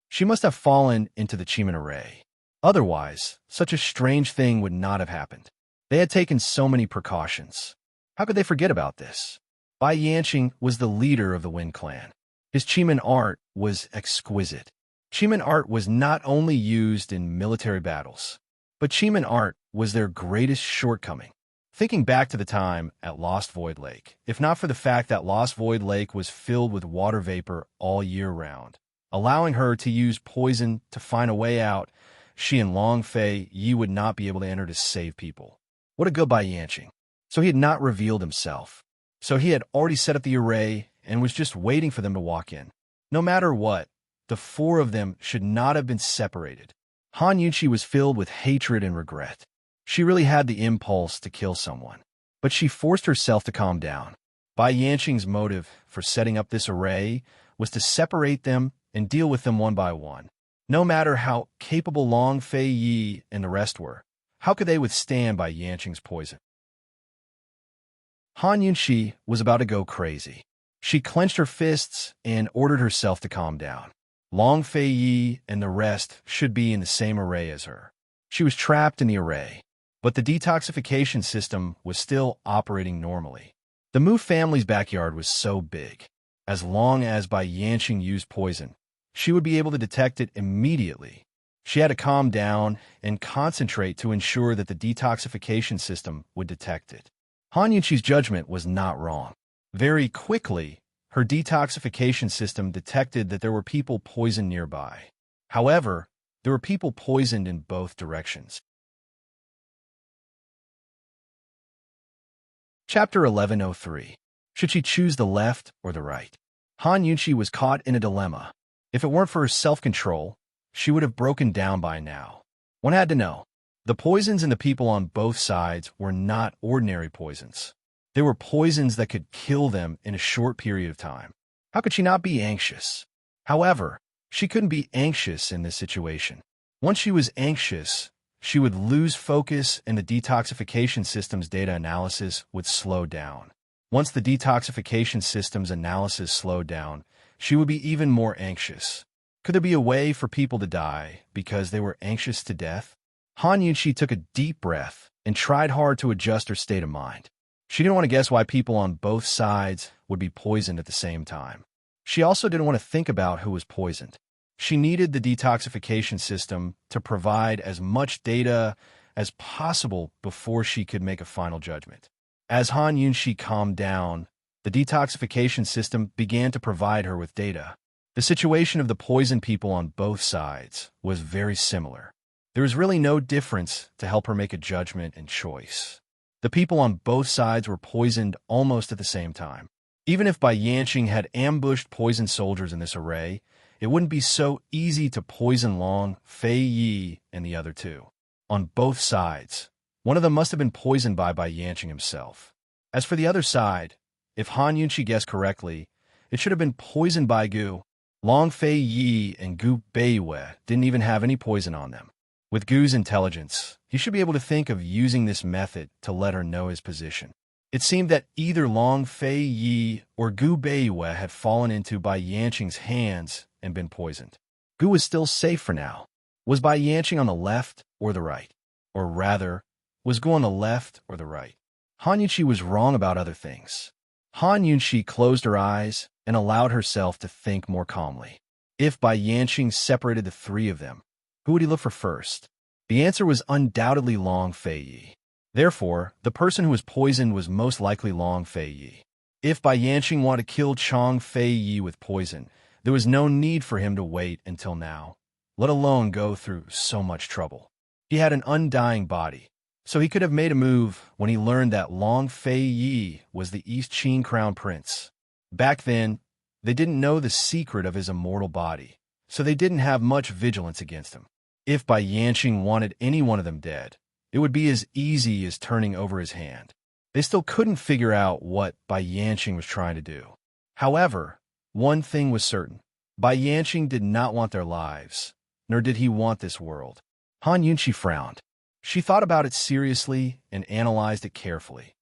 A: She must have fallen into the Chiman array. Otherwise, such a strange thing would not have happened. They had taken so many precautions. How could they forget about this? Bai Yanqing was the leader of the Wind Clan. His Chiman art was exquisite. Chiman art was not only used in military battles, but Chiman art was their greatest shortcoming. Thinking back to the time at Lost Void Lake, if not for the fact that Lost Void Lake was filled with water vapor all year round, allowing her to use poison to find a way out, she and Long Fei Yi would not be able to enter to save people. What a good Bai Yanqing. So he had not revealed himself. So he had already set up the array and was just waiting for them to walk in. No matter what, the four of them should not have been separated. Han Yunqi was filled with hatred and regret. She really had the impulse to kill someone, but she forced herself to calm down. Bai Yanqing's motive for setting up this array was to separate them and deal with them one by one. No matter how capable Long Fei Yi and the rest were, how could they withstand Bai Yanqing's poison? Han Yunqi was about to go crazy. She clenched her fists and ordered herself to calm down. Long Fei Yi and the rest should be in the same array as her. She was trapped in the array, but the detoxification system was still operating normally. The Mu family's backyard was so big. As long as Bai Yanqing used poison, she would be able to detect it immediately. She had to calm down and concentrate to ensure that the detoxification system would detect it. Han Yunqi's judgment was not wrong. Very quickly, her detoxification system detected that there were people poisoned nearby. However, there were people poisoned in both directions. Chapter 1103. Should she choose the left or the right? Han Yunqi was caught in a dilemma. If it weren't for her self-control, she would have broken down by now. One had to know. The poisons in the people on both sides were not ordinary poisons. They were poisons that could kill them in a short period of time. How could she not be anxious? However, she couldn't be anxious in this situation. Once she was anxious, she would lose focus and the detoxification system's data analysis would slow down. Once the detoxification system's analysis slowed down, she would be even more anxious. Could there be a way for people to die because they were anxious to death? Han Yunqi took a deep breath and tried hard to adjust her state of mind. She didn't want to guess why people on both sides would be poisoned at the same time. She also didn't want to think about who was poisoned. She needed the detoxification system to provide as much data as possible before she could make a final judgment. As Han Yunqi calmed down, the detoxification system began to provide her with data. The situation of the poisoned people on both sides was very similar. There was really no difference to help her make a judgment and choice. The people on both sides were poisoned almost at the same time. Even if Bai Yanqing had ambushed poisoned soldiers in this array, it wouldn't be so easy to poison Long Fei Yi and the other two. On both sides, one of them must have been poisoned by Bai Yanqing himself. As for the other side, if Han Yunqi guessed correctly, it should have been poisoned by Gu. Long Fei Yi and Gu Beiyue didn't even have any poison on them. With Gu's intelligence, he should be able to think of using this method to let her know his position. It seemed that either Long Fei Yi or Gu Beiyue had fallen into Bai Yanqing's hands and been poisoned. Gu was still safe for now. Was Bai Yanqing on the left or the right? Or rather, was Gu on the left or the right? Han Yunqi was wrong about other things. Han Yunqi closed her eyes and allowed herself to think more calmly. If Bai Yanqing separated the three of them, who would he look for first? The answer was undoubtedly Long Fei Yi. Therefore, the person who was poisoned was most likely Long Fei Yi. If Bai Yanqing wanted to kill Chong Fei Yi with poison, there was no need for him to wait until now, let alone go through so much trouble. He had an undying body, so he could have made a move when he learned that Long Fei Yi was the East Qin Crown Prince. Back then, they didn't know the secret of his immortal body, so they didn't have much vigilance against him. If Bai Yanqing wanted any one of them dead, it would be as easy as turning over his hand. They still couldn't figure out what Bai Yanqing was trying to do. However, one thing was certain. Bai Yanqing did not want their lives, nor did he want this world. Han Yunqi frowned. She thought about it seriously and analyzed it carefully.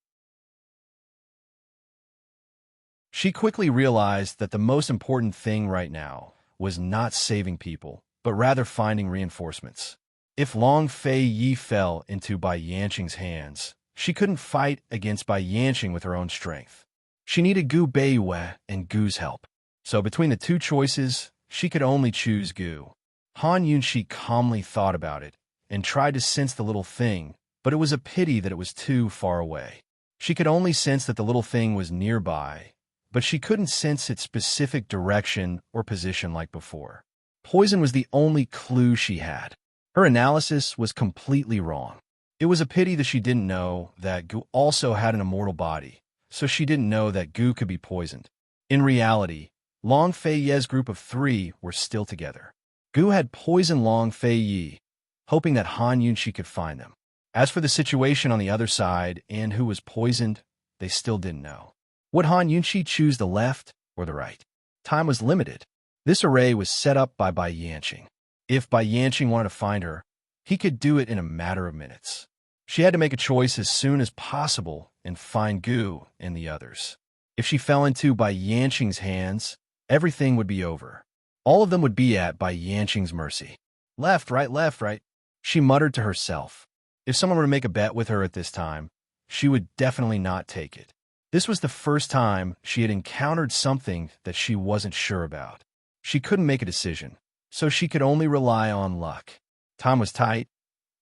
A: She quickly realized that the most important thing right now was not saving people, but rather finding reinforcements. If Long Fei Yi fell into Bai Yanqing's hands, she couldn't fight against Bai Yanqing with her own strength. She needed Gu Beiyue and Gu's help. So between the two choices, she could only choose Gu. Han Yunqi calmly thought about it and tried to sense the little thing, but it was a pity that it was too far away. She could only sense that the little thing was nearby, but she couldn't sense its specific direction or position like before. Poison was the only clue she had. Her analysis was completely wrong. It was a pity that she didn't know that Gu also had an immortal body, so she didn't know that Gu could be poisoned. In reality, Long Fei Ye's group of 3 were still together. Gu had poisoned Long Fei Yi, hoping that Han Yunqi could find them. As for the situation on the other side and who was poisoned, they still didn't know. Would Han Yunqi choose the left or the right? Time was limited. This array was set up by Bai Yanqing. If Bai Yanqing wanted to find her, he could do it in a matter of minutes. She had to make a choice as soon as possible and find Gu and the others. If she fell into Bai Yanqing's hands, everything would be over. All of them would be at Bai Yanqing's mercy. Left, right, she muttered to herself. If someone were to make a bet with her at this time, she would definitely not take it. This was the first time she had encountered something that she wasn't sure about. She couldn't make a decision, so she could only rely on luck. Time was tight,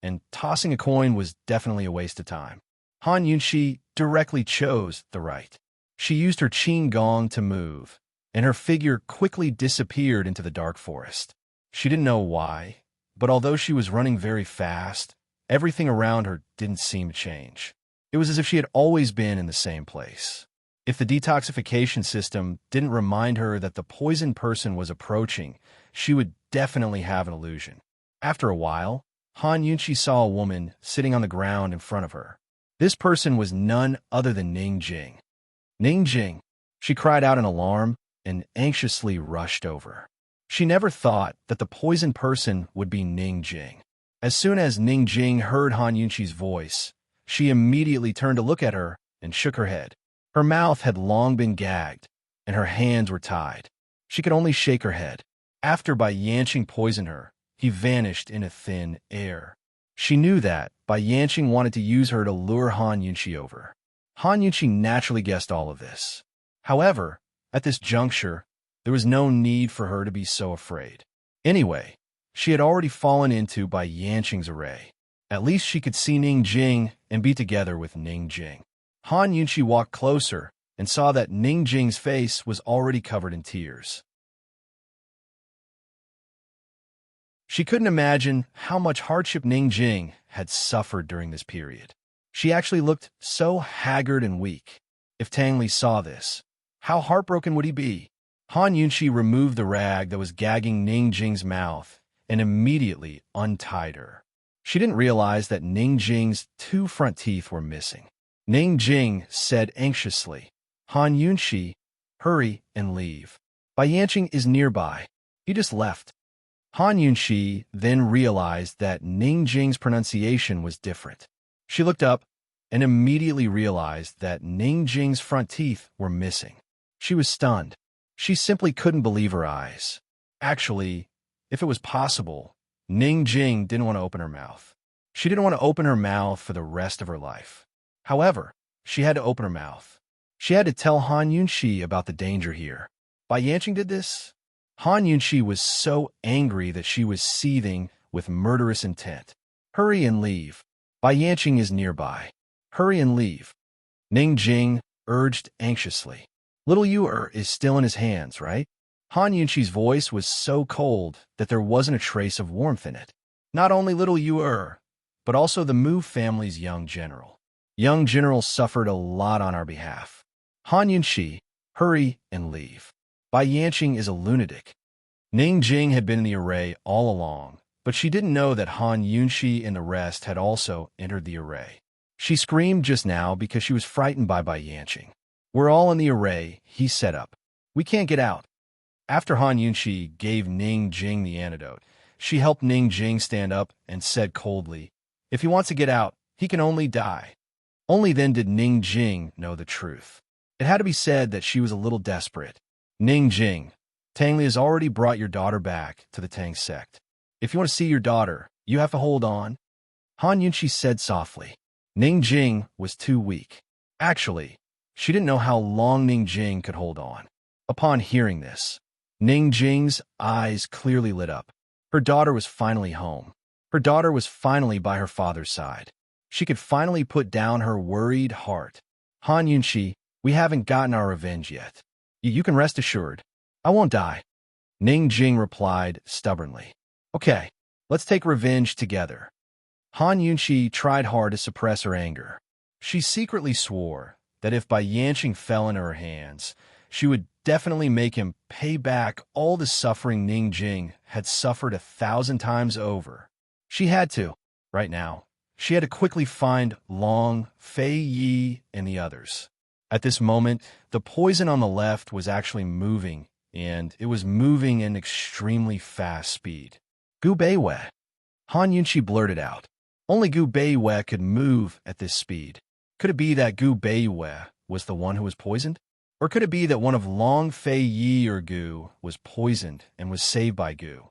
A: and tossing a coin was definitely a waste of time. Han Yunqi directly chose the right. She used her qin gong to move, and her figure quickly disappeared into the dark forest. She didn't know why, but although she was running very fast, everything around her didn't seem to change. It was as if she had always been in the same place. If the detoxification system didn't remind her that the poisoned person was approaching, she would definitely have an illusion. After a while, Han Yunqi saw a woman sitting on the ground in front of her. This person was none other than Ning Jing. Ning Jing! She cried out in alarm and anxiously rushed over. She never thought that the poisoned person would be Ning Jing. As soon as Ning Jing heard Han Yunqi's voice, she immediately turned to look at her and shook her head. Her mouth had long been gagged, and her hands were tied. She could only shake her head. After Bai Yanqing poisoned her, he vanished in a thin air. She knew that Bai Yanqing wanted to use her to lure Han Yunqi over. Han Yunqi naturally guessed all of this. However, at this juncture, there was no need for her to be so afraid. Anyway, she had already fallen into Bai Yanqing's array. At least she could see Ning Jing and be together with Ning Jing. Han Yunqi walked closer and saw that Ning Jing's face was already covered in tears. She couldn't imagine how much hardship Ning Jing had suffered during this period. She actually looked so haggard and weak. If Tang Li saw this, how heartbroken would he be? Han Yunqi removed the rag that was gagging Ning Jing's mouth and immediately untied her. She didn't realize that Ning Jing's 2 front teeth were missing. Ning Jing said anxiously, Han Yunqi, hurry and leave. Bai Yanqing is nearby. He just left. Han Yunqi then realized that Ning Jing's pronunciation was different. She looked up and immediately realized that Ning Jing's front teeth were missing. She was stunned. She simply couldn't believe her eyes. Actually, if it was possible, Ning Jing didn't want to open her mouth. She didn't want to open her mouth for the rest of her life. However, she had to open her mouth. She had to tell Han Yunqi about the danger here. Bai Yanqing did this? Han Yunqi was so angry that she was seething with murderous intent. Hurry and leave. Bai Yanqing is nearby. Hurry and leave. Ning Jing urged anxiously. Little Yu is still in his hands, right? Han Yunqi's voice was so cold that there wasn't a trace of warmth in it. Not only little Yu, but also the Mu family's young general. Young general suffered a lot on our behalf. Han Yunqi, hurry and leave. Bai Yanqing is a lunatic. Ning Jing had been in the array all along, but she didn't know that Han Yunqi and the rest had also entered the array. She screamed just now because she was frightened by Bai Yanqing. We're all in the array he set up. We can't get out. After Han Yunqi gave Ning Jing the antidote, She helped Ning Jing stand up and said coldly, "If he wants to get out, he can only die." Only then did Ning Jing know the truth. It had to be said that she was a little desperate. "Ning Jing, Tang Li has already brought your daughter back to the Tang sect. If you want to see your daughter, you have to hold on," Han Yunqi said softly. Ning Jing was too weak. Actually, she didn't know how long Ning Jing could hold on. Upon hearing this, Ning Jing's eyes clearly lit up. Her daughter was finally home. Her daughter was finally by her father's side. She could finally put down her worried heart. "Han Yunqi, we haven't gotten our revenge yet. You can rest assured. I won't die," Ning Jing replied stubbornly. "Okay, let's take revenge together." Han Yunqi tried hard to suppress her anger. She secretly swore that if Bai Yanqing fell into her hands, she would definitely make him pay back all the suffering Ning Jing had suffered 1,000 times over. She had to, right now. She had to quickly find Long, Fei Yi, and the others. At this moment, the poison on the left was actually moving, and it was moving in extremely fast speed. "Gu Beiwei," Han Yunqi blurted out. Only Gu Beiwei could move at this speed. Could it be that Gu Beiwei was the one who was poisoned? Or could it be that one of Long, Fei Yi, or Gu was poisoned and was saved by Gu?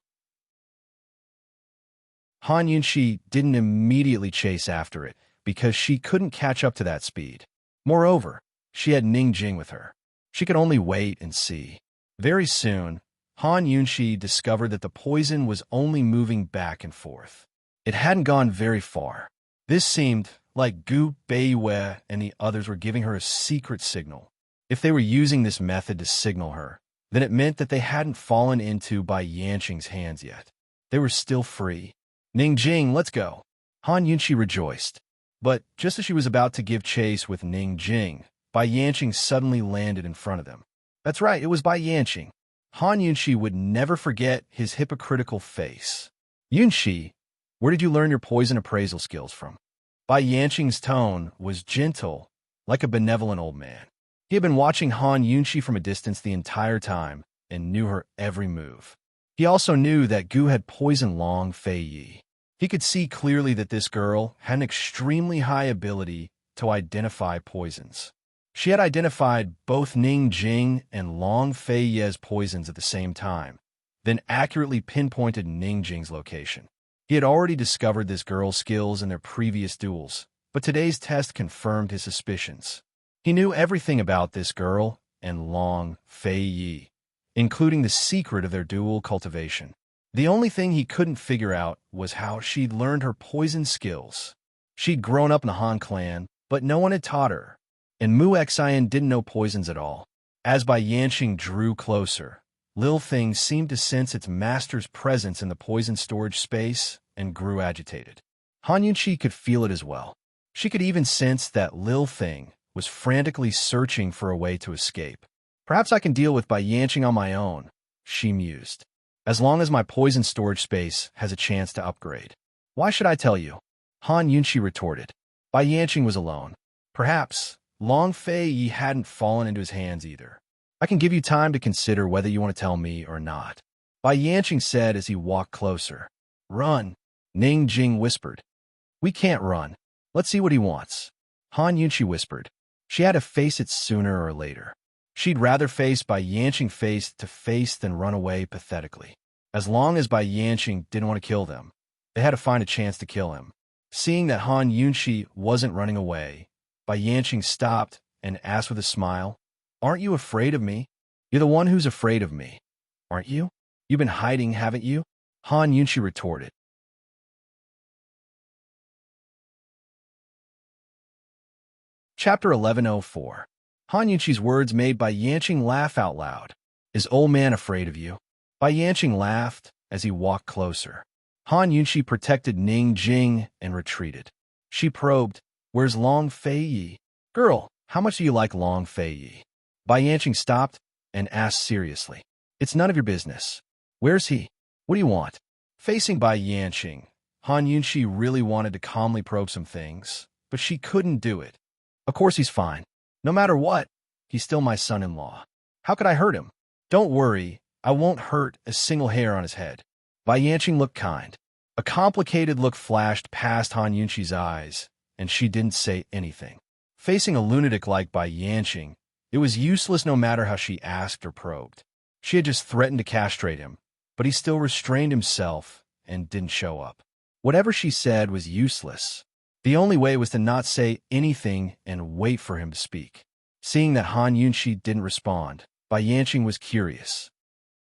A: Han Yunqi didn't immediately chase after it because she couldn't catch up to that speed. Moreover, she had Ning Jing with her. She could only wait and see. Very soon, Han Yunqi discovered that the poison was only moving back and forth. It hadn't gone very far. This seemed like Gu Beiwei and the others were giving her a secret signal. If they were using this method to signal her, then it meant that they hadn't fallen into Bai Yanqing's hands yet. They were still free. "Ning Jing, let's go," Han Yunqi rejoiced. But just as she was about to give chase with Ning Jing, Bai Yanqing suddenly landed in front of them. That's right, it was Bai Yanqing. Han Yunqi would never forget his hypocritical face. "Yunqi, where did you learn your poison appraisal skills from?" Bai Yanqing's tone was gentle, like a benevolent old man. He had been watching Han Yunqi from a distance the entire time and knew her every move. He also knew that Gu had poisoned Long Fei Yi. He could see clearly that this girl had an extremely high ability to identify poisons. She had identified both Ning Jing and Long Fei Yi's poisons at the same time, then accurately pinpointed Ning Jing's location. He had already discovered this girl's skills in their previous duels, but today's test confirmed his suspicions. He knew everything about this girl and Long Fei Yi, including the secret of their dual cultivation. The only thing he couldn't figure out was how she'd learned her poison skills. She'd grown up in the Han clan, but no one had taught her, and Mu Xian didn't know poisons at all. As Bai Yanqing drew closer, Lil Thing seemed to sense its master's presence in the poison storage space and grew agitated. Han Yunqi could feel it as well. She could even sense that Lil Thing was frantically searching for a way to escape. "Perhaps I can deal with Bai Yanqing on my own," she mused, "as long as my poison storage space has a chance to upgrade." "Why should I tell you?" Han Yunqi retorted. Bai Yanqing was alone. Perhaps Long Fei Yi hadn't fallen into his hands either. "I can give you time to consider whether you want to tell me or not," Bai Yanqing said as he walked closer. "Run," Ning Jing whispered. "We can't run. Let's see what he wants," Han Yunqi whispered. She had to face it sooner or later. She'd rather face Bai Yanqing face to face than run away pathetically. As long as Bai Yanqing didn't want to kill them, they had to find a chance to kill him. Seeing that Han Yunqi wasn't running away, Bai Yanqing stopped and asked with a smile, "Aren't you afraid of me?" "You're the one who's afraid of me, aren't you? You've been hiding, haven't you?" Han Yunqi retorted. Chapter 1104. Han Yunqi's words made Bai Yanqing laugh out loud. "Is old man afraid of you?" Bai Yanqing laughed as he walked closer. Han Yunqi protected Ning Jing and retreated. She probed, "Where's Long Fei Yi?" "Girl, how much do you like Long Fei Yi?" Bai Yanqing stopped and asked seriously. "It's none of your business. Where's he? What do you want?" Facing Bai Yanqing, Han Yunqi really wanted to calmly probe some things, but she couldn't do it. "Of course he's fine. No matter what, he's still my son-in-law. How could I hurt him?" "Don't worry, I won't hurt a single hair on his head. Bai Yanqing looked kind. A complicated look flashed past Han Yunqi's eyes, and she didn't say anything. Facing a lunatic like Bai Yanqing, it was useless no matter how she asked or probed. She had just threatened to castrate him, but he still restrained himself and didn't show up. Whatever she said was useless. The only way was to not say anything and wait for him to speak. Seeing that Han Yunqi didn't respond, Bai Yanqing was curious.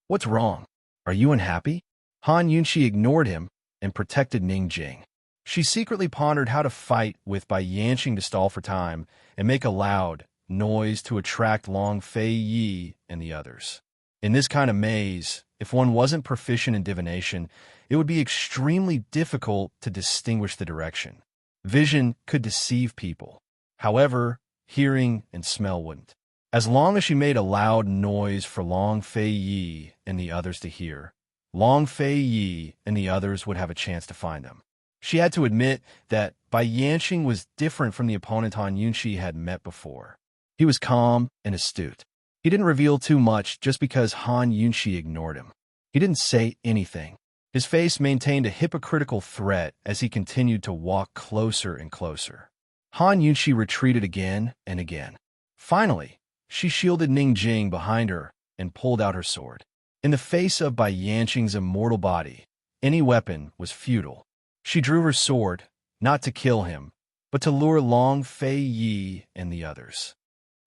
A: "What's wrong? Are you unhappy?" Han Yunqi ignored him and protected Ningjing. She secretly pondered how to fight with Bai Yanqing to stall for time and make a loud noise to attract Long Fei Yi and the others. In this kind of maze, if one wasn't proficient in divination, it would be extremely difficult to distinguish the direction. Vision could deceive people. However, hearing and smell wouldn't. As long as she made a loud noise for Long Fei Yi and the others to hear, Long Fei Yi and the others would have a chance to find them. She had to admit that Bai Yanqing was different from the opponent Han Yunqi had met before. He was calm and astute. He didn't reveal too much just because Han Yunqi ignored him. He didn't say anything. His face maintained a hypocritical threat as he continued to walk closer and closer. Han Yunqi retreated again and again. Finally, she shielded Ningjing behind her and pulled out her sword. In the face of Bai Yanqing's immortal body, any weapon was futile. She drew her sword, not to kill him, but to lure Long Fei Yi and the others.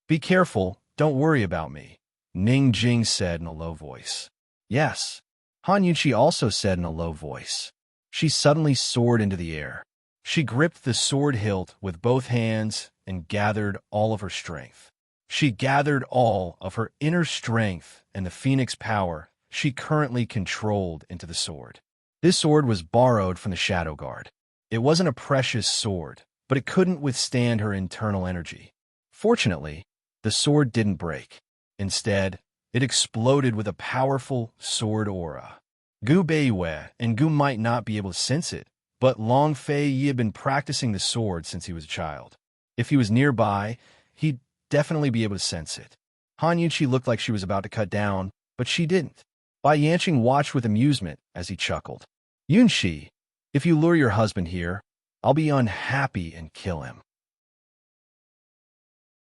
A: "Be careful, don't worry about me," Ningjing said in a low voice. "Yes," Han Yunqi also said in a low voice. She suddenly soared into the air. She gripped the sword hilt with both hands and gathered all of her strength. She gathered all of her inner strength and the phoenix power she currently controlled into the sword. This sword was borrowed from the Shadow Guard. It wasn't a precious sword, but it couldn't withstand her internal energy. Fortunately, the sword didn't break. Instead, it exploded with a powerful sword aura. Gu Beiwei and Gu might not be able to sense it, but Long Fei Yi had been practicing the sword since he was a child. If he was nearby, he'd definitely be able to sense it. Han Yunqi looked like she was about to cut down, but she didn't. Bai Yanqing watched with amusement as he chuckled. "Yunqi, if you lure your husband here, I'll be unhappy and kill him.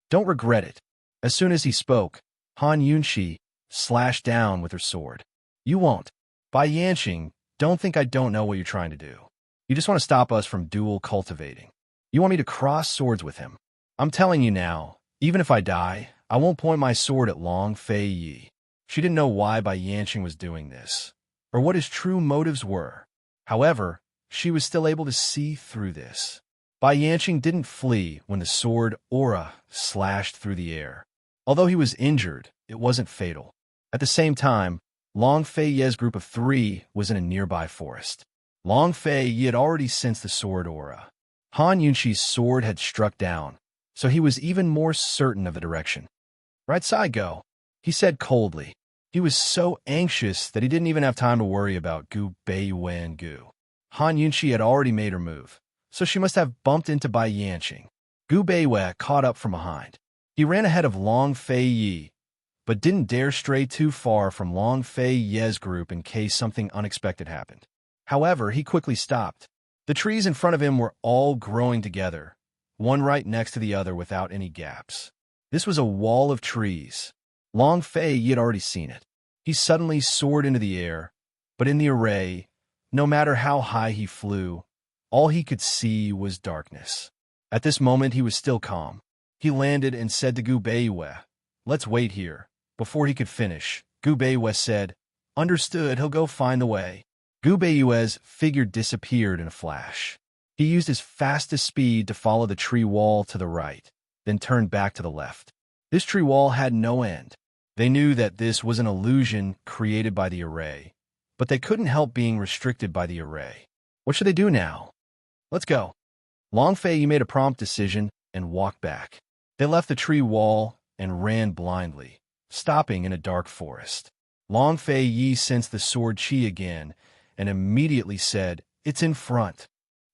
A: Don't regret it." As soon as he spoke, Han Yunqi slashed down with her sword. "You won't. Bai Yanqing, don't think I don't know what you're trying to do. You just want to stop us from dual cultivating. You want me to cross swords with him. I'm telling you now, even if I die, I won't point my sword at Long Fei Yi." She didn't know why Bai Yanqing was doing this, or what his true motives were. However, she was still able to see through this. Bai Yanqing didn't flee when the sword aura slashed through the air. Although he was injured, it wasn't fatal. At the same time, Long Fei Ye's group of 3 was in a nearby forest. Long Fei Ye had already sensed the sword aura. Han Yunqi's sword had struck down, so he was even more certain of the direction. "Right side go," he said coldly. He was so anxious that he didn't even have time to worry about Gu Beiwen and Gu. Han Yunqi had already made her move, so she must have bumped into Bai Yanqing. Gu Beiwei caught up from behind. He ran ahead of Long Fei Yi, but didn't dare stray too far from Long Fei Ye's group in case something unexpected happened. However, he quickly stopped. The trees in front of him were all growing together, one right next to the other without any gaps. This was a wall of trees. Long Fei Yi had already seen it. He suddenly soared into the air, but in the array, no matter how high he flew, all he could see was darkness. At this moment, he was still calm. He landed and said to Gu Beiwei, "Let's wait here." Before he could finish, Gu Beiwei said, "Understood, he'll go find the way." Gu Beiwei's figure disappeared in a flash. He used his fastest speed to follow the tree wall to the right, then turned back to the left. This tree wall had no end. They knew that this was an illusion created by the array, but they couldn't help being restricted by the array. What should they do now? "Let's go." Long Fei Yi made a prompt decision and walked back. They left the tree wall and ran blindly, stopping in a dark forest. Long Fei Yi sensed the sword chi again and immediately said, "It's in front."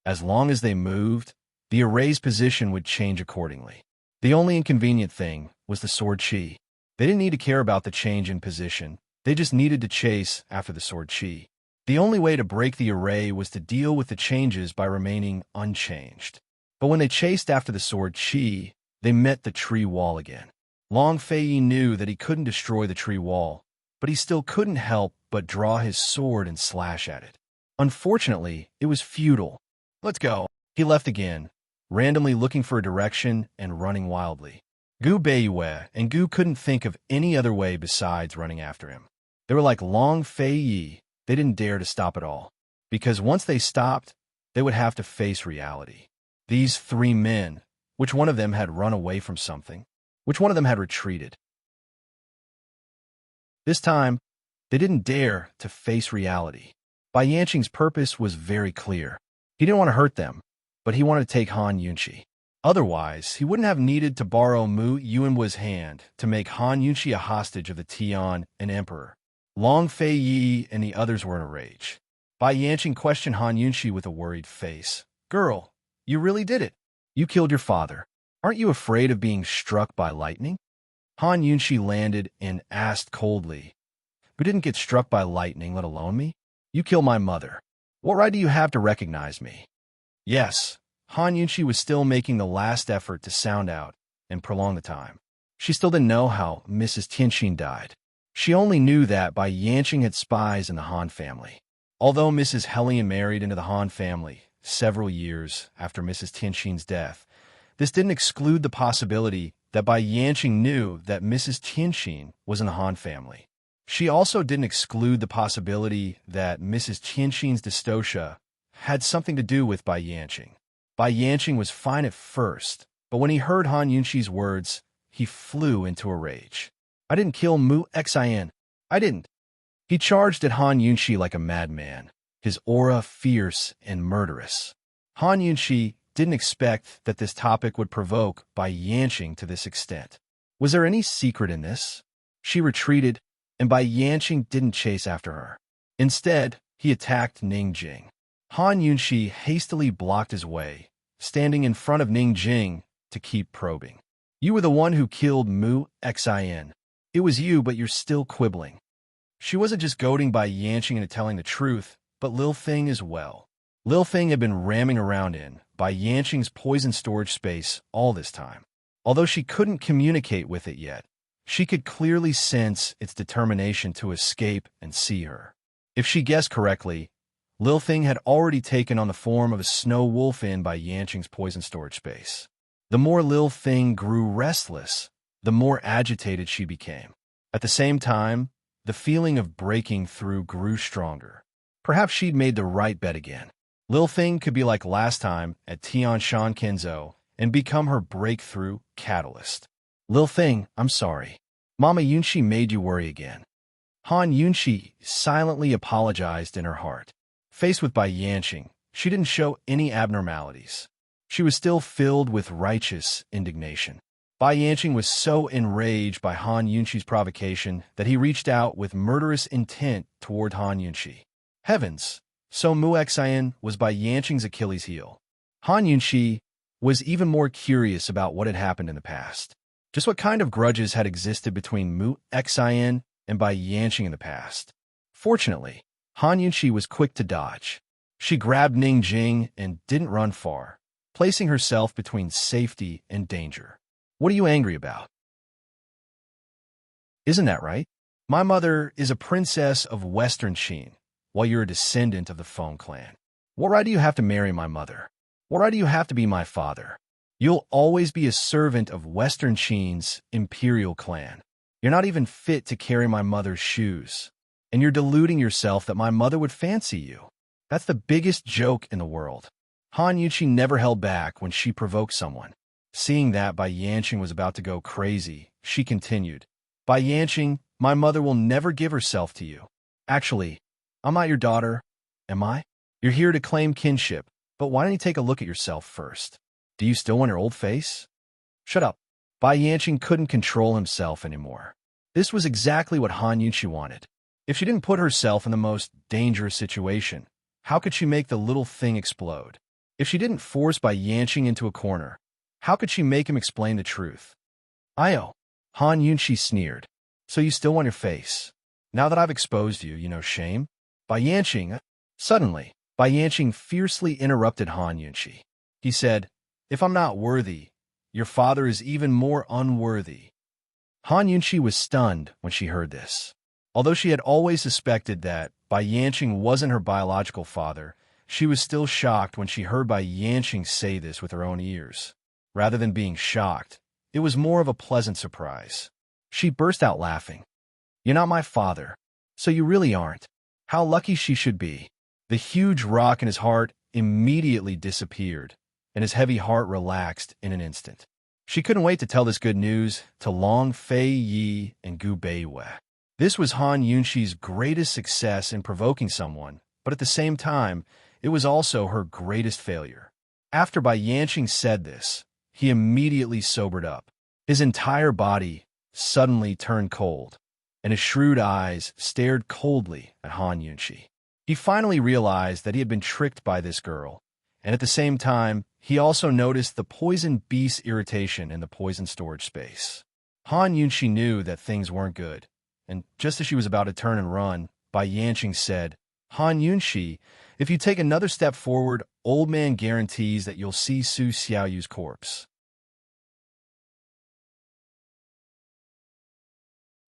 A: As long as they moved, the array's position would change accordingly. The only inconvenient thing was the sword chi. They didn't need to care about the change in position. They just needed to chase after the sword chi. The only way to break the array was to deal with the changes by remaining unchanged. But when they chased after the sword Qi, they met the tree wall again. Long Fei knew that he couldn't destroy the tree wall, but he still couldn't help but draw his sword and slash at it. Unfortunately, it was futile. Let's go. He left again, randomly looking for a direction and running wildly. Gu Beiyue and Gu couldn't think of any other way besides running after him. They were like Long Fei. They didn't dare to stop at all, because once they stopped, they would have to face reality. These three men, which one of them had run away from something? Which one of them had retreated? This time, they didn't dare to face reality. Bai Yanqing's purpose was very clear. He didn't want to hurt them, but he wanted to take Han Yunqi. Otherwise, he wouldn't have needed to borrow Mu Yuanhua's hand to make Han Yunqi a hostage of the Tian and Emperor. Long Fei Yi and the others were in a rage. Bai Yanqing questioned Han Yunqi with a worried face. Girl, you really did it. You killed your father. Aren't you afraid of being struck by lightning? Han Yunqi landed and asked coldly, Who didn't get struck by lightning, let alone me? You killed my mother. What right do you have to recognize me? Yes, Han Yunqi was still making the last effort to sound out and prolong the time. She still didn't know how Mrs. Tianxin died. She only knew that Bai Yanqing had spies in the Han family. Although Mrs. Hellion married into the Han family several years after Mrs. Tianxin's death, this didn't exclude the possibility that Bai Yanqing knew that Mrs. Tianxin was in the Han family. She also didn't exclude the possibility that Mrs. Tianxin's dystocia had something to do with Bai Yanqing. Bai Yanqing was fine at first, but when he heard Han Yunqi's words, he flew into a rage. I didn't kill Mu Xian. I didn't. He charged at Han Yunqi like a madman, his aura fierce and murderous. Han Yunqi didn't expect that this topic would provoke Bai Yanqing to this extent. Was there any secret in this? She retreated, and Bai Yanqing didn't chase after her. Instead, he attacked Ning Jing. Han Yunqi hastily blocked his way, standing in front of Ning Jing to keep probing. You were the one who killed Mu Xian. It was you, but you're still quibbling. She wasn't just goading Bai Yanqing into telling the truth, but Lil Feng as well. Lil Feng had been ramming around in Bai Yanqing's poison storage space all this time. Although she couldn't communicate with it yet, she could clearly sense its determination to escape and see her. If she guessed correctly, Lil Feng had already taken on the form of a snow wolf in Bai Yanqing's poison storage space. The more Lil Feng grew restless, the more agitated she became. At the same time, the feeling of breaking through grew stronger. Perhaps she'd made the right bet again. Lil Feng could be like last time at Tian Shan Kenzo and become her breakthrough catalyst. Lil Feng, I'm sorry. Mama Yunqi made you worry again. Han Yunqi silently apologized in her heart. Faced with Bai Yanqing, she didn't show any abnormalities. She was still filled with righteous indignation. Bai Yanqing was so enraged by Han Yunqi's provocation that he reached out with murderous intent toward Han Yunqi. Heavens! So Mu Xian was Bai Yanqing's Achilles heel. Han Yunqi was even more curious about what had happened in the past. Just what kind of grudges had existed between Mu Xian and Bai Yanqing in the past. Fortunately, Han Yunqi was quick to dodge. She grabbed Ning Jing and didn't run far, placing herself between safety and danger. What are you angry about? Isn't that right? My mother is a princess of Western Qin, while you're a descendant of the Feng clan. What right do you have to marry my mother? What right do you have to be my father? You'll always be a servant of Western Qin's imperial clan. You're not even fit to carry my mother's shoes. And you're deluding yourself that my mother would fancy you. That's the biggest joke in the world. Han Yunqi never held back when she provoked someone. Seeing that Bai Yanqing was about to go crazy, she continued, Bai Yanqing, my mother will never give herself to you. Actually, I'm not your daughter, am I? You're here to claim kinship, but why don't you take a look at yourself first? Do you still want your old face? Shut up. Bai Yanqing couldn't control himself anymore. This was exactly what Han Yunqi wanted. If she didn't put herself in the most dangerous situation, how could she make the little thing explode? If she didn't force Bai Yanqing into a corner, how could she make him explain the truth? Io, Han Yunqi sneered. So you still want your face? Now that I've exposed you, you know shame? Bai Yanqing, suddenly, Bai Yanqing fiercely interrupted Han Yunqi. He said, "If I'm not worthy, your father is even more unworthy." Han Yunqi was stunned when she heard this. Although she had always suspected that Bai Yanqing wasn't her biological father, she was still shocked when she heard Bai Yanqing say this with her own ears. Rather than being shocked, it was more of a pleasant surprise. She burst out laughing. "You're not my father, so you really aren't. How lucky she should be." The huge rock in his heart immediately disappeared, and his heavy heart relaxed in an instant. She couldn't wait to tell this good news to Long Fei Yi and Gu Beiwei. This was Han Yunqi's greatest success in provoking someone, but at the same time, it was also her greatest failure. After Bai Yanqing said this, he immediately sobered up. His entire body suddenly turned cold, and his shrewd eyes stared coldly at Han Yunqi. He finally realized that he had been tricked by this girl, and at the same time, he also noticed the poison beast's irritation in the poison storage space. Han Yunqi knew that things weren't good, and just as she was about to turn and run, Bai Yanqing said, "Han Yunqi, if you take another step forward, old man guarantees that you'll see Su Xiaoyu's corpse."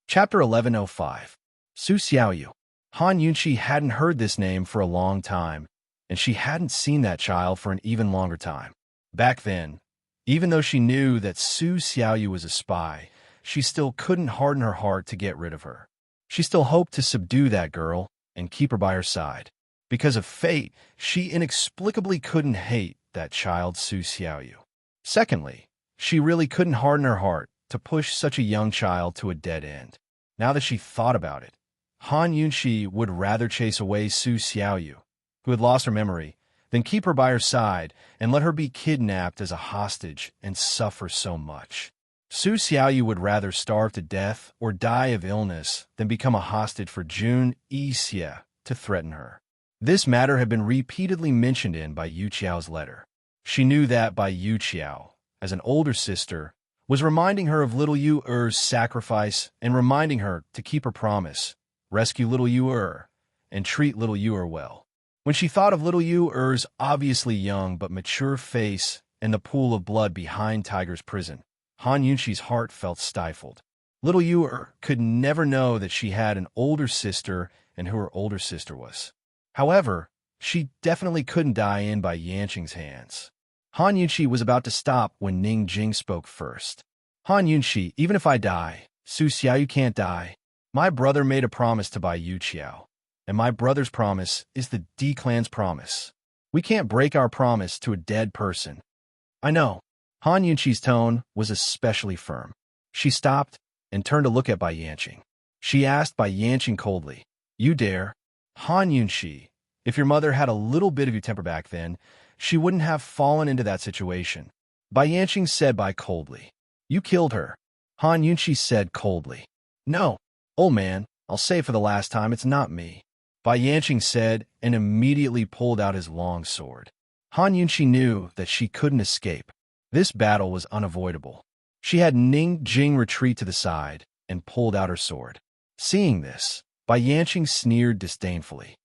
A: Chapter 1105. Su Xiaoyu. Han Yunqi hadn't heard this name for a long time, and she hadn't seen that child for an even longer time. Back then, even though she knew that Su Xiaoyu was a spy, she still couldn't harden her heart to get rid of her. She still hoped to subdue that girl and keep her by her side. Because of fate, she inexplicably couldn't hate that child Su Xiaoyu. Secondly, she really couldn't harden her heart to push such a young child to a dead end. Now that she thought about it, Han Yunqi would rather chase away Su Xiaoyu, who had lost her memory, than keep her by her side and let her be kidnapped as a hostage and suffer so much. Su Xiaoyu would rather starve to death or die of illness than become a hostage for Jun Yixie to threaten her. This matter had been repeatedly mentioned in Bai Yuqiao's letter. She knew that Bai Yuqiao, as an older sister, was reminding her of little Yu Er's sacrifice and reminding her to keep her promise, rescue little Yu Er, and treat little Yu Er well. When she thought of little Yu Er's obviously young but mature face and the pool of blood behind Tiger's prison, Han Yunqi's heart felt stifled. Little Yu Er could never know that she had an older sister and who her older sister was. However, she definitely couldn't die in Bai Yanqing's hands. Han Yunqi was about to stop when Ning Jing spoke first. "Han Yunqi, even if I die, Su Xiaoyu can't die. My brother made a promise to Bai Yuqiao, and my brother's promise is the D clan's promise. We can't break our promise to a dead person." "I know." Han Yunqi's tone was especially firm. She stopped and turned to look at Bai Yanqing. She asked Bai Yanqing coldly, "You dare?" "Han Yunqi, if your mother had a little bit of your temper back then, she wouldn't have fallen into that situation." Bai Yanqing said coldly. "You killed her." Han Yunqi said coldly, "No, old man, I'll say for the last time, it's not me." Bai Yanqing said and immediately pulled out his long sword. Han Yunqi knew that she couldn't escape. This battle was unavoidable. She had Ning Jing retreat to the side and pulled out her sword. Seeing this, Bai Yanqing sneered disdainfully.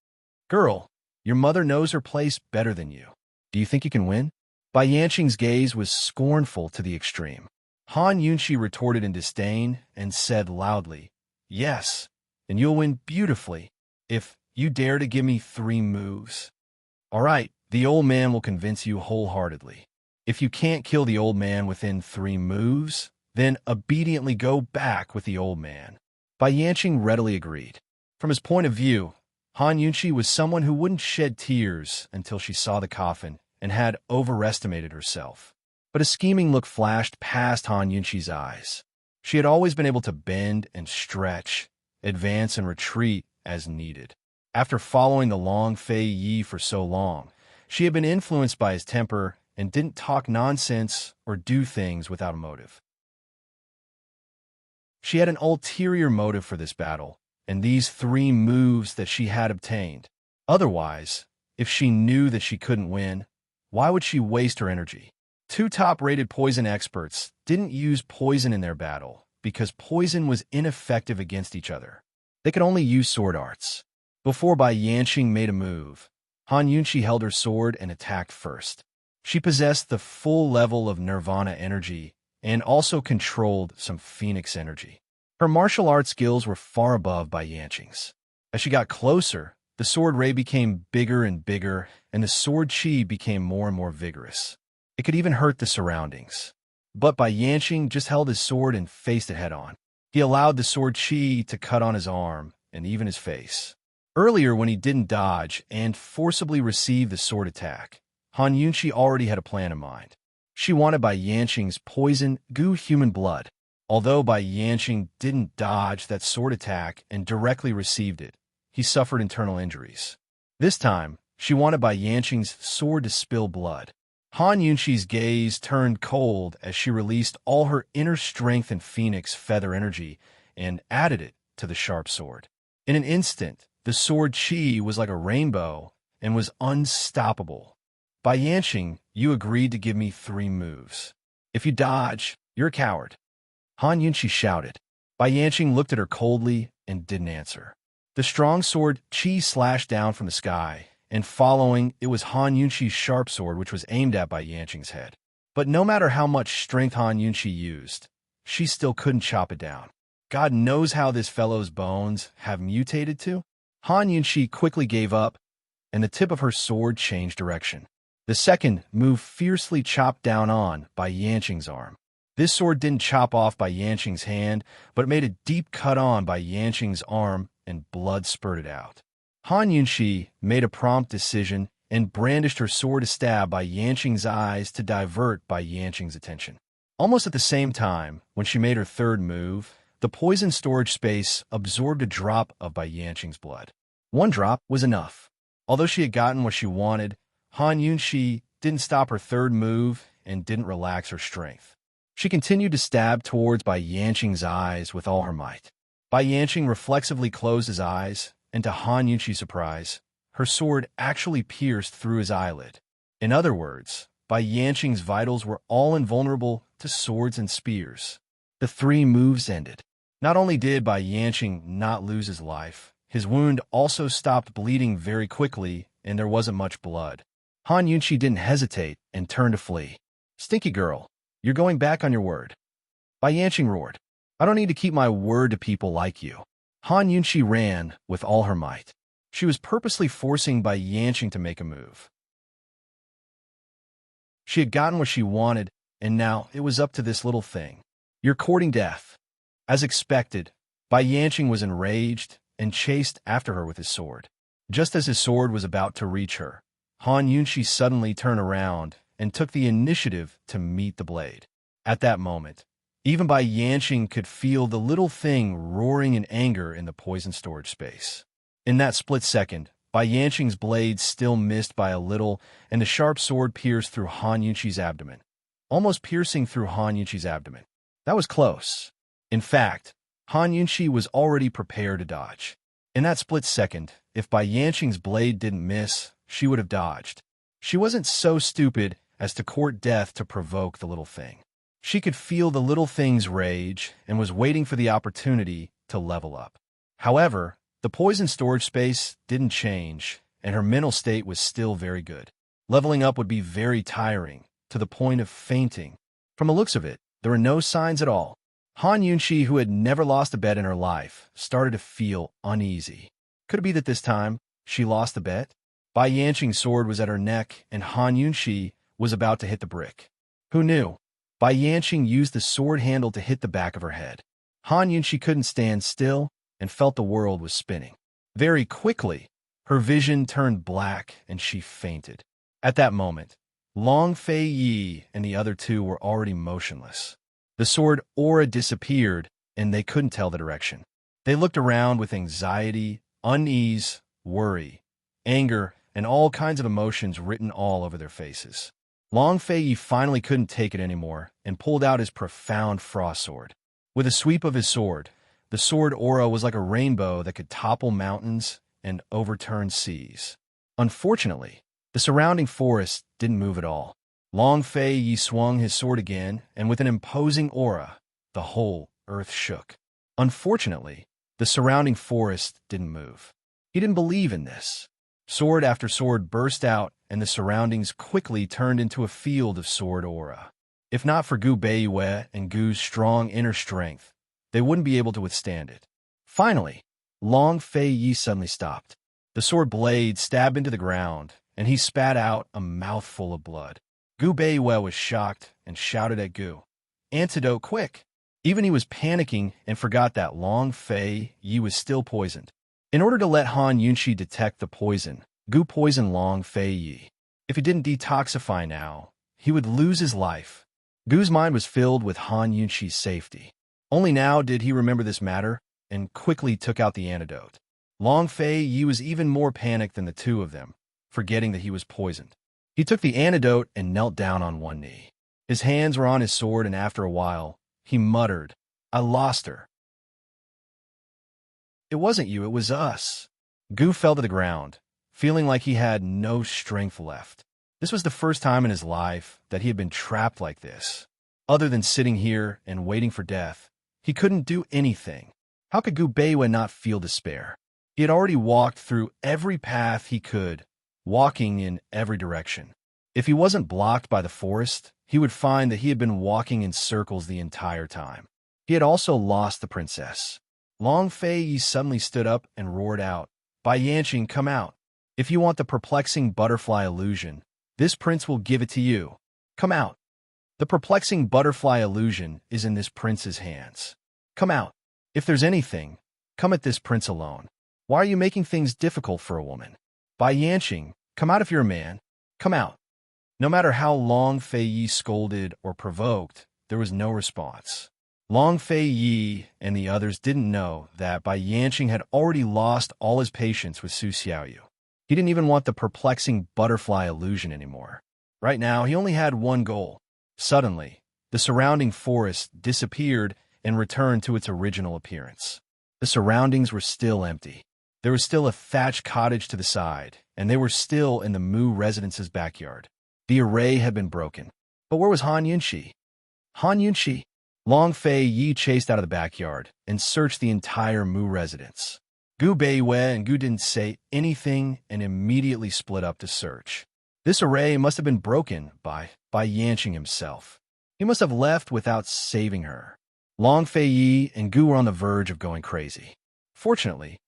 A: "Girl, your mother knows her place better than you. Do you think you can win?" Bai Yanqing's gaze was scornful to the extreme. Han Yunqi retorted in disdain and said loudly, "Yes, and you'll win beautifully if you dare to give me 3 moves. All right, the old man will convince you wholeheartedly. If you can't kill the old man within 3 moves, then obediently go back with the old man." Bai Yanqing readily agreed. From his point of view, Han Yunqi was someone who wouldn't shed tears until she saw the coffin and had overestimated herself. But a scheming look flashed past Han Yunqi's eyes. She had always been able to bend and stretch, advance and retreat as needed. After following the Long Fei Yi for so long, she had been influenced by his temper and didn't talk nonsense or do things without a motive. She had an ulterior motive for this battle, and these 3 moves that she had obtained. Otherwise, if she knew that she couldn't win, why would she waste her energy? 2 top-rated poison experts didn't use poison in their battle because poison was ineffective against each other. They could only use sword arts. Before Bai Yanqing made a move, Han Yunqi held her sword and attacked first. She possessed the full level of Nirvana energy and also controlled some Phoenix energy. Her martial arts skills were far above Bai Yanqing's. As she got closer, the sword ray became bigger and bigger, and the sword chi became more and more vigorous. It could even hurt the surroundings. But Bai Yanqing just held his sword and faced it head-on. He allowed the sword chi to cut on his arm and even his face. Earlier, when he didn't dodge and forcibly receive the sword attack, Han Yunqi already had a plan in mind. She wanted Bai Yanqing's poison, goo human blood. Although Bai Yanqing didn't dodge that sword attack and directly received it, he suffered internal injuries. This time, she wanted Bai Yanqing's sword to spill blood. Han Yunqi's gaze turned cold as she released all her inner strength and phoenix feather energy and added it to the sharp sword. In an instant, the sword chi was like a rainbow and was unstoppable. Bai Yanqing, you agreed to give me 3 moves. If you dodge, you're a coward. Han Yunqi shouted. Bai Yanqing looked at her coldly and didn't answer. The strong sword chi slashed down from the sky, and following, it was Han Yunqi's sharp sword which was aimed at Bai Yanqing's head. But no matter how much strength Han Yunqi used, she still couldn't chop it down. God knows how this fellow's bones have mutated to. Han Yunqi quickly gave up, and the tip of her sword changed direction. The second move fiercely chopped down on Bai Yanqing's arm. This sword didn't chop off Bai Yanqing's hand, but it made a deep cut on Bai Yanqing's arm, and blood spurted out. Han Yunqi made a prompt decision and brandished her sword to stab Bai Yanqing's eyes to divert Bai Yanqing's attention. Almost at the same time, when she made her third move, the poison storage space absorbed a drop of Bai Yanqing's blood. 1 drop was enough. Although she had gotten what she wanted, Han Yunqi didn't stop her third move and didn't relax her strength. She continued to stab towards Bai Yanqing's eyes with all her might. Bai Yanqing reflexively closed his eyes, and to Han Yunqi's surprise, her sword actually pierced through his eyelid. In other words, Bai Yanqing's vitals were all invulnerable to swords and spears. The 3 moves ended. Not only did Bai Yanqing not lose his life, his wound also stopped bleeding very quickly, and there wasn't much blood. Han Yunqi didn't hesitate and turned to flee. Stinky girl, you're going back on your word. Bai Yanqing roared. I don't need to keep my word to people like you. Han Yunqi ran with all her might. She was purposely forcing Bai Yanqing to make a move. She had gotten what she wanted, and now it was up to this little thing. You're courting death. As expected, Bai Yanqing was enraged and chased after her with his sword. Just as his sword was about to reach her, Han Yunqi suddenly turned around and took the initiative to meet the blade. At that moment, even Bai Yanqing could feel the little thing roaring in anger in the poison storage space. In that split second, Bai Yanqing's blade still missed by a little, and the sharp sword pierced through Han Yunqi's abdomen, almost piercing through Han Yunqi's abdomen. That was close. In fact, Han Yunqi was already prepared to dodge. In that split second, if Bai Yanqing's blade didn't miss, she would have dodged. She wasn't so stupid as to court death to provoke the little thing. She could feel the little thing's rage and was waiting for the opportunity to level up. However, the poison storage space didn't change, and her mental state was still very good. Leveling up would be very tiring, to the point of fainting. From the looks of it, there were no signs at all. Han Yunqi, who had never lost a bet in her life, started to feel uneasy. Could it be that this time, she lost the bet? Bai Yanqing's sword was at her neck, and Han Yunqi was about to hit the brick. Who knew? Bai Yanqing used the sword handle to hit the back of her head. Han Yunqi couldn't stand still and felt the world was spinning. Very quickly, her vision turned black and she fainted. At that moment, Long Fei Yi and the other 2 were already motionless. The sword aura disappeared and they couldn't tell the direction. They looked around with anxiety, unease, worry, anger, and all kinds of emotions written all over their faces. Long Fei Yi finally couldn't take it anymore and pulled out his profound frost sword. With a sweep of his sword, the sword aura was like a rainbow that could topple mountains and overturn seas. Unfortunately, the surrounding forest didn't move at all. Long Fei Yi swung his sword again, and with an imposing aura, the whole earth shook. Unfortunately, the surrounding forest didn't move. He didn't believe in this. Sword after sword burst out, and the surroundings quickly turned into a field of sword aura. If not for Gu Beiwei and Gu's strong inner strength, they wouldn't be able to withstand it. Finally, Long Fei Yi suddenly stopped. The sword blade stabbed into the ground, and he spat out a mouthful of blood. Gu Beiwei was shocked and shouted at Gu, "Antidote, quick!" Even he was panicking and forgot that Long Fei Yi was still poisoned. In order to let Han Yunqi detect the poison, Gu poisoned Long Fei Yi. If he didn't detoxify now, he would lose his life. Gu's mind was filled with Han Yunqi's safety. Only now did he remember this matter, and quickly took out the antidote. Long Fei Yi was even more panicked than the two of them, forgetting that he was poisoned. He took the antidote and knelt down on one knee. His hands were on his sword, and after a while, he muttered, "I lost her." "It wasn't you, it was us." Gu fell to the ground, feeling like he had no strength left. This was the first time in his life that he had been trapped like this. Other than sitting here and waiting for death, he couldn't do anything. How could Gu Beiwei not feel despair? He had already walked through every path he could, walking in every direction. If he wasn't blocked by the forest, he would find that he had been walking in circles the entire time. He had also lost the princess. Long Fei Yi suddenly stood up and roared out, "Bai Yanqing, come out. If you want the perplexing butterfly illusion, this prince will give it to you. Come out. The perplexing butterfly illusion is in this prince's hands. Come out. If there's anything, come at this prince alone. Why are you making things difficult for a woman? Bai Yanqing, come out if you're a man. Come out." No matter how Long Fei Yi scolded or provoked, there was no response. Long Fei Yi and the others didn't know that Bai Yanqing had already lost all his patience with Su Xiaoyu. He didn't even want the perplexing butterfly illusion anymore. Right now, he only had one goal. Suddenly, the surrounding forest disappeared and returned to its original appearance. The surroundings were still empty. There was still a thatched cottage to the side, and they were still in the Mu residence's backyard. The array had been broken. But where was Han Yunqi? Han Yunqi? Long Fei Yi chased out of the backyard and searched the entire Mu residence. Gu Beiwei and Gu didn't say anything and immediately split up to search. This array must have been broken by Yanqing himself. He must have left without saving her. Long Fei Yi and Gu were on the verge of going crazy. Fortunately,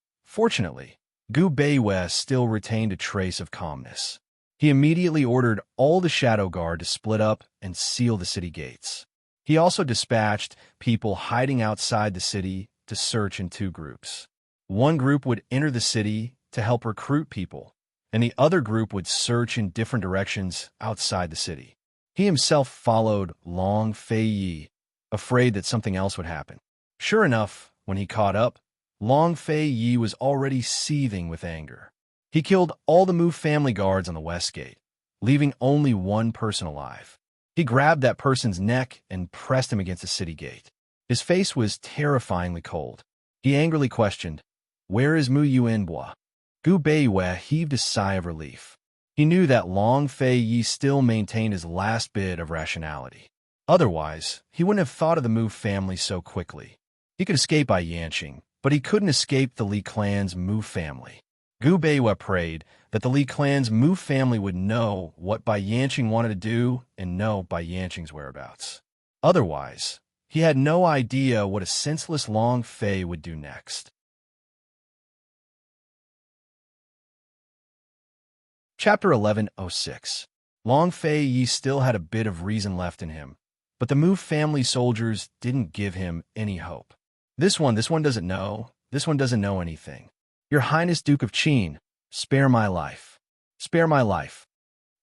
A: Gu Beiwei still retained a trace of calmness. He immediately ordered all the Shadow Guard to split up and seal the city gates. He also dispatched people hiding outside the city to search in two groups. One group would enter the city to help recruit people, and the other group would search in different directions outside the city. He himself followed Long Fei Yi, afraid that something else would happen. Sure enough, when he caught up, Long Fei Yi was already seething with anger. He killed all the Mu family guards on the west gate, leaving only one person alive. He grabbed that person's neck and pressed him against the city gate. His face was terrifyingly cold. He angrily questioned, "Where is Mu Yuanbua?" Gu Beiwei heaved a sigh of relief. He knew that Long Fei Yi still maintained his last bit of rationality. Otherwise, he wouldn't have thought of the Mu family so quickly. He could escape Bai Yanqing, but he couldn't escape the Li clan's Mu family. Gu Beiwei prayed that the Li clan's Mu family would know what Bai Yanqing wanted to do and know Bai Yanqing's whereabouts. Otherwise, he had no idea what a senseless Long Fei would do next. Chapter 1106. Long Fei Yi still had a bit of reason left in him, but the Mu family soldiers didn't give him any hope. This one doesn't know. This one doesn't know anything. Your Highness Duke of Qin, spare my life. Spare my life.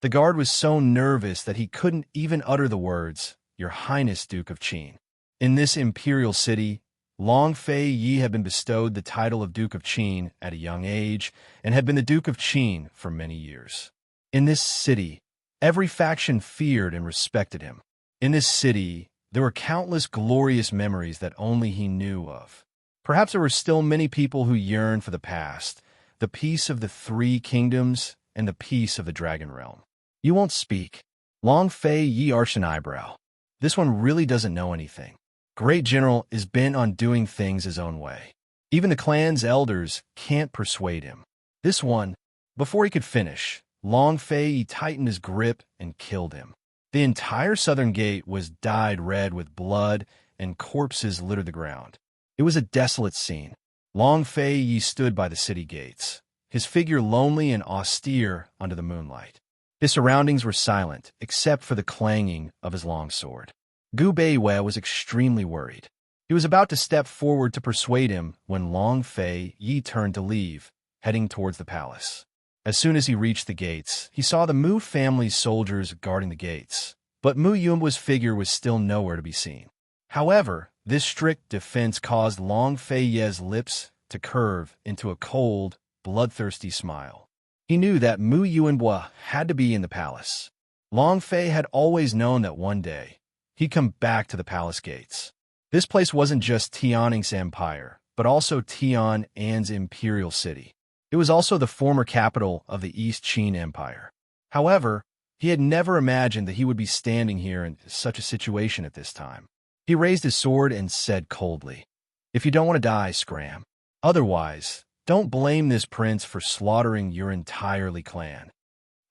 A: The guard was so nervous that he couldn't even utter the words, Your Highness Duke of Qin. In this imperial city, Long Fei Yi had been bestowed the title of Duke of Qin at a young age and had been the Duke of Qin for many years. In this city, every faction feared and respected him. In this city, there were countless glorious memories that only he knew of. Perhaps there were still many people who yearned for the past, the peace of the Three Kingdoms and the peace of the Dragon Realm. You won't speak. Long Fei Yi arched an eyebrow. This one really doesn't know anything. Great General is bent on doing things his own way. Even the clan's elders can't persuade him. This one, before he could finish, Long Fei tightened his grip and killed him. The entire southern gate was dyed red with blood, and corpses littered the ground. It was a desolate scene. Long Fei stood by the city gates, his figure lonely and austere under the moonlight. His surroundings were silent, except for the clanging of his long sword. Gu Beiwei was extremely worried. He was about to step forward to persuade him when Long Fei turned to leave, heading towards the palace. As soon as he reached the gates, he saw the Mu family's soldiers guarding the gates, but Mu Yuanbu's figure was still nowhere to be seen. However, this strict defense caused Long Fei's lips to curve into a cold, bloodthirsty smile. He knew that Mu Yuanbu had to be in the palace. Long Fei had always known that one day he'd come back to the palace gates. This place wasn't just Tianning's empire, but also Tian'an's imperial city. It was also the former capital of the East Qin Empire. However, he had never imagined that he would be standing here in such a situation at this time. He raised his sword and said coldly, "If you don't want to die, scram. Otherwise, don't blame this prince for slaughtering your entire Li clan."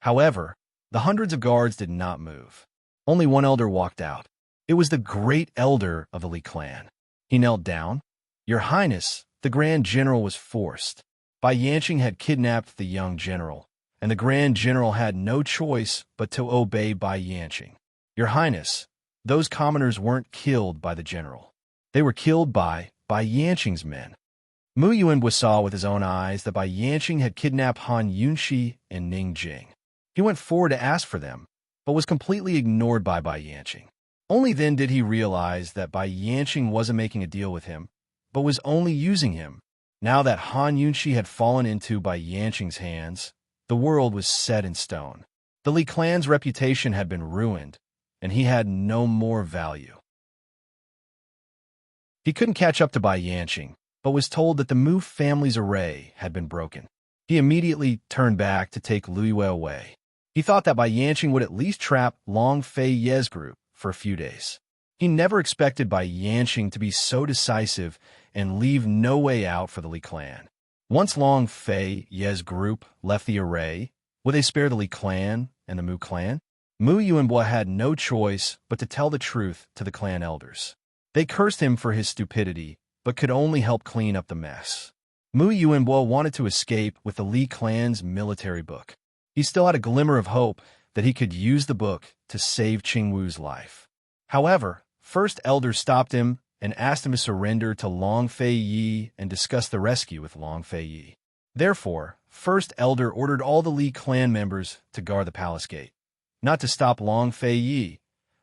A: However, the hundreds of guards did not move. Only one elder walked out. It was the great elder of the Li clan. He knelt down. "Your Highness, the Grand General was forced. Bai Yanqing had kidnapped the young general, and the Grand General had no choice but to obey Bai Yanqing. Your Highness, those commoners weren't killed by the general. They were killed by Bai Yanqing's men." Mu Yuanbu saw with his own eyes that Bai Yanqing had kidnapped Han Yunxi and Ning Jing. He went forward to ask for them, but was completely ignored by Bai Yanqing. Only then did he realize that Bai Yanqing wasn't making a deal with him, but was only using him. Now that Han Yunxi had fallen into Bai Yanqing's hands, the world was set in stone. The Li clan's reputation had been ruined, and he had no more value. He couldn't catch up to Bai Yanqing, but was told that the Mu family's array had been broken. He immediately turned back to take Lui Wei away. He thought that Bai Yanqing would at least trap Long Fei's group for a few days. He never expected Bai Yanqing to be so decisive and leave no way out for the Li clan. Once Long Fei's group left the array, would they spare the Li clan and the Mu clan? Mu Yuanbu had no choice but to tell the truth to the clan elders. They cursed him for his stupidity, but could only help clean up the mess. Mu Yuanbu wanted to escape with the Li clan's military book. He still had a glimmer of hope that he could use the book to save Qingwu's life. However, First Elder stopped him and asked him to surrender to Long Fei and discuss the rescue with Long Fei. Therefore, First Elder ordered all the Li clan members to guard the palace gate, not to stop Long Fei,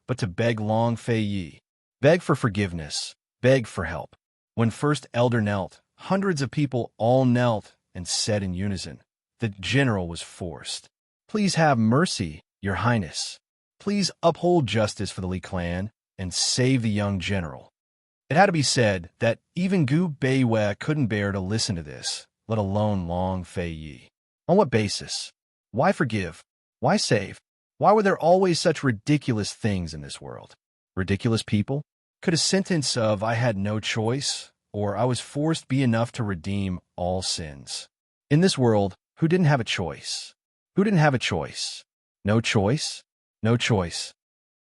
A: but to beg Long Fei. Beg for forgiveness, beg for help. When First Elder knelt, hundreds of people all knelt and said in unison, "The general was forced. Please have mercy, your highness. Please uphold justice for the Li clan and save the young general." It had to be said that even Gu Beiwei couldn't bear to listen to this, let alone Long Fei. On what basis? Why forgive? Why save? Why were there always such ridiculous things in this world? Ridiculous people? Could a sentence of "I had no choice" or "I was forced" be enough to redeem all sins? In this world, who didn't have a choice? Who didn't have a choice? No choice? No choice.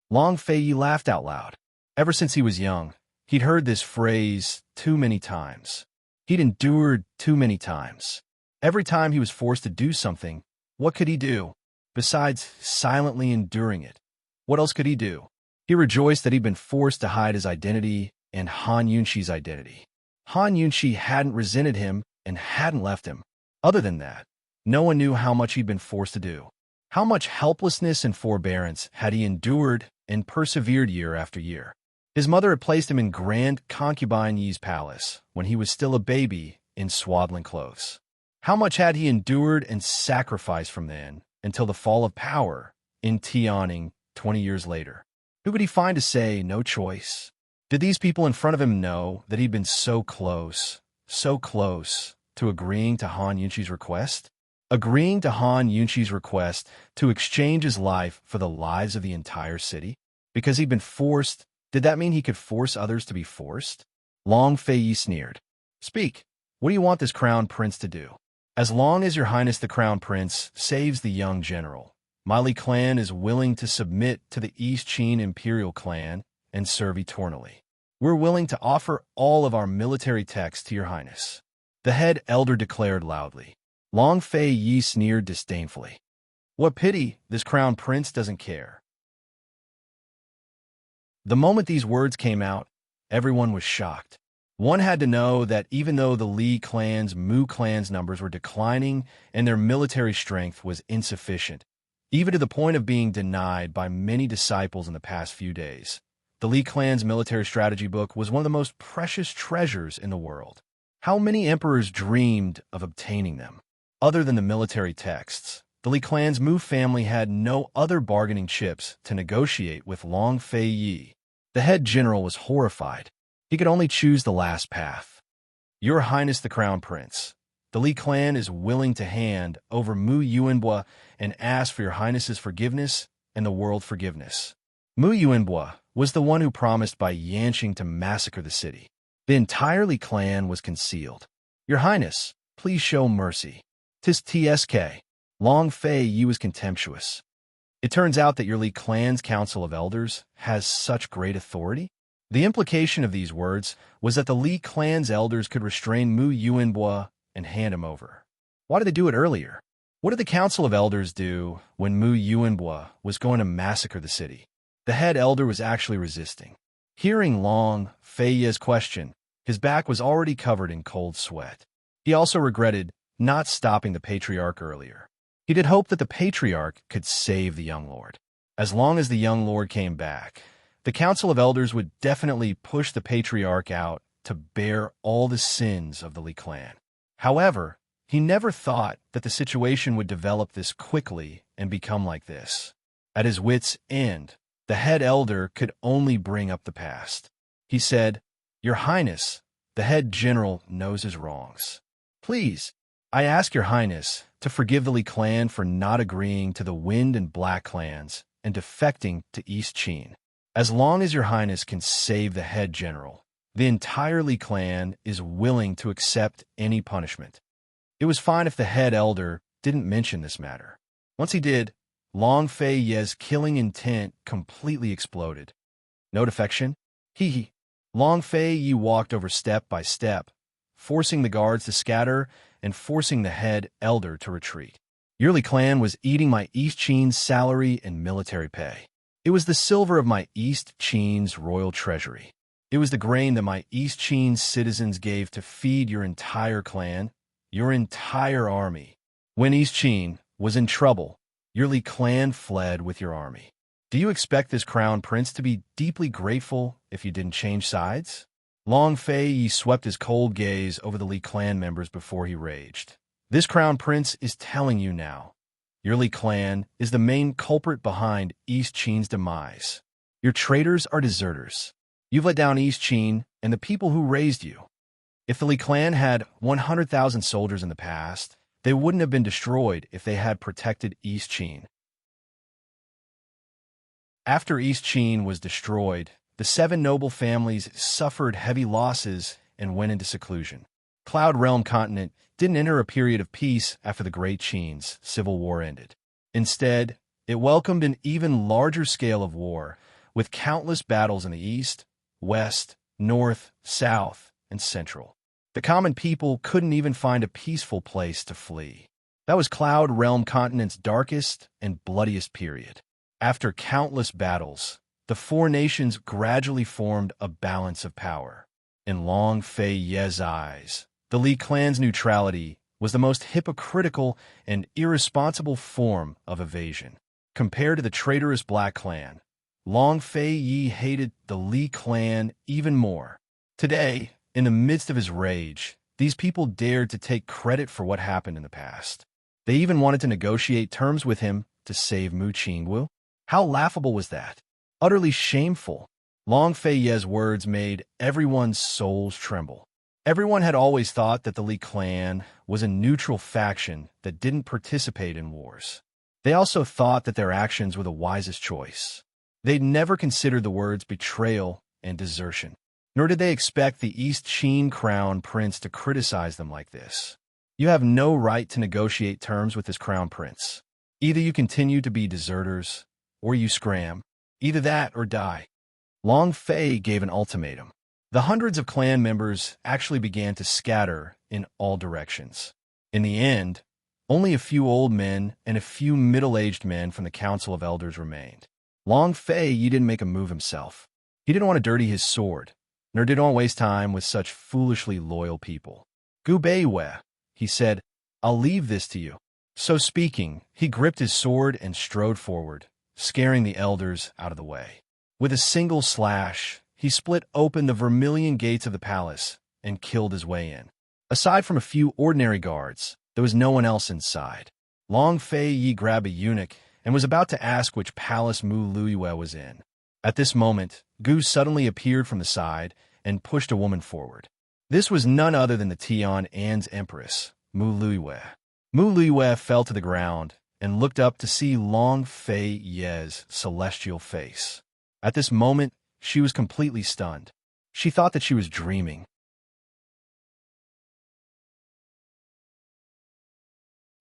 A: Long Fei laughed out loud. Ever since he was young, he'd heard this phrase too many times. He'd endured too many times. Every time he was forced to do something, what could he do? Besides silently enduring it, what else could he do? He rejoiced that he'd been forced to hide his identity and Han Yunxi's identity. Han Yunxi hadn't resented him and hadn't left him. Other than that, no one knew how much he'd been forced to do. How much helplessness and forbearance had he endured and persevered year after year? His mother had placed him in Grand Concubine Yi's palace when he was still a baby in swaddling clothes. How much had he endured and sacrificed from then until the fall of power in Tianning 20 years later? Who could he find to say no choice? Did these people in front of him know that he'd been so close to agreeing to Han Yunxi's request? Agreeing to Han Yunxi's request to exchange his life for the lives of the entire city? Because he'd been forced, did that mean he could force others to be forced? Long Fei sneered. "Speak. What do you want this crown prince to do?" As long as your highness the crown prince saves the young general, my Li clan is willing to submit to the East Qin imperial clan and serve eternally. We're willing to offer all of our military techs to your highness. The head elder declared loudly. Long Fei Yi sneered disdainfully. What pity this crown prince doesn't care. The moment these words came out, everyone was shocked. One had to know that even though the Li clan's Mu clan's numbers were declining and their military strength was insufficient, even to the point of being denied by many disciples in the past few days, the Li clan's military strategy book was one of the most precious treasures in the world. How many emperors dreamed of obtaining them? Other than the military texts, the Li clan's Mu family had no other bargaining chips to negotiate with Long Fei Yi. The head general was horrified. He could only choose the last path. Your Highness the Crown Prince, the Li clan is willing to hand over Mu Yuanbua and ask for your Highness's forgiveness and the world forgiveness. Mu Yuanbua was the one who promised by Yanqing to massacre the city. The entire Li clan was concealed. Your Highness, please show mercy. Tis TSK. Long Fei Yi was contemptuous. It turns out that your Li clan's Council of Elders has such great authority? The implication of these words was that the Li clan's elders could restrain Mu Yuanbua and hand him over. Why did they do it earlier? What did the Council of Elders do when Mu Yuanbua was going to massacre the city? The head elder was actually resisting. Hearing Long Fei Yi's question, his back was already covered in cold sweat. He also regretted not stopping the patriarch earlier. He did hope that the patriarch could save the young lord. As long as the young lord came back, the Council of Elders would definitely push the patriarch out to bear all the sins of the Li clan. However, he never thought that the situation would develop this quickly and become like this. At his wits' end, the head elder could only bring up the past. He said, Your Highness, the head general knows his wrongs. Please, I ask your Highness to forgive the Li clan for not agreeing to the Wind and Black clans and defecting to East Qin. As long as your Highness can save the head general, the entire Li clan is willing to accept any punishment. It was fine if the head elder didn't mention this matter. Once he did, Long Fei Yi's killing intent completely exploded. No defection? Hee. Long Fei Yi walked over step by step, forcing the guards to scatter and forcing the head elder to retreat. Your Li clan was eating my East Qin's salary and military pay. It was the silver of my East Qin's royal treasury. It was the grain that my East Qin's citizens gave to feed your entire clan, your entire army. When East Qin was in trouble, your Li clan fled with your army. Do you expect this crown prince to be deeply grateful if you didn't change sides? Long Fei Yi swept his cold gaze over the Li clan members before he raged. This crown prince is telling you now. Your Li clan is the main culprit behind East Qin's demise. Your traitors are deserters. You've let down East Qin and the people who raised you. If the Li clan had 100,000 soldiers in the past, they wouldn't have been destroyed if they had protected East Qin. After East Qin was destroyed, the 7 noble families suffered heavy losses and went into seclusion. Cloud Realm Continent didn't enter a period of peace after the Great Qin's civil war ended. Instead, it welcomed an even larger scale of war, with countless battles in the east, west, north, south, and central. The common people couldn't even find a peaceful place to flee. That was Cloud Realm Continent's darkest and bloodiest period. After countless battles, the 4 nations gradually formed a balance of power. In Long Fei Yi's eyes, the Li clan's neutrality was the most hypocritical and irresponsible form of evasion. Compared to the traitorous Black clan, Long Fei Yi hated the Li clan even more. Today, in the midst of his rage, these people dared to take credit for what happened in the past. They even wanted to negotiate terms with him to save Mu Qingwu. How laughable was that? Utterly shameful. Long Fei Yi's words made everyone's souls tremble. Everyone had always thought that the Li clan was a neutral faction that didn't participate in wars. They also thought that their actions were the wisest choice. They'd never considered the words betrayal and desertion. Nor did they expect the East Qin crown prince to criticize them like this. You have no right to negotiate terms with this crown prince. Either you continue to be deserters, or you scram. Either that or die. Long Fei gave an ultimatum. The hundreds of clan members actually began to scatter in all directions. In the end, only a few old men and a few middle-aged men from the Council of Elders remained. Long Fei didn't make a move himself. He didn't want to dirty his sword, nor did he want to waste time with such foolishly loyal people. Gu Beiwei, he said, I'll leave this to you. So speaking, he gripped his sword and strode forward, scaring the elders out of the way. With a single slash, he split open the vermilion gates of the palace and killed his way in. Aside from a few ordinary guards, there was no one else inside. Long Fei grabbed a eunuch and was about to ask which palace Mu Luiyue was in. At this moment, Gu suddenly appeared from the side and pushed a woman forward. This was none other than the Tian An's empress, Mu Luiyue. Mu Luiyue fell to the ground and looked up to see Long Fei's celestial face. At this moment, she was completely stunned. She thought that she was dreaming.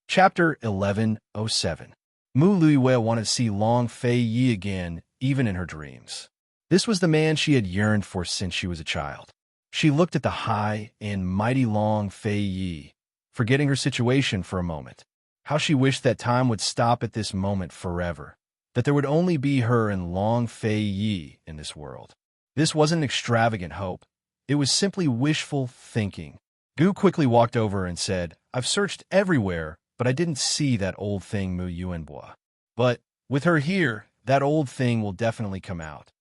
A: Chapter 1107. Mu Luiyue wanted to see Long Fei again, even in her dreams. This was the man she had yearned for since she was a child. She looked at the high and mighty Long Fei, forgetting her situation for a moment. How she wished that time would stop at this moment forever, that there would only be her and Long Fei in this world. This wasn't an extravagant hope. It was simply wishful thinking. Gu quickly walked over and said, I've searched everywhere, but I didn't see that old thing Mu Yuanbo. But with her here, that old thing will definitely come out.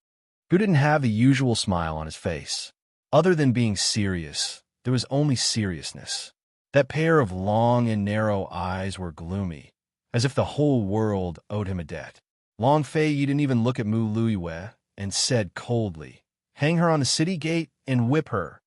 A: Gu didn't have the usual smile on his face. Other than being serious, there was only seriousness. That pair of long and narrow eyes were gloomy, as if the whole world owed him a debt. Long Fei didn't even look at Mu Luiyue and said coldly, hang her on the city gate and whip her.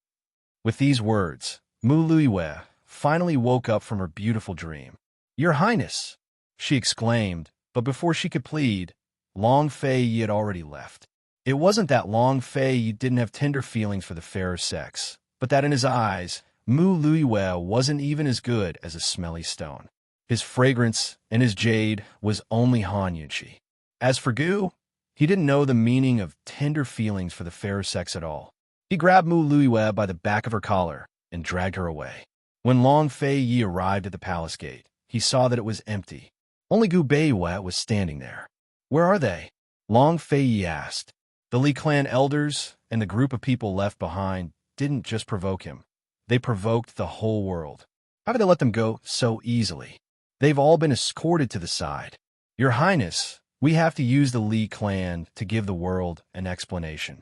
A: With these words, Mu Luiyue finally woke up from her beautiful dream. Your Highness, she exclaimed, but before she could plead, Long Fei had already left. It wasn't that Long Fei didn't have tender feelings for the fairer sex, but that in his eyes, Mu Luiyue wasn't even as good as a smelly stone. His fragrance and his jade was only Han Yunqi. As for Gu, he didn't know the meaning of tender feelings for the fairer sex at all. He grabbed Mu Luiyue by the back of her collar and dragged her away. When Long Fei arrived at the palace gate, he saw that it was empty. Only Gu Beiwei was standing there. Where are they? Long Fei asked. The Li clan elders and the group of people left behind didn't just provoke him. They provoked the whole world. How could they let them go so easily? They've all been escorted to the side. Your Highness, we have to use the Li clan to give the world an explanation.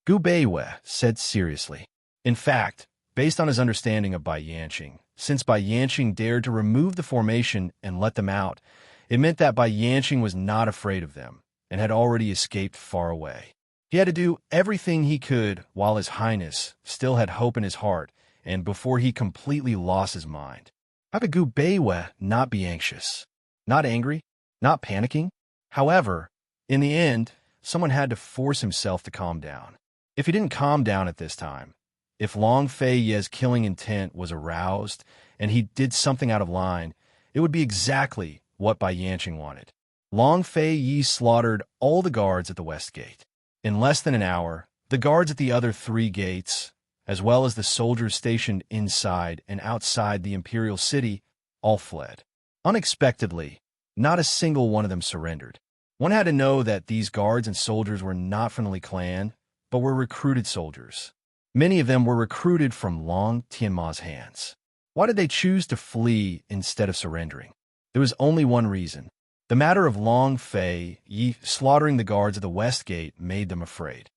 A: Gu Beiwei said seriously. In fact, based on his understanding of Bai Yanqing, since Bai Yanqing dared to remove the formation and let them out, it meant that Bai Yanqing was not afraid of them and had already escaped far away. He had to do everything he could while His Highness still had hope in his heart and before he completely lost his mind. How could Gu Beiwei not be anxious? Not angry? Not panicking? However, in the end, someone had to force himself to calm down. If he didn't calm down at this time, if Long Fei's killing intent was aroused and he did something out of line, it would be exactly what Bai Yanqing wanted. Long Fei slaughtered all the guards at the west gate. In less than an hour, the guards at the other 3 gates, as well as the soldiers stationed inside and outside the imperial city, all fled. Unexpectedly, not a single one of them surrendered. One had to know that these guards and soldiers were not from the Li clan, but were recruited soldiers. Many of them were recruited from Long Tianma's hands. Why did they choose to flee instead of surrendering? There was only one reason. The matter of Long Fei slaughtering the guards at the west gate made them afraid.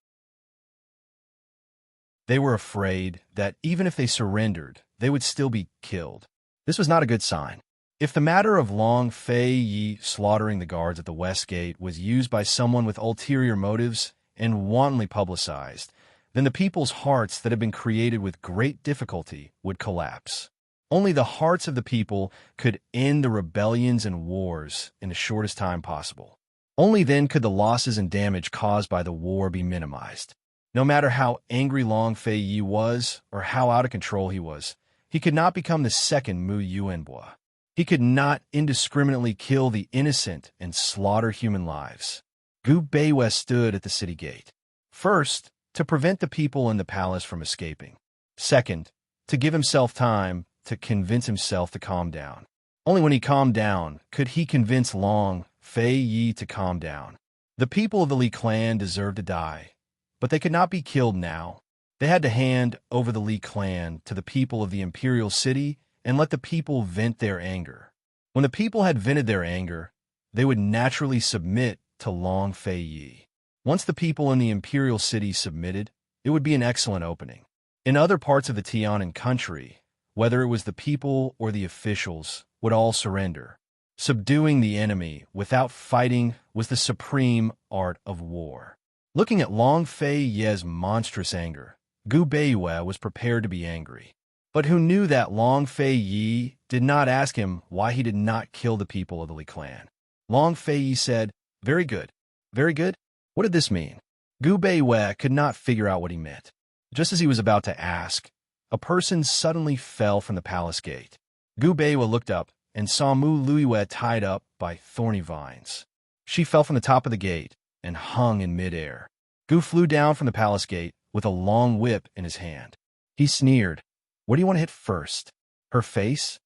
A: They were afraid that even if they surrendered, they would still be killed. This was not a good sign. If the matter of Long Fei slaughtering the guards at the west gate was used by someone with ulterior motives and wantonly publicized, then the people's hearts that had been created with great difficulty would collapse. Only the hearts of the people could end the rebellions and wars in the shortest time possible. Only then could the losses and damage caused by the war be minimized. No matter how angry Long Fei was or how out of control he was, He could not become the second Mu Yuanbo. He could not indiscriminately kill the innocent and slaughter human lives. Gu Beiwei stood at the city gate. First, to prevent the people in the palace from escaping. Second, to give himself time to convince himself to calm down. Only when he calmed down could he convince Long Fei Yi to calm down. The people of the Li clan deserved to die, but they could not be killed now. They had to hand over the Li clan to the people of the imperial city and let the people vent their anger. When the people had vented their anger, they would naturally submit to Long Fei Yi. Once the people in the imperial city submitted, it would be an excellent opening. In other parts of the Tianan country, whether it was the people or the officials, would all surrender. Subduing the enemy without fighting was the supreme art of war. Looking at Long Fei Yi's monstrous anger, Gu Beiwei was prepared to be angry. But who knew that Long Fei Yi did not ask him why he did not kill the people of the Li clan? Long Fei Yi said, "Very good. Very good." What did this mean? Gu Beiwei could not figure out what he meant. Just as he was about to ask, a person suddenly fell from the palace gate. Gu Beiwei looked up and saw Mu Luiwei tied up by thorny vines. She fell from the top of the gate and hung in midair. Gu flew down from the palace gate with a long whip in his hand. He sneered, "What do you want to hit first? Her face?"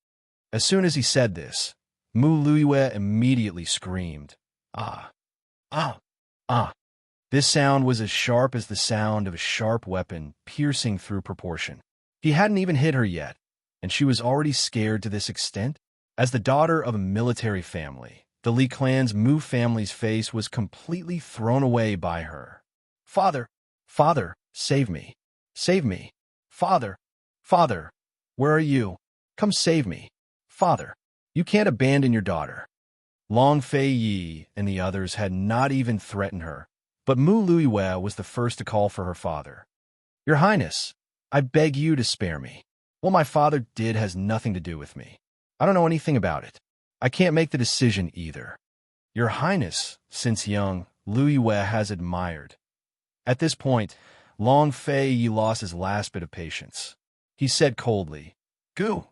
A: As soon as he said this, Mu Luiwei immediately screamed, "Ah! Ah! Ah!" This sound was as sharp as the sound of a sharp weapon piercing through proportion. He hadn't even hit her yet, and she was already scared to this extent. As the daughter of a military family, the Li clan's Mu family's face was completely thrown away by her. "Father! Father! Save me! Save me! Father! Father! Where are you? Come save me! Father! You can't abandon your daughter." Long Fei Yi and the others had not even threatened her, but Mu Luiwei was the first to call for her father. "Your Highness, I beg you to spare me. What my father did has nothing to do with me. I don't know anything about it. I can't make the decision either." Your Highness, since young, Luiwei has admired. At this point, Long Fei Yi lost his last bit of patience. He said coldly, "Gu,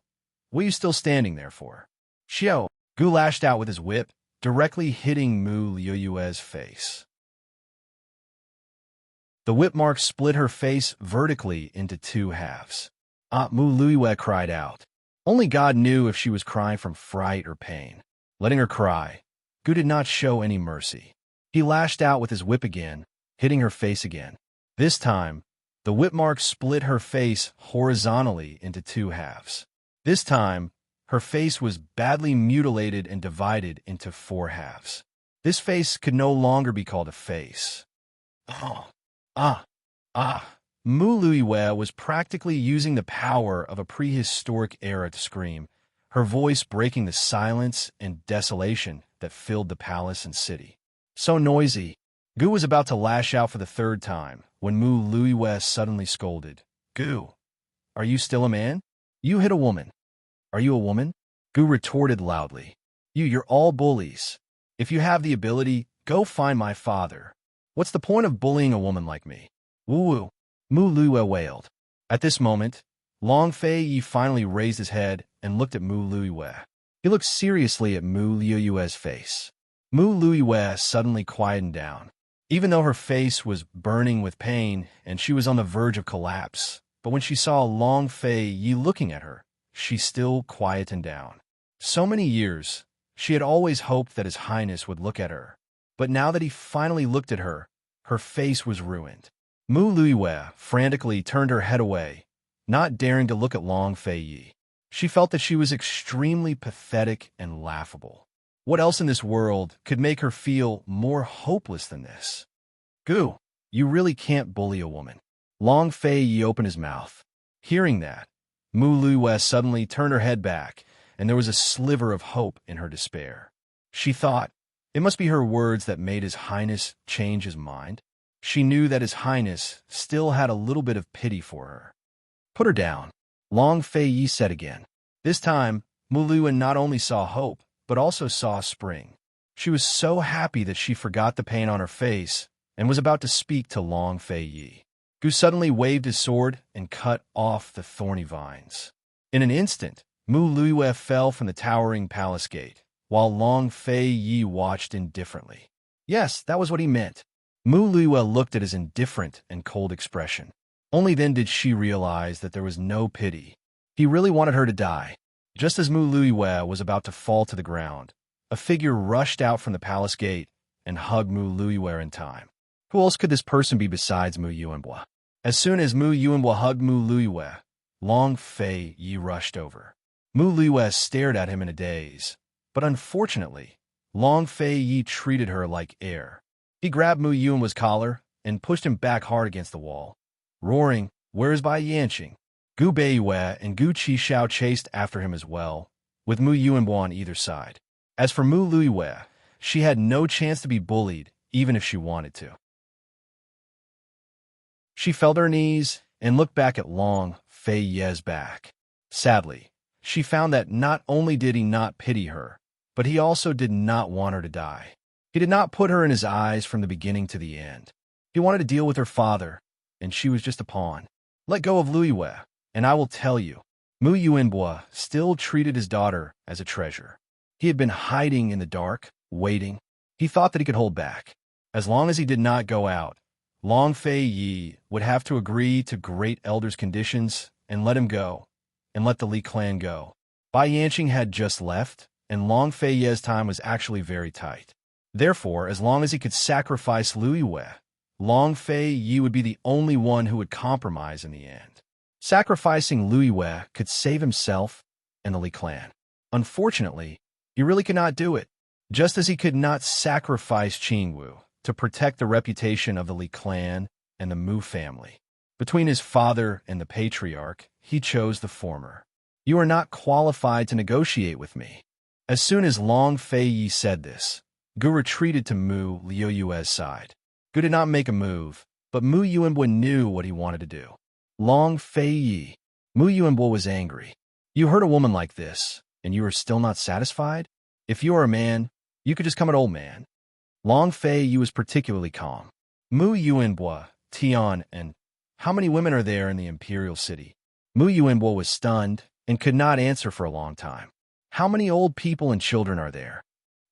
A: what are you still standing there for?" "Xiao." Gu lashed out with his whip, directly hitting Mu Luiwei's face. The whip mark split her face vertically into two halves. Mu Luiwei cried out. Only God knew if she was crying from fright or pain. Letting her cry, Gu did not show any mercy. He lashed out with his whip again, hitting her face again. This time, the whip mark split her face horizontally into two halves. This time, her face was badly mutilated and divided into four halves. This face could no longer be called a face. Oh, ah, ah. Mu Luiwei was practically using the power of a prehistoric era to scream, her voice breaking the silence and desolation that filled the palace and city. So noisy. Gu was about to lash out for the third time when Mu Luiwei suddenly scolded. "Gu, are you still a man? You hit a woman. Are you a woman?" Gu retorted loudly. You're all bullies. If you have the ability, go find my father. What's the point of bullying a woman like me?" "Woo-woo," Mu Luiwei wailed. At this moment, Long Fei Yi finally raised his head and looked at Mu Luiwei. He looked seriously at Mu Luiwei's face. Mu Luiwei suddenly quietened down. Even though her face was burning with pain and she was on the verge of collapse, but when she saw Long Fei Yi looking at her, she still quietened down. So many years, she had always hoped that His Highness would look at her. But now that he finally looked at her, her face was ruined. Mu Luiwei frantically turned her head away, not daring to look at Long Fei Yi. She felt that she was extremely pathetic and laughable. What else in this world could make her feel more hopeless than this? "Gu, you really can't bully a woman." Long Fei Yi opened his mouth. Hearing that, Mu Luiwei suddenly turned her head back, and there was a sliver of hope in her despair. She thought, it must be her words that made His Highness change his mind. She knew that His Highness still had a little bit of pity for her. "Put her down," Long Fei Yi said again. This time, Mu Luiwei not only saw hope, but also saw spring. She was so happy that she forgot the pain on her face and was about to speak to Long Fei Yi. Gu suddenly waved his sword and cut off the thorny vines. In an instant, Mu Luiyue fell from the towering palace gate, while Long Fei Yi watched indifferently. Yes, that was what he meant. Mu Luiyue looked at his indifferent and cold expression. Only then did she realize that there was no pity. He really wanted her to die. Just as Mu Luiyue was about to fall to the ground, a figure rushed out from the palace gate and hugged Mu Luiyue in time. Who else could this person be besides Mu Yuanbua? As soon as Mu Yuanbua hugged Mu Luiyue, Long Fei Yi rushed over. Mu Luiyue stared at him in a daze, but unfortunately, Long Fei Yi treated her like air. He grabbed Mu Yuanbua's collar and pushed him back hard against the wall, roaring, "Where is Bai Yanqing?" Gu Beiyue and Gu Qishao chased after him as well, with Mu Yuanbua on either side. As for Mu Luiyue, she had no chance to be bullied, even if she wanted to. She fell to her knees and looked back at Long Fei Yi's back. Sadly, she found that not only did he not pity her, but he also did not want her to die. He did not put her in his eyes from the beginning to the end. He wanted to deal with her father, and she was just a pawn. Let go of Luiyue, and I will tell you, Mu Yuanbua still treated his daughter as a treasure. He had been hiding in the dark, waiting. He thought that he could hold back. As long as he did not go out, Long Fei Yi would have to agree to Great Elder's conditions and let him go, and let the Li clan go. Bai Yanqing had just left, and Long Fei Yi's time was actually very tight. Therefore, as long as he could sacrifice Luiyue, Long Fei Yi would be the only one who would compromise in the end. Sacrificing Luiyue could save himself and the Li clan. Unfortunately, he really could not do it, just as he could not sacrifice Qingwu to protect the reputation of the Li clan and the Mu family. Between his father and the patriarch, he chose the former. You are not qualified to negotiate with me. As soon as Long Fei Yi said this, Gu retreated to Mu Luiyue's side. Gu did not make a move, but Mu Yuanbua knew what he wanted to do. Long Fei Yi. Mu Yuanbua was angry. You hurt a woman like this, and you are still not satisfied? If you are a man, you could just come an old man. Long Fei Yi was particularly calm. Mu Yuanbua, Tian, and how many women are there in the imperial city? Mu Yuanbua was stunned and could not answer for a long time. How many old people and children are there?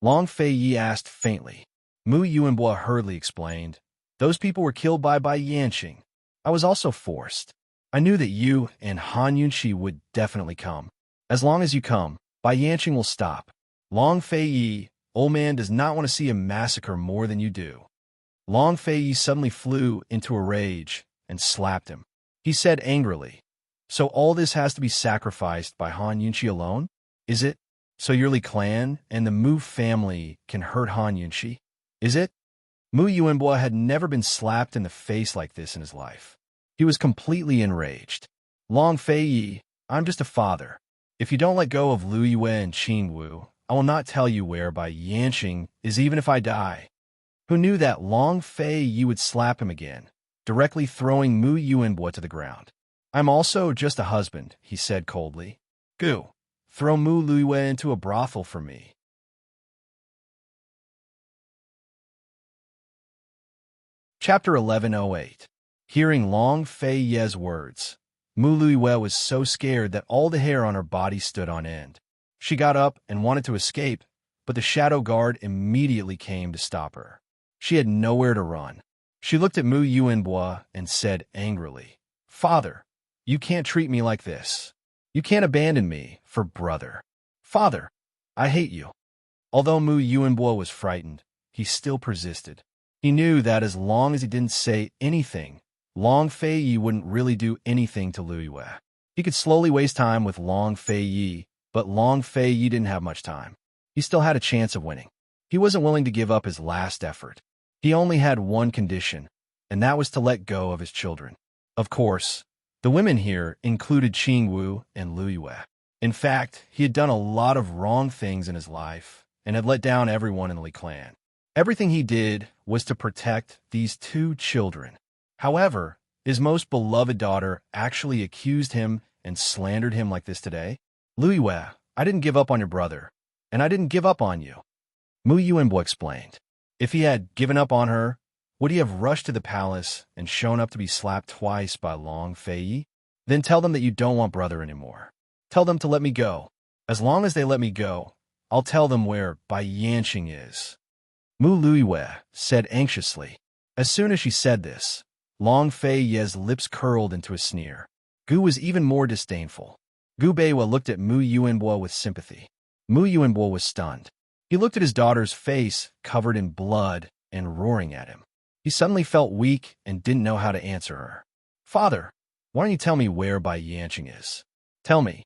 A: Long Fei Yi asked faintly. Mu Yuanbua hurriedly explained. Those people were killed by Bai Yanqing. I was also forced. I knew that you and Han Yunqi would definitely come. As long as you come, Bai Yanqing will stop. Long Fei Yi, old man does not want to see a massacre more than you do. Long Fei Yi suddenly flew into a rage and slapped him. He said angrily, so all this has to be sacrificed by Han Yunqi alone? Is it? So your Li clan and the Mu family can hurt Han Yunqi? Is it? Mu Yuanbua had never been slapped in the face like this in his life. He was completely enraged. Long Fei Yi, I'm just a father. If you don't let go of Luiyue and Qingwu, I will not tell you where Bai Yanqing is even if I die. Who knew that Long Fei Yi would slap him again, directly throwing Mu Yuanbua to the ground. I'm also just a husband, he said coldly. Gu, throw Mu Luiyue into a brothel for me. Chapter 1108. Hearing Long Fei Yi's words, Mu Luiyue was so scared that all the hair on her body stood on end. She got up and wanted to escape, but the shadow guard immediately came to stop her. She had nowhere to run. She looked at Mu Yuanbua and said angrily, Father, you can't treat me like this. You can't abandon me for brother. Father, I hate you. Although Mu Yuanbua was frightened, he still persisted. He knew that as long as he didn't say anything, Long Fei Yi wouldn't really do anything to Luiyue. He could slowly waste time with Long Fei Yi, but Long Fei Yi didn't have much time. He still had a chance of winning. He wasn't willing to give up his last effort. He only had one condition, and that was to let go of his children. Of course, the women here included Qingwu and Luiyue. In fact, he had done a lot of wrong things in his life and had let down everyone in the Li clan. Everything he did was to protect these two children. However, his most beloved daughter actually accused him and slandered him like this today. Luiyue, I didn't give up on your brother, and I didn't give up on you. Mu Yuanbua explained. If he had given up on her, would he have rushed to the palace and shown up to be slapped twice by Long Fei Yi? Then tell them that you don't want brother anymore. Tell them to let me go. As long as they let me go, I'll tell them where Bai Yanqing is. Mu Luiwei said anxiously. As soon as she said this, Long Fei Ye's lips curled into a sneer. Gu was even more disdainful. Gu Beiwa looked at Mu Yuanbo with sympathy. Mu Yuanbo was stunned. He looked at his daughter's face, covered in blood, and roaring at him. He suddenly felt weak and didn't know how to answer her. Father, why don't you tell me where Bai Yanqing is? Tell me.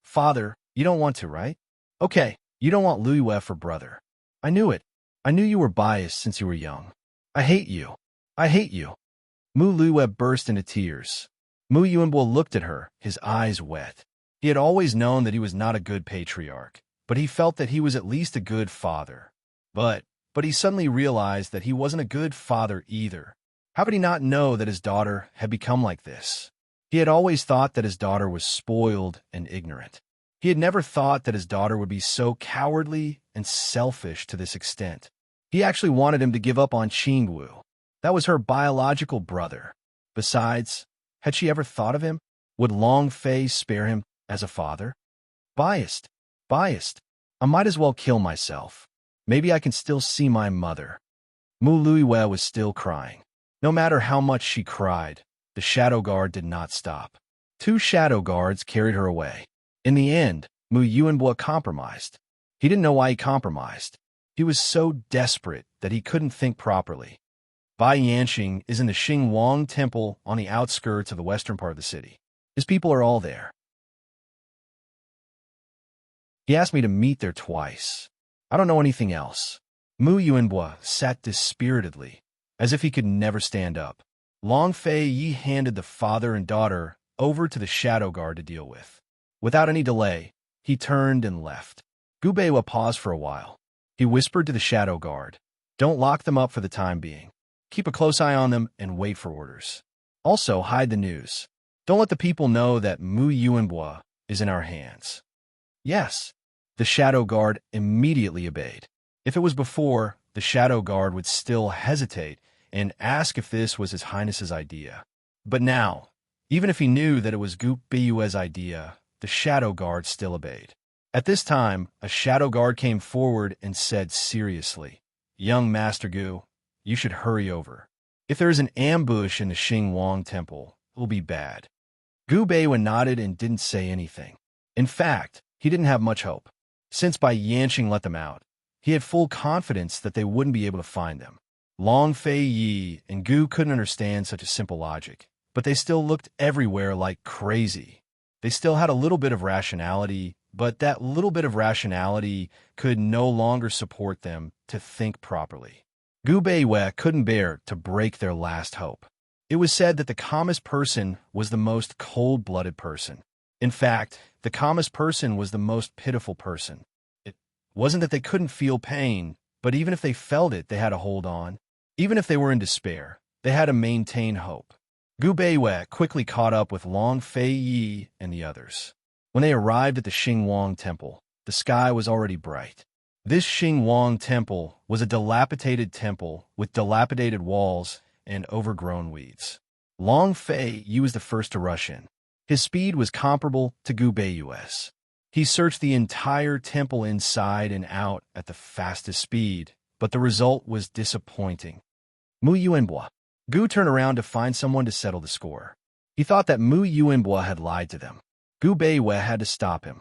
A: Father, you don't want to, right? Okay, you don't want Luiwei for brother. I knew it. I knew you were biased since you were young. I hate you. I hate you. Mu Luiwei burst into tears. Mu Yuanbo looked at her, his eyes wet. He had always known that he was not a good patriarch, but he felt that he was at least a good father. But he suddenly realized that he wasn't a good father either. How could he not know that his daughter had become like this? He had always thought that his daughter was spoiled and ignorant. He had never thought that his daughter would be so cowardly and selfish to this extent. He actually wanted him to give up on Qingwu. That was her biological brother. Besides, had she ever thought of him? Would Long Fei spare him as a father? Biased. I might as well kill myself. Maybe I can still see my mother. Mu Luiwei was still crying. No matter how much she cried, the shadow guard did not stop. 2 shadow guards carried her away. In the end, Mu Yuanbo compromised. He didn't know why he compromised. He was so desperate that he couldn't think properly. Bai Yanqing is in the Xingwang Temple on the outskirts of the western part of the city. His people are all there. He asked me to meet there twice. I don't know anything else. Mu Yuanbo sat dispiritedly, as if he could never stand up. Long Fei Yi handed the father and daughter over to the shadow guard to deal with. Without any delay, he turned and left. Gu Beiwa paused for a while. He whispered to the shadow guard, "Don't lock them up for the time being. Keep a close eye on them and wait for orders. Also, hide the news. Don't let the people know that Mu Yuanbo is in our hands." Yes. The shadow guard immediately obeyed. If it was before, the shadow guard would still hesitate and ask if this was His Highness's idea. But now, even if he knew that it was Gu Beiwa's idea, the shadow guard still obeyed. At this time, a shadow guard came forward and said seriously, "Young Master Gu, you should hurry over. If there is an ambush in the Xingwang Temple, it will be bad." Gu Beiwa nodded and didn't say anything. In fact, he didn't have much hope. Since Bai Yanqing let them out, he had full confidence that they wouldn't be able to find them. Long Fei Yi and Gu couldn't understand such a simple logic, but they still looked everywhere like crazy. They still had a little bit of rationality, but that little bit of rationality could no longer support them to think properly. Gu Beiwa couldn't bear to break their last hope. It was said that the calmest person was the most cold-blooded person. In fact, the calmest person was the most pitiful person. It wasn't that they couldn't feel pain, but even if they felt it, they had to hold on. Even if they were in despair, they had to maintain hope. Gu Beiwa quickly caught up with Long Fei Yi and the others. When they arrived at the Xingwang Temple, the sky was already bright. This Xingwang Temple was a dilapidated temple with dilapidated walls and overgrown weeds. Long Fei Yi was the first to rush in. His speed was comparable to Gu Beiwa's. He searched the entire temple inside and out at the fastest speed, but the result was disappointing. Mu Yuanbo. Gu turned around to find someone to settle the score. He thought that Mu Yuanbo had lied to them. Gu Beiwa had to stop him.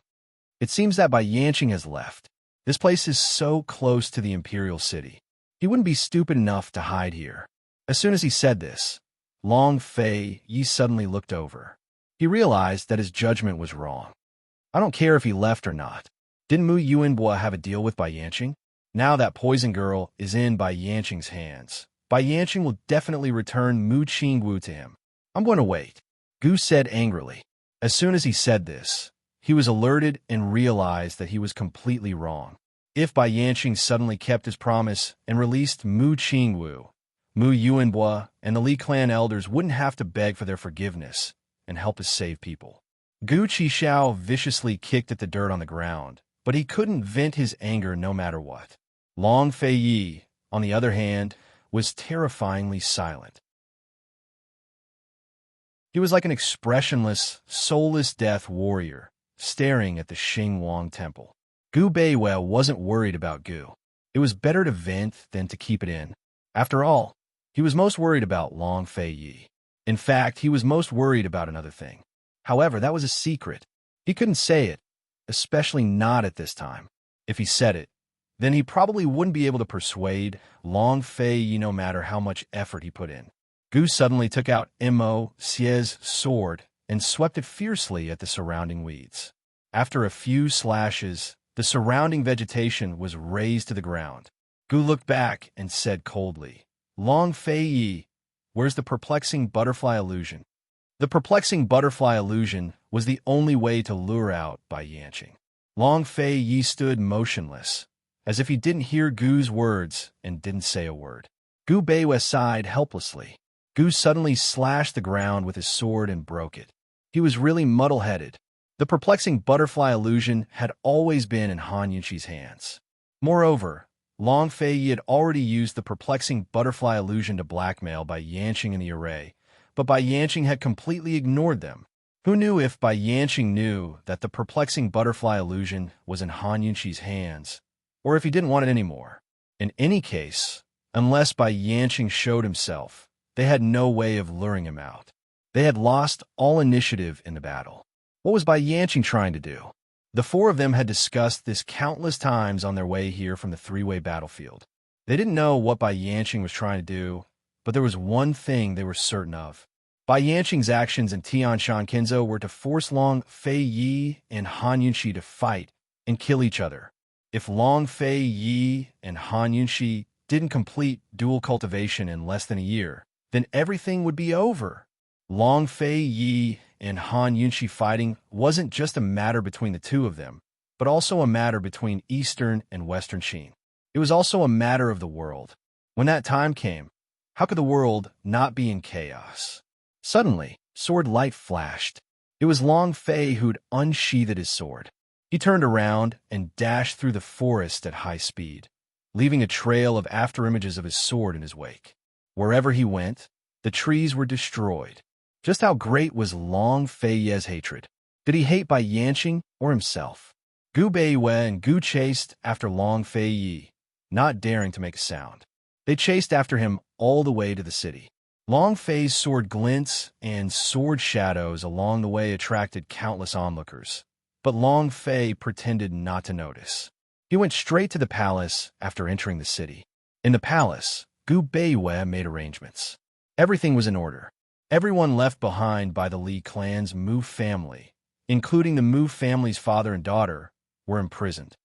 A: It seems that Bai Yanqing has left. This place is so close to the imperial city. He wouldn't be stupid enough to hide here. As soon as he said this, Long Fei Yi suddenly looked over. He realized that his judgment was wrong. I don't care if he left or not. Didn't Mu Yuanbo have a deal with Bai Yanqing? Now that poison girl is in Bai Yanqing's hands. Bai Yanqing will definitely return Mu Qingwu to him. I'm going to wait, Gu said angrily. As soon as he said this, he was alerted and realized that he was completely wrong. If Bai Yanqing suddenly kept his promise and released Mu Qingwu, Mu Yuanbo and the Li clan elders wouldn't have to beg for their forgiveness and help us save people. Gu Qixiao viciously kicked at the dirt on the ground, but he couldn't vent his anger no matter what. Long Fei Yi, on the other hand, was terrifyingly silent. He was like an expressionless, soulless death warrior,
B: staring at the Xing Wang temple. Gu Beiwei wasn't worried about Gu. It was better to vent than to keep it in. After all, he was most worried about Long Fei Yi. In fact, he was most worried about another thing. However, that was a secret. He couldn't say it, especially not at this time. If he said it, then he probably wouldn't be able to persuade Long Fei Yi no matter how much effort he put in. Gu suddenly took out Immerse's sword and swept it fiercely at the surrounding weeds. After a few slashes, the surrounding vegetation was razed to the ground. Gu looked back and said coldly, "Long Fei Yi, where's the perplexing butterfly illusion?" The perplexing butterfly illusion was the only way to lure out Bai Yanqing. Long Fei Yi stood motionless, as if he didn't hear Gu's words and didn't say a word. Gu Beiwei sighed helplessly. Gu suddenly slashed the ground with his sword and broke it. He was really muddle-headed. The perplexing butterfly illusion had always been in Han Yunqi's hands. Moreover, Long Fei Yi had already used the perplexing butterfly illusion to blackmail Bai Yanqing in the array, but Bai Yanqing had completely ignored them. Who knew if Bai Yanqing knew that the perplexing butterfly illusion was in Han Yunqi's hands, or if he didn't want it anymore? In any case, unless Bai Yanqing showed himself, they had no way of luring him out. They had lost all initiative in the battle. What was Bai Yanqing trying to do? The four of them had discussed this countless times on their way here from the three-way battlefield. They didn't know what Bai Yanqing was trying to do, but there was one thing they were certain of. Bai Yanqing's actions in Tianshan Kenzo were to force Long Fei Yi and Han Yunqi to fight and kill each other. If Long Fei Yi and Han Yunqi didn't complete dual cultivation in less than a year, then everything would be over. Long Fei Yi and Han Yunqi fighting wasn't just a matter between the two of them, but also a matter between Eastern and Western Qin. It was also a matter of the world. When that time came, how could the world not be in chaos? Suddenly, sword light flashed. It was Long Fei who'd unsheathed his sword. He turned around and dashed through the forest at high speed, leaving a trail of afterimages of his sword in his wake. Wherever he went, the trees were destroyed. Just how great was Long Fei Yi's hatred? Did he hate Bai Yanqing or himself? Gu Beiwei and Gu chased after Long Fei Yi, not daring to make a sound. They chased after him all the way to the city. Long Fei's sword glints and sword shadows along the way attracted countless onlookers, but Long Fei pretended not to notice. He went straight to the palace after entering the city. In the palace, Gu Beiwei made arrangements. Everything was in order. Everyone left behind by the Li clan's Mu family, including the Mu family's father and daughter, were imprisoned.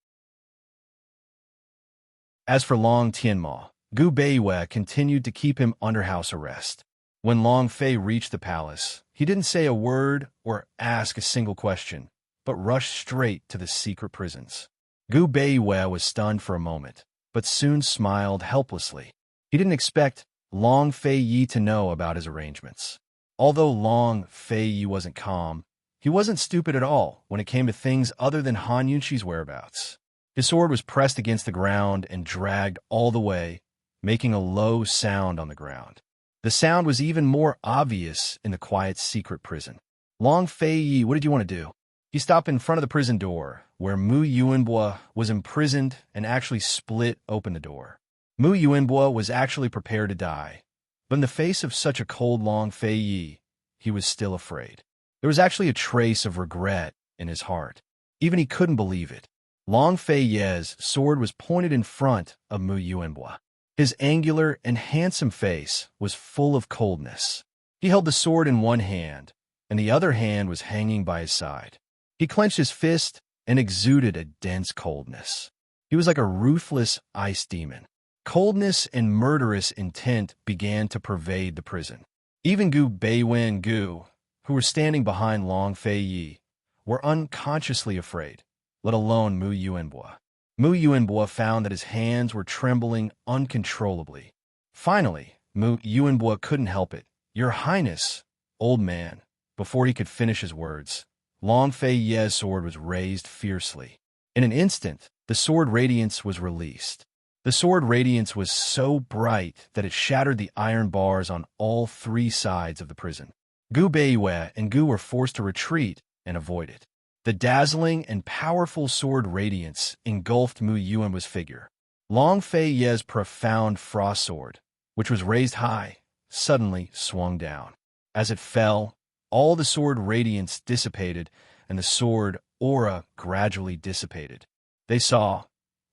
B: As for Long Tianma, Gu Beiwei continued to keep him under house arrest. When Long Fei reached the palace, he didn't say a word or ask a single question, but rushed straight to the secret prisons. Gu Beiwei was stunned for a moment, but soon smiled helplessly. He didn't expect Long Fei Yi to know about his arrangements. Although Long Fei Yi wasn't calm, he wasn't stupid at all when it came to things other than Han Yunqi's whereabouts. His sword was pressed against the ground and dragged all the way, making a low sound on the ground. The sound was even more obvious in the quiet secret prison. Long Fei Yi, what did you want to do? He stopped in front of the prison door, where Mu Yuanbo was imprisoned, and actually split open the door. Mu Yuanbo was actually prepared to die, but in the face of such a cold Long Fei Yi, he was still afraid. There was actually a trace of regret in his heart. Even he couldn't believe it. Long Fei Yi's sword was pointed in front of Mu Yuanbo. His angular and handsome face was full of coldness. He held the sword in one hand, and the other hand was hanging by his side. He clenched his fist and exuded a dense coldness. He was like a ruthless ice demon. Coldness and murderous intent began to pervade the prison. Even Gu Beiwei and Gu, who were standing behind Long Fei Yi, were unconsciously afraid, let alone Mu Yuanbo. Mu Yuanbo found that his hands were trembling uncontrollably. Finally, Mu Yuanbo couldn't help it. "Your Highness, old man." Before he could finish his words, Long Fei Yi's sword was raised fiercely. In an instant, the sword radiance was released. The sword radiance was so bright that it shattered the iron bars on all three sides of the prison. Gu Beiwei and Gu were forced to retreat and avoid it.
A: The dazzling and powerful sword radiance engulfed Mu Yuan's figure. Long Fei Ye's profound frost sword, which was raised high, suddenly swung down. As it fell, all the sword radiance dissipated, and the sword aura gradually dissipated. They saw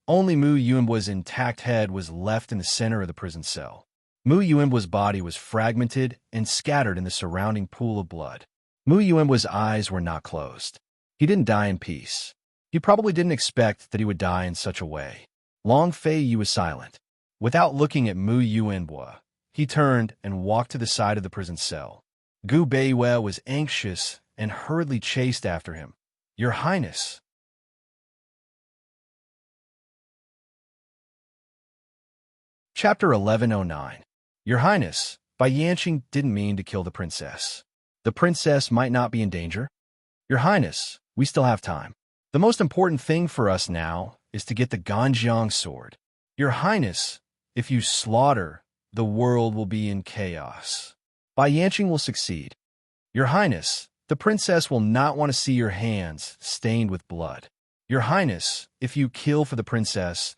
A: only Mu Yuan's intact head was left in the center of the prison cell. Mu Yuan's body was fragmented and scattered in the surrounding pool of blood. Mu Yuan's eyes were not closed. He didn't die in peace. He probably didn't expect that he would die in such a way. Long Fei Yi was silent. Without looking at Mu Yuanhua, he turned and walked to the side of the prison cell. Gu Beiwei was anxious and hurriedly chased after him. "Your Highness." Chapter 1109. Your Highness, Bai Yanqing didn't mean to kill the princess. The princess might not be in danger. Your Highness, we still have time. The most important thing for us now is to get the Ganjiang sword. Your Highness, if you slaughter, the world will be in chaos. Bai Yanqing will succeed. Your Highness, the princess will not want to see your hands stained with blood. Your Highness, if you kill for the princess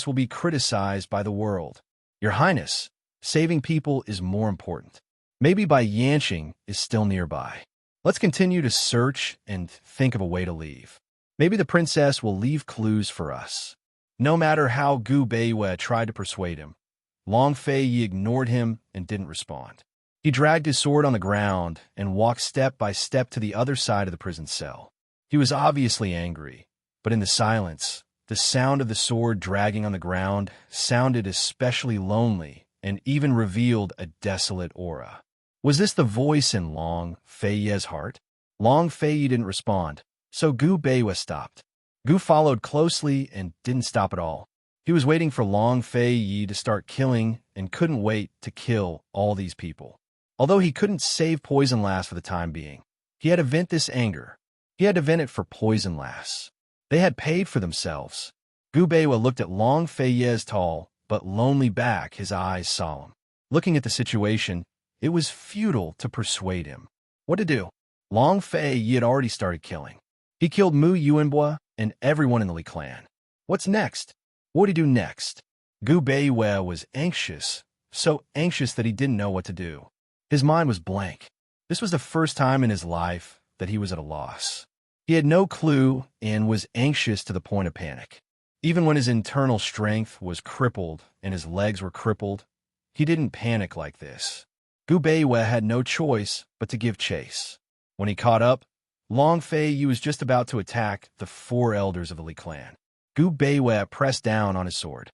A: will be criticized by the world. Your Highness, saving people is more important. Maybe Bai Yanqing is still nearby. Let's continue to search and think of a way to leave. Maybe the princess will leave clues for us. No matter how Gu Beiwei tried to persuade him, Long Fei Yi ignored him and didn't respond. He dragged his sword on the ground and walked step by step to the other side of the prison cell. He was obviously angry, but in the silence, the sound of the sword dragging on the ground sounded especially lonely and even revealed a desolate aura. Was this the voice in Long Fei Yi's heart? Long Fei Yi didn't respond, so Gu Beiwei stopped. Gu followed closely and didn't stop at all. He was waiting for Long Fei Yi to start killing and couldn't wait to kill all these people. Although he couldn't save Poison Lass for the time being, he had to vent this anger. He had to vent it for Poison Lass. They had paid for themselves. Gu Beiwei looked at Long Fei Yi's tall but lonely back, his eyes solemn. Looking at the situation, it was futile to persuade him. What to do? Long Fei Yi had already started killing. He killed Mu Yuanhua and everyone in the Li clan. What's next? What would he do next? Gu Beiwei was anxious, so anxious that he didn't know what to do. His mind was blank. This was the first time in his life that he was at a loss. He had no clue and was anxious to the point of panic. Even when his internal strength was crippled and his legs were crippled, he didn't panic like this. Gu Beiwei had no choice but to give chase. When he caught up, Long Fei Yi was just about to attack the 4 elders of the Li clan. Gu Beiwei pressed down on his sword.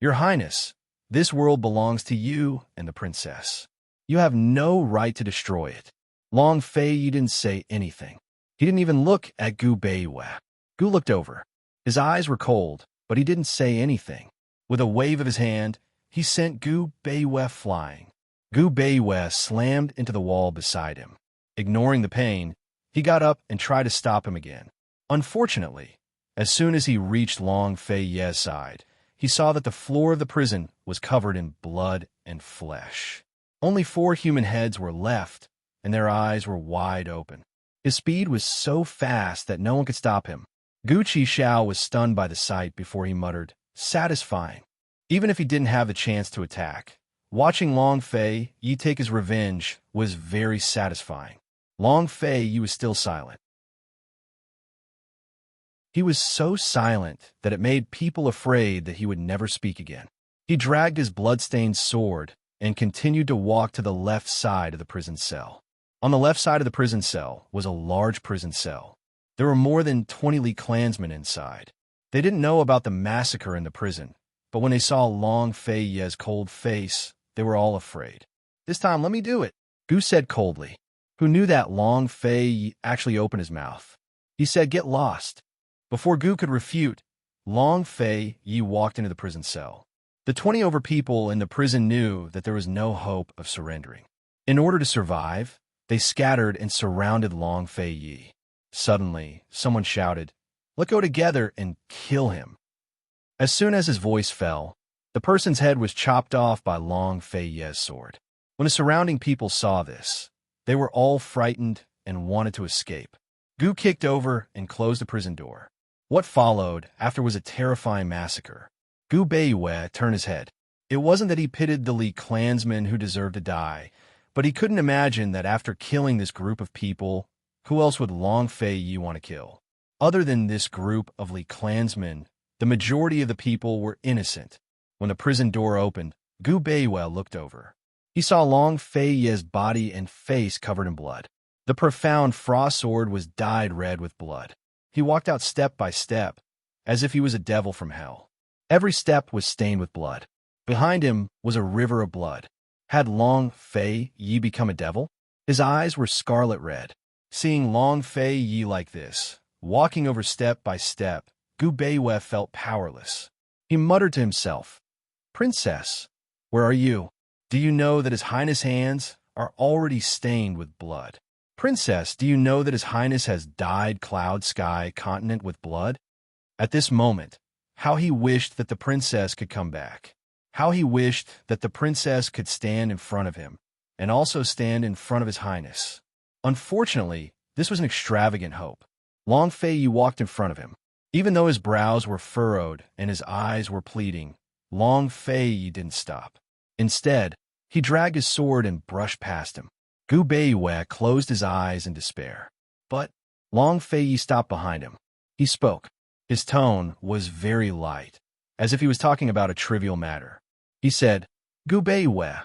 A: Your Highness, this world belongs to you and the princess. You have no right to destroy it. Long Fei Yi didn't say anything. He didn't even look at Gu Beiwei. Gu looked over. His eyes were cold, but he didn't say anything. With a wave of his hand, he sent Gu Beiwei flying. Gu Beiwei slammed into the wall beside him. Ignoring the pain, he got up and tried to stop him again. Unfortunately, as soon as he reached Long Fei Yi's side, he saw that the floor of the prison was covered in blood and flesh. Only 4 human heads were left, and their eyes were wide open. His speed was so fast that no one could stop him. Gu Qixiao was stunned by the sight before he muttered, "Satisfying." Even if he didn't have the chance to attack, watching Long Fei Yi take his revenge was very satisfying. Long Fei Yi was still silent. He was so silent that it made people afraid that he would never speak again. He dragged his blood-stained sword and continued to walk to the left side of the prison cell. On the left side of the prison cell was a large prison cell. There were more than 20 Li clansmen inside. They didn't know about the massacre in the prison, but when they saw Long Fei Yi's cold face, they were all afraid. "This time, let me do it," Gu said coldly. Who knew that Long Fei Yi actually opened his mouth? He said, "Get lost." Before Gu could refute, Long Fei Yi walked into the prison cell. The 20 people in the prison knew that there was no hope of surrendering. In order to survive, they scattered and surrounded Long Fei Yi. Suddenly, someone shouted, "Let's go together and kill him." As soon as his voice fell, the person's head was chopped off by Long Fei Yi's sword. When the surrounding people saw this, they were all frightened and wanted to escape. Gu kicked over and closed the prison door. What followed after was a terrifying massacre. Gu Beiwei turned his head. It wasn't that he pitied the Li clansmen who deserved to die, but he couldn't imagine that after killing this group of people, who else would Long Fei Yi want to kill? Other than this group of Li clansmen, the majority of the people were innocent. When the prison door opened, Gu Beiwei looked over. He saw Long Fei Yi's body and face covered in blood. The profound frost sword was dyed red with blood. He walked out step by step, as if he was a devil from hell. Every step was stained with blood. Behind him was a river of blood. Had Long Fei Yi become a devil? His eyes were scarlet red. Seeing Long Fei Yi like this, walking over step by step, Gu Beiwei felt powerless. He muttered to himself, "Princess, where are you? Do you know that His Highness' hands are already stained with blood? Princess, do you know that His Highness has dyed cloud sky continent with blood?" At this moment, how he wished that the princess could come back. How he wished that the princess could stand in front of him, and also stand in front of His Highness. Unfortunately, this was an extravagant hope. Long Fei Yi walked in front of him. Even though his brows were furrowed and his eyes were pleading, Long Fei Yi didn't stop. Instead, he dragged his sword and brushed past him. Gu Beiwei closed his eyes in despair. But Long Fei Yi stopped behind him. He spoke. His tone was very light, as if he was talking about a trivial matter. He said, "Gu Beiwei,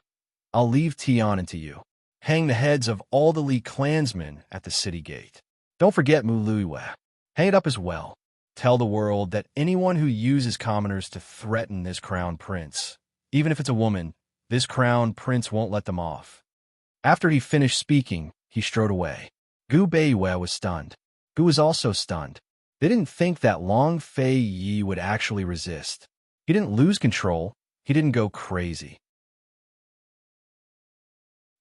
A: I'll leave Tian to you. Hang the heads of all the Li clansmen at the city gate. Don't forget Mu Luiwei. Hang it up as well. Tell the world that anyone who uses commoners to threaten this crown prince, even if it's a woman, this crown prince won't let them off." After he finished speaking, he strode away. Gu Beiwei was stunned. Gu was also stunned. They didn't think that Long Fei Yi would actually resist. He didn't lose control. He didn't go crazy.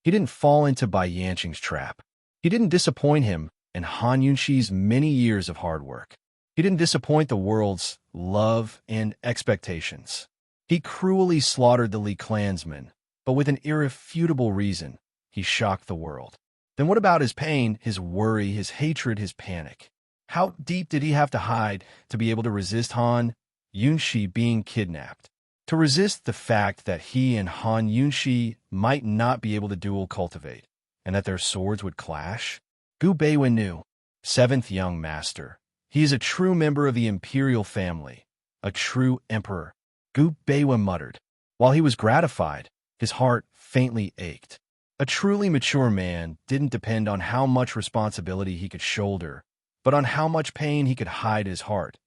A: He didn't fall into Bai Yanqing's trap. He didn't disappoint him and Han Yunxi's many years of hard work. He didn't disappoint the world's love and expectations. He cruelly slaughtered the Li clansmen, but with an irrefutable reason. He shocked the world. Then what about his pain, his worry, his hatred, his panic? How deep did he have to hide to be able to resist Han Yunxi being kidnapped? To resist the fact that he and Han Yunxi might not be able to dual cultivate, and that their swords would clash? Gu Beiwen knew. Seventh young master. He is a true member of the imperial family, a true emperor. Gu Beiwen muttered. While he was gratified, his heart faintly ached. A truly mature man didn't depend on how much responsibility he could shoulder, but on how much pain he could hide in his heart,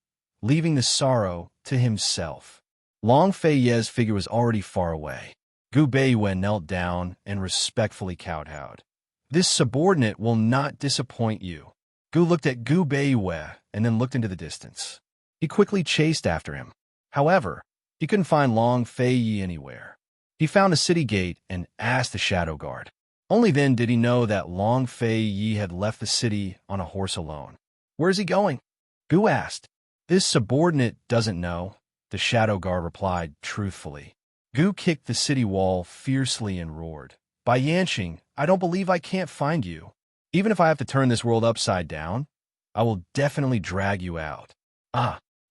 A: leaving the sorrow to himself. Long Fei Ye's figure was already far away. Gu Beiwen knelt down and respectfully kowtowed. "This subordinate will not disappoint you." Gu looked at Gu Beiwei and then looked into the distance. He quickly chased after him. However, he couldn't find Long Fei Yi anywhere. He found a city gate and asked the shadow guard. Only then did he know that Long Fei Yi had left the city on a horse alone. "Where is he going?" Gu asked. "This subordinate doesn't know," the shadow guard replied truthfully. Gu kicked the city wall fiercely and roared. "Bai Yanqing, I don't believe I can't find you. Even if I have to turn this world upside down, I will definitely drag you out."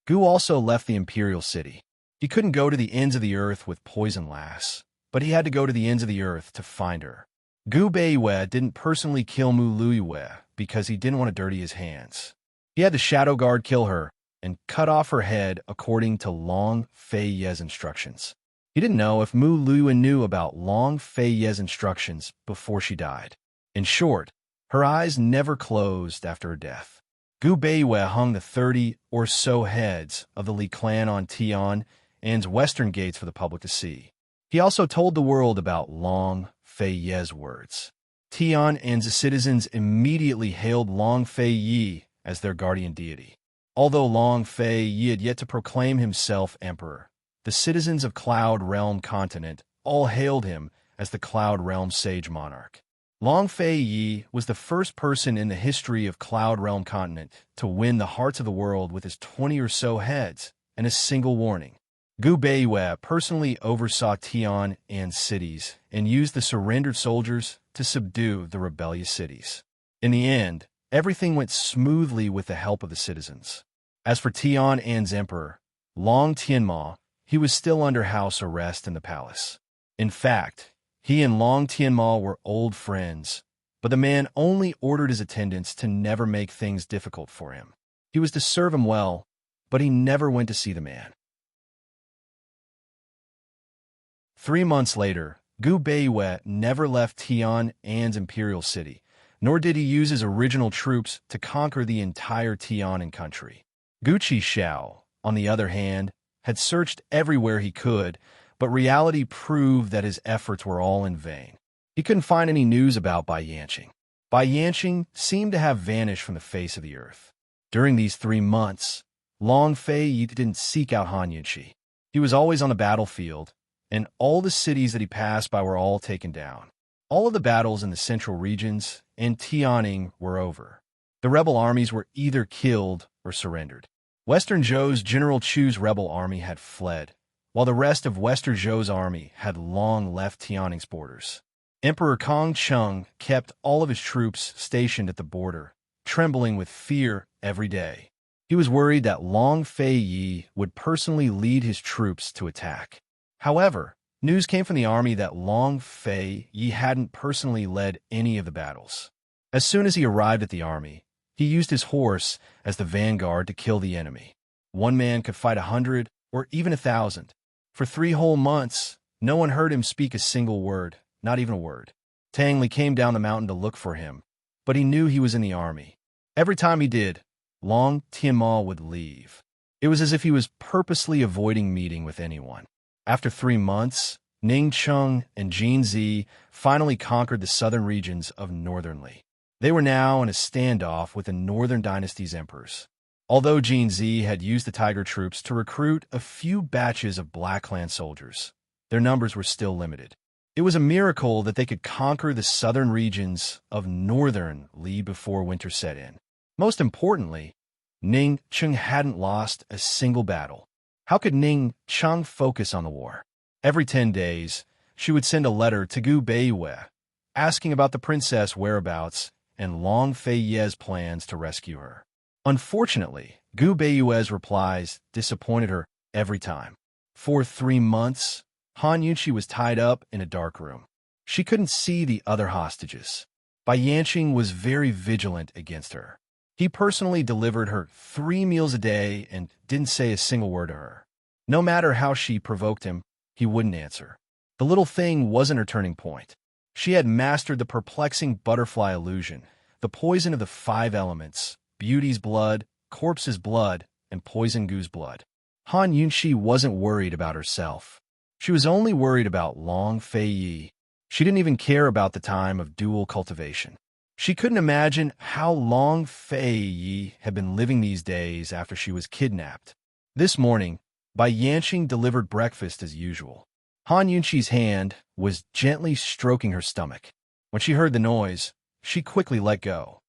A: Gu also left the imperial city. He couldn't go to the ends of the earth with Poison Lass, but he had to go to the ends of the earth to find her. Gu Beiwei didn't personally kill Mu Luiwei because he didn't want to dirty his hands. He had the shadow guard kill her and cut off her head according to Long Fei Ye's instructions. He didn't know if Mu Luiwei knew about Long Fei Ye's instructions before she died. In short, her eyes never closed after her death. Gu Beiwei hung the 30 or so heads of the Li clan on Tian and's western gates for the public to see. He also told the world about Long Fei Ye's words. Tian and's citizens immediately hailed Long Fei Yi as their guardian deity. Although Long Fei Yi had yet to proclaim himself emperor, the citizens of Cloud Realm Continent all hailed him as the Cloud Realm Sage Monarch. Long Fei Yi was the first person in the history of Cloud Realm Continent to win the hearts of the world with his 20 or so heads and a single warning. Gu Beiwei personally oversaw Tian and cities and used the surrendered soldiers to subdue the rebellious cities. In the end, everything went smoothly with the help of the citizens. As for Tian An's emperor, Long Tianma, he was still under house arrest in the palace. In fact, he and Long Tianma were old friends, but the man only ordered his attendants to never make things difficult for him. He was to serve him well, but he never went to see the man. 3 months later, Gu Beiwei never left Tian An's imperial city, nor did he use his original troops to conquer the entire Tianan country. Gu Qixiao, on the other hand, had searched everywhere he could, but reality proved that his efforts were all in vain. He couldn't find any news about Bai Yanqing. Bai Yanqing seemed to have vanished from the face of the earth. During these 3 months, Long Fei Yi didn't seek out Han Yunqi. He was always on the battlefield, and all the cities that he passed by were all taken down. All of the battles in the central regions and Tianing were over. The rebel armies were either killed or surrendered. Western Zhou's General Chu's rebel army had fled, while the rest of Western Zhou's army had long left Tianing's borders. Emperor Kong Cheng kept all of his troops stationed at the border, trembling with fear every day. He was worried that Long Fei Yi would personally lead his troops to attack. However, news came from the army that Long Fei Yi hadn't personally led any of the battles. As soon as he arrived at the army, he used his horse as the vanguard to kill the enemy. One man could fight 100 or even 1,000. For 3 whole months, no one heard him speak a single word, not even a word. Tang Li came down the mountain to look for him, but he knew he was in the army. Every time he did, Long Tianma would leave. It was as if he was purposely avoiding meeting with anyone. After 3 months, Ning Cheng and Jin Zi finally conquered the southern regions of Northern Li. They were now in a standoff with the Northern Dynasty's emperors. Although Jin Zi had used the Tiger troops to recruit a few batches of Black Clan soldiers, their numbers were still limited. It was a miracle that they could conquer the southern regions of Northern Li before winter set in. Most importantly, Ning Cheng hadn't lost a single battle. How could Ning Cheng focus on the war? Every 10 days, she would send a letter to Gu Beiwei, asking about the princess' whereabouts and Long Fei Ye's plans to rescue her. Unfortunately, Gu Beiwei's replies disappointed her every time. For 3 months, Han Yunqi was tied up in a dark room. She couldn't see the other hostages. Bai Yanqing was very vigilant against her. He personally delivered her 3 meals a day and didn't say a single word to her. No matter how she provoked him, he wouldn't answer. The little thing wasn't her turning point. She had mastered the perplexing butterfly illusion, the poison of the 5 elements, beauty's blood, corpse's blood, and poison Gu's blood. Han Yunqi wasn't worried about herself. She was only worried about Long Fei Yi. She didn't even care about the time of dual cultivation. She couldn't imagine how Long Fei Yi had been living these days after she was kidnapped. This morning, Bai Yanqing delivered breakfast as usual. Han Yunqi's hand was gently stroking her stomach. When she heard the noise, she quickly let go.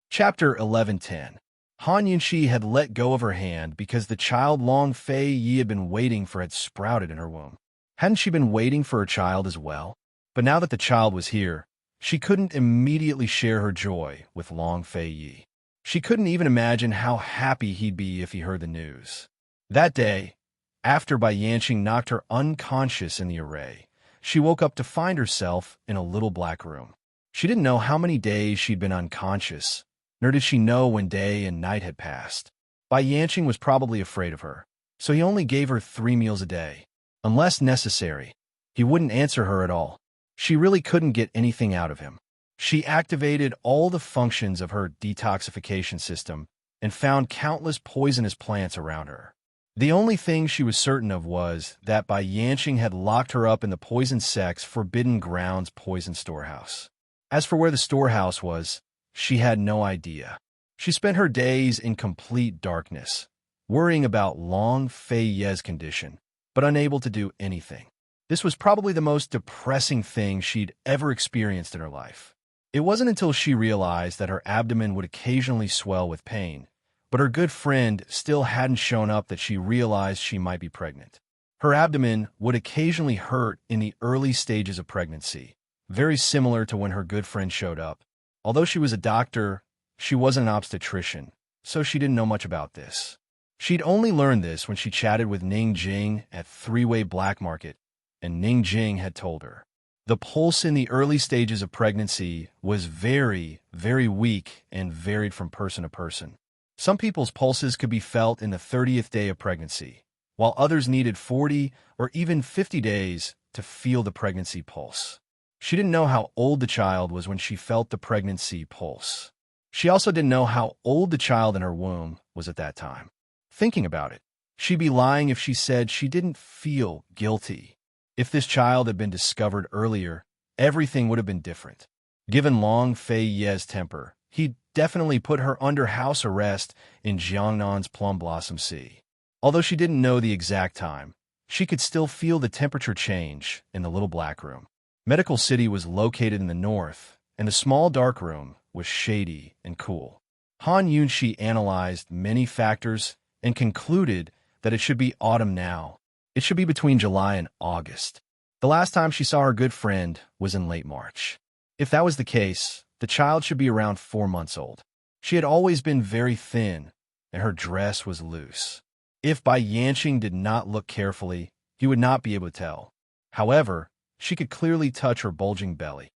A: Chapter 11:10. Han Yunqi had let go of her hand because the child Long Fei Yi had been waiting for had sprouted in her womb. Hadn't she been waiting for her child as well? But now that the child was here, she couldn't immediately share her joy with Long Fei Yi. She couldn't even imagine how happy he'd be if he heard the news. That day, after Bai Yanqing knocked her unconscious in the array, she woke up to find herself in a little black room. She didn't know how many days she'd been unconscious, nor did she know when day and night had passed. Bai Yanqing was probably afraid of her, so he only gave her 3 meals a day. Unless necessary, he wouldn't answer her at all. She really couldn't get anything out of him. She activated all the functions of her detoxification system and found countless poisonous plants around her. The only thing she was certain of was that Bai Yanqing had locked her up in the Poison Sect's Forbidden Grounds poison storehouse. As for where the storehouse was, she had no idea. She spent her days in complete darkness, worrying about Long Fei Ye's condition, but unable to do anything. This was probably the most depressing thing she'd ever experienced in her life. It wasn't until she realized that her abdomen would occasionally swell with pain, but her good friend still hadn't shown up that she realized she might be pregnant.
B: Her abdomen would occasionally hurt in the early stages of pregnancy, very similar to when her good friend showed up. Although she was a doctor, she wasn't an obstetrician, so she didn't know much about this. She'd only learned this when she chatted with Ning Jing at Three-Way Black Market, and Ning Jing had told her. The pulse in the early stages of pregnancy was very, very weak and varied from person to person. Some people's pulses could be felt in the 30th day of pregnancy, while others needed 40 or even 50 days to feel the pregnancy pulse. She didn't know how old the child was when she felt the pregnancy pulse. She also didn't know how old the child in her womb was at that time. Thinking about it, she'd be lying if she said she didn't feel guilty. If this child had been discovered earlier, everything would have been different. Given Long Fei Ye's temper, he'd definitely put her under house arrest in Jiangnan's Plum Blossom Sea. Although she didn't know the exact time, she could still feel the temperature change in the little black room. Medical City was located in the north, and the small dark room was shady and cool. Han Yunxi analyzed many factors and concluded that it should be autumn now. It should be between July and August. The last time she saw her good friend was in late March. If that was the case, the child should be around 4 months old. She had always been very thin, and her dress was loose. If Bai Yanqing did not look carefully, he would not be able to tell. However, she could clearly touch her bulging belly.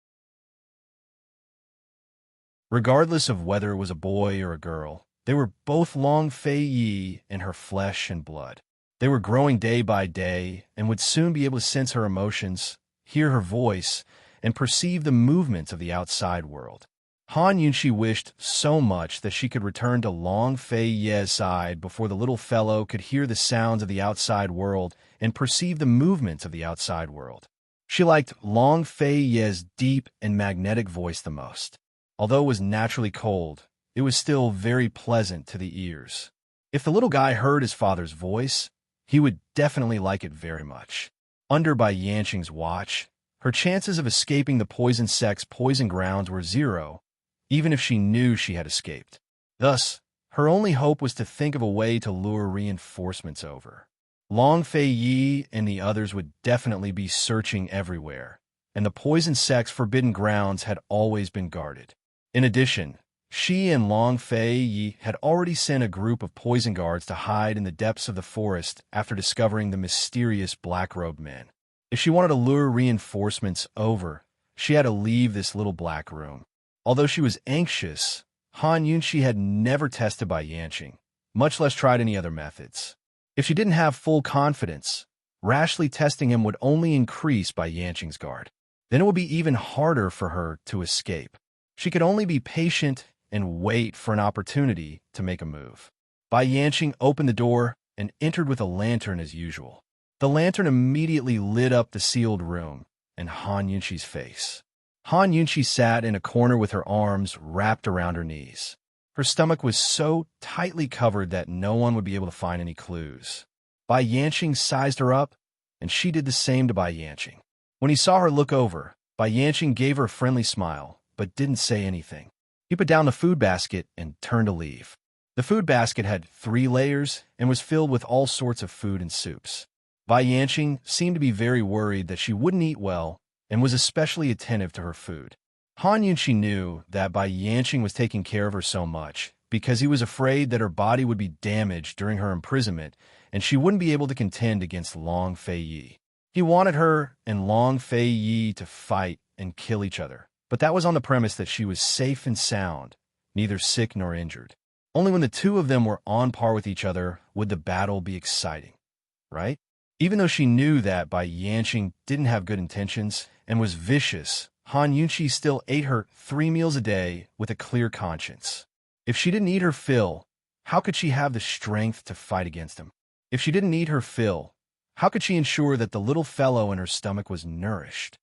B: Regardless of whether it was a boy or a girl, they were both Long Fei Yi in her flesh and blood. They were growing day by day and would soon be able to sense her emotions, hear her voice, and perceive the movements of the outside world. Han Yunxi wished so much that she could return to Long Fei Ye's side before the little fellow could hear the sounds of the outside world and perceive the movements of the outside world. She liked Long Fei Ye's deep and magnetic voice the most. Although it was naturally cold, it was still very pleasant to the ears. If the little guy heard his father's voice, he would definitely like it very much. Under Bai Yanqing's watch, her chances of escaping the poison sect's poison grounds were 0, even if she knew she had escaped. Thus, her only hope was to think of a way to lure reinforcements over. Long Fei Yi and the others would definitely be searching everywhere, and the poison sect's forbidden grounds had always been guarded. In addition, she and Long Fei Yi had already sent a group of poison guards to hide in the depths of the forest after discovering the mysterious black-robed men. If she wanted to lure reinforcements over, she had to leave this little black room. Although she was anxious, Han Yunxi had never tested Bai Yanqing, much less tried any other methods. If she didn't have full confidence, rashly testing him would only increase Bai Yanqing's guard. Then it would be even harder for her to escape. She could only be patient and wait for an opportunity to make a move. Bai Yanqing opened the door and entered with a lantern as usual. The lantern immediately lit up the sealed room and Han Yunxi's face. Han Yunxi sat in a corner with her arms wrapped around her knees. Her stomach was so tightly covered that no one would be able to find any clues. Bai Yanqing sized her up, and she did the same to Bai Yanqing. When he saw her look over, Bai Yanqing gave her a friendly smile, but didn't say anything. He put down the food basket and turned to leave. The food basket had 3 layers and was filled with all sorts of food and soups. Bai Yanqing seemed to be very worried that she wouldn't eat well and was especially attentive to her food. Han Yunxi knew that Bai Yanqing was taking care of her so much because he was afraid that her body would be damaged during her imprisonment and she wouldn't be able to contend against Long Fei Yi. He wanted her and Long Fei Yi to fight and kill each other, but that was on the premise that she was safe and sound, neither sick nor injured. Only when the two of them were on par with each other would the battle be exciting, right? Even though she knew that Bai Yanqing didn't have good intentions and was vicious, Han Yunxi still ate her 3 meals a day with a clear conscience. If she didn't eat her fill, how could she have the strength to fight against him? If she didn't eat her fill, how could she ensure that the little fellow in her stomach was nourished?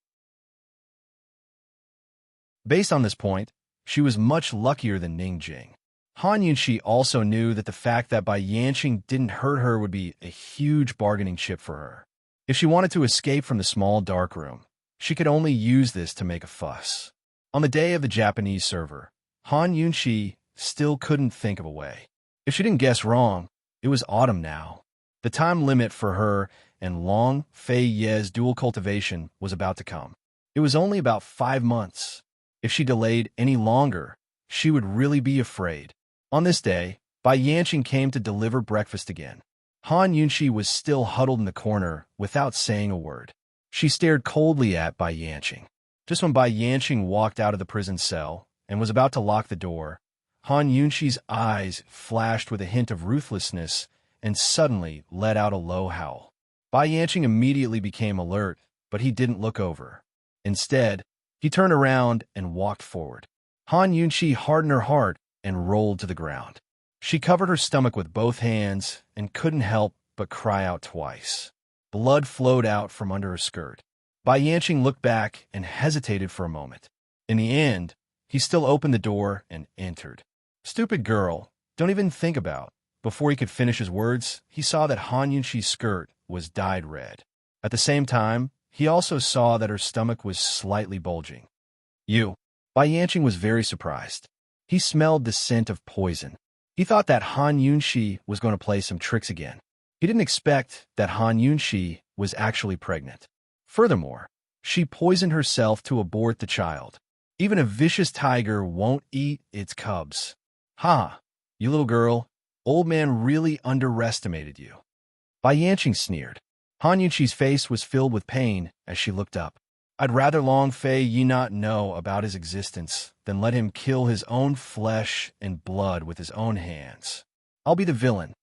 B: Based on this point, she was much luckier than Ning Jing. Han Yunxi also knew that the fact that Bai Yanqing didn't hurt her would be a huge bargaining chip for her. If she wanted to escape from the small dark room, she could only use this to make a fuss. On the day of the Japanese server, Han Yunxi still couldn't think of a way. If she didn't guess wrong, it was autumn now. The time limit for her and Long Fei Ye's dual cultivation was about to come. It was only about 5 months. If she delayed any longer, she would really be afraid. On this day, Bai Yanqing came to deliver breakfast again. Han Yunqi was still huddled in the corner without saying a word. She stared coldly at Bai Yanqing. Just when Bai Yanqing walked out of the prison cell and was about to lock the door, Han Yunqi's eyes flashed with a hint of ruthlessness and suddenly let out a low howl. Bai Yanqing immediately became alert, but he didn't look over. Instead, he turned around and walked forward. Han Yunqi hardened her heart and rolled to the ground. She covered her stomach with both hands and couldn't help but cry out twice. Blood flowed out from under her skirt. Bai Yanqing looked back and hesitated for a moment. In the end, he still opened the door and entered. "Stupid girl, don't even think about." Before he could finish his words, he saw that Han Yunqi's skirt was dyed red. At the same time, he also saw that her stomach was slightly bulging. "You." Bai Yanqing was very surprised. He smelled the scent of poison. He thought that Han Yunqi was going to play some tricks again. He didn't expect that Han Yunqi was actually pregnant. Furthermore, she poisoned herself to abort the child. Even a vicious tiger won't eat its cubs. "Ha, you little girl, old man really underestimated you." Bai Yanqing sneered. Han Yunqi's face was filled with pain as she looked up. "I'd rather Long Fei Yi not know about his existence than let him kill his own flesh and blood with his own hands. I'll be the villain."